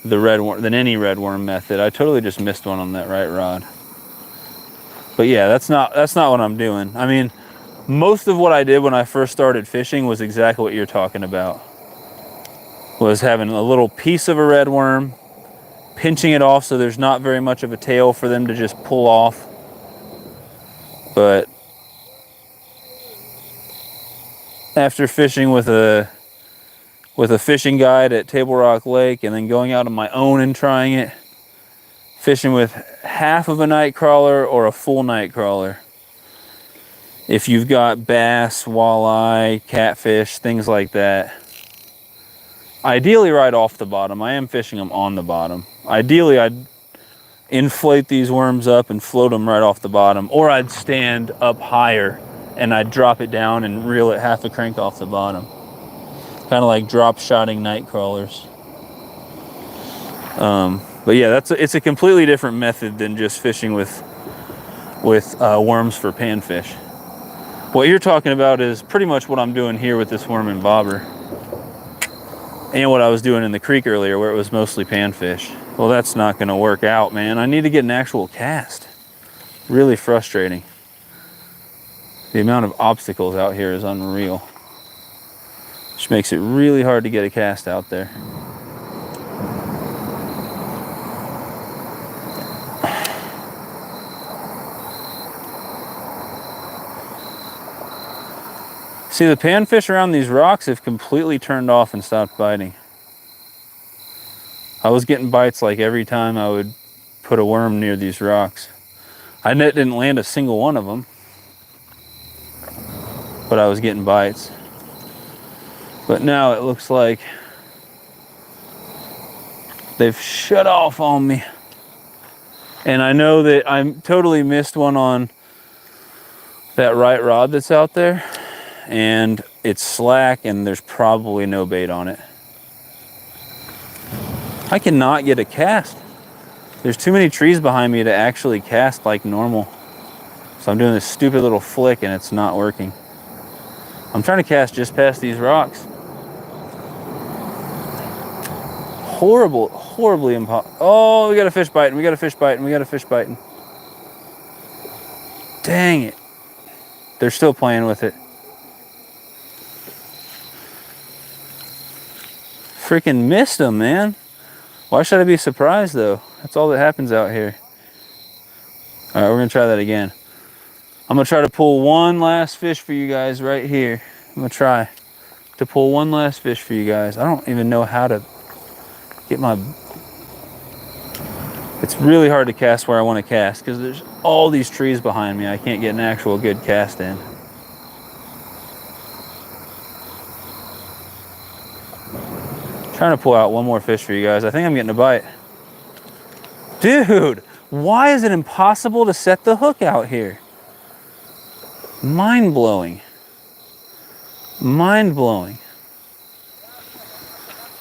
any red worm method. I totally just missed one on that right rod. But yeah, that's not what I'm doing. I mean, most of what I did when I first started fishing was exactly what you're talking about. Was having a little piece of a red worm, pinching it off so there's not very much of a tail for them to just pull off. But after fishing with a fishing guide at Table Rock Lake and then going out on my own and trying it, fishing with half of a night crawler or a full night crawler. If you've got bass, walleye, catfish, things like that, ideally right off the bottom. I am fishing them on the bottom. Ideally, I'd inflate these worms up and float them right off the bottom, or I'd stand up higher and I'd drop it down and reel it half a crank off the bottom. Kind of like drop shotting night crawlers. But yeah, it's a completely different method than just fishing with worms for panfish. What you're talking about is pretty much what I'm doing here with this worm and bobber. And what I was doing in the creek earlier where it was mostly panfish. Well, that's not gonna work out, man. I need to get an actual cast. Really frustrating. The amount of obstacles out here is unreal. Which makes it really hard to get a cast out there. See, the panfish around these rocks have completely turned off and stopped biting. I was getting bites like every time I would put a worm near these rocks. I didn't land a single one of them, but I was getting bites. But now it looks like they've shut off on me. And I know that I totally missed one on that right rod that's out there. And it's slack and there's probably no bait on it. I cannot get a cast. There's too many trees behind me to actually cast like normal. So I'm doing this stupid little flick and it's not working. I'm trying to cast just past these rocks. Horribly impossible. Oh, we got a fish biting, we got a fish biting, we got a fish biting. Dang it. They're still playing with it. Freaking missed them, man. Why should I be surprised though? That's all that happens out here. All right, we're gonna try that again. I'm gonna try to pull one last fish for you guys right here. I'm gonna try to pull one last fish for you guys. I don't even know how to get my... It's really hard to cast where I want to cast because there's all these trees behind me. I can't get an actual good cast in. Trying to pull out one more fish for you guys. I think I'm getting a bite. Dude, why is it impossible to set the hook out here? Mind blowing. Mind blowing.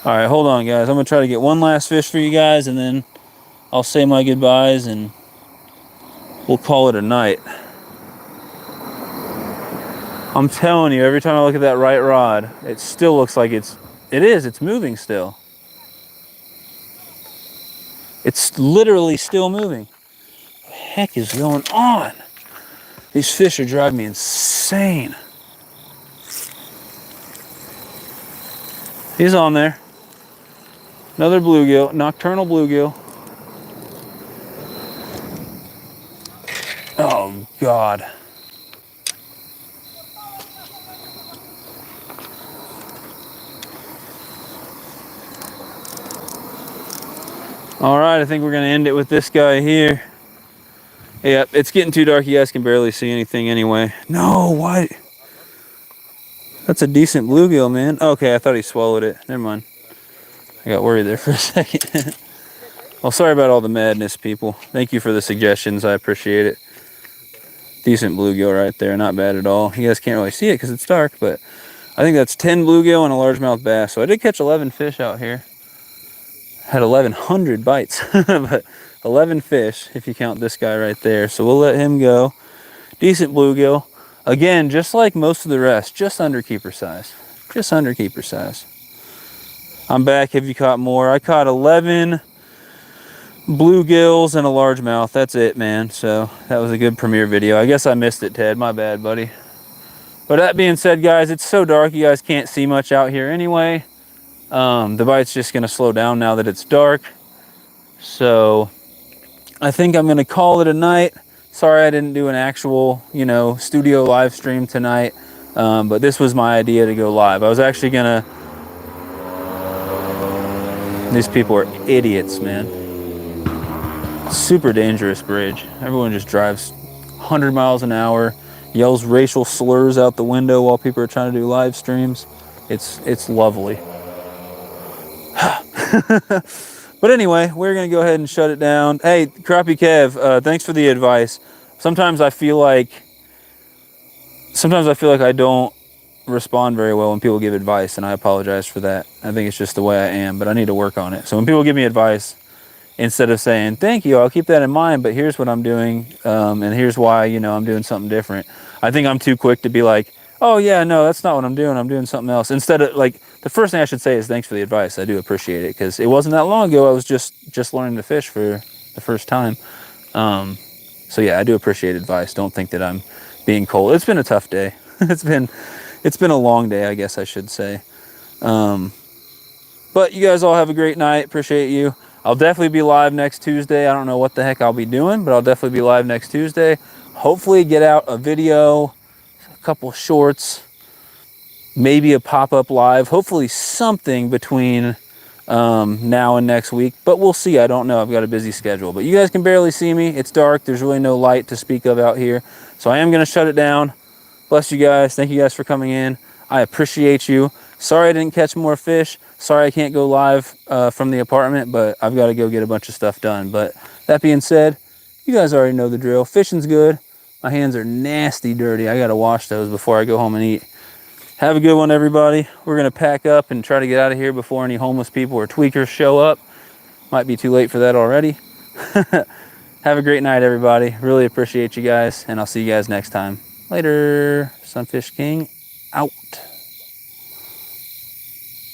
All right, hold on, guys. I'm gonna try to get one last fish for you guys, and then I'll say my goodbyes, and we'll call it a night. I'm telling you, every time I look at that right rod, it still looks like it's moving still. It's literally still moving. What the heck is going on? These fish are driving me insane. He's on there. Another bluegill, nocturnal bluegill. Oh God. All right, I think we're gonna end it with this guy here. Yeah, it's getting too dark. You guys can barely see anything anyway. No, why? That's a decent bluegill, man. Okay, I thought he swallowed it. Never mind. I got worried there for a second. Well, sorry about all the madness, people. Thank you for the suggestions. I appreciate it. Decent bluegill right there. Not bad at all. You guys can't really see it because it's dark, but I think that's 10 bluegill and a largemouth bass. So I did catch 11 fish out here. Had 1,100 bites, but 11 fish if you count this guy right there. So we'll let him go. Decent bluegill. Again, just like most of the rest, just under keeper size. Just under keeper size. I'm back. Have you caught more? I caught 11 bluegills and a largemouth. That's it, man. So that was a good premiere video. I guess I missed it, Ted. My bad, buddy. But that being said, guys, it's so dark you guys can't see much out here anyway. The bite's just gonna slow down now that it's dark. So I think I'm gonna call it a night. Sorry I didn't do an actual, you know, studio live stream tonight. But this was my idea to go live. I was actually gonna... These people are idiots, man. Super dangerous bridge. Everyone just drives 100 miles an hour, yells racial slurs out the window while people are trying to do live streams. It's lovely. But anyway, we're gonna go ahead and shut it down. Hey, Crappie Kev, thanks for the advice. Sometimes I feel like I don't respond very well when people give advice, and I apologize for that. I think it's just the way I am, but I need to work on it. So when people give me advice, instead of saying, thank you, I'll keep that in mind, but here's what I'm doing, and here's why, you know, I'm doing something different. I think I'm too quick to be like, oh yeah, no, that's not what I'm doing something else. Instead of, like, the first thing I should say is thanks for the advice. I do appreciate it, because it wasn't that long ago I was just learning to fish for the first time. So yeah, I do appreciate advice. Don't think that I'm being cold. It's been a tough day. It's been a long day, I guess I should say. But you guys all have a great night. Appreciate you. I'll definitely be live next Tuesday. I don't know what the heck I'll be doing, but I'll definitely be live next Tuesday. Hopefully get out a video, a couple shorts, maybe a pop-up live. Hopefully something between now and next week, but we'll see. I don't know. I've got a busy schedule, but you guys can barely see me. It's dark. There's really no light to speak of out here. So I am going to shut it down. Bless you guys. Thank you guys for coming in. I appreciate you. Sorry I didn't catch more fish. Sorry I can't go live from the apartment, but I've got to go get a bunch of stuff done. But that being said, you guys already know the drill. Fishing's good. My hands are nasty dirty. I got to wash those before I go home and eat. Have a good one, everybody. We're going to pack up and try to get out of here before any homeless people or tweakers show up. Might be too late for that already. Have a great night, everybody. Really appreciate you guys, and I'll see you guys next time. Later. Sunfish King out.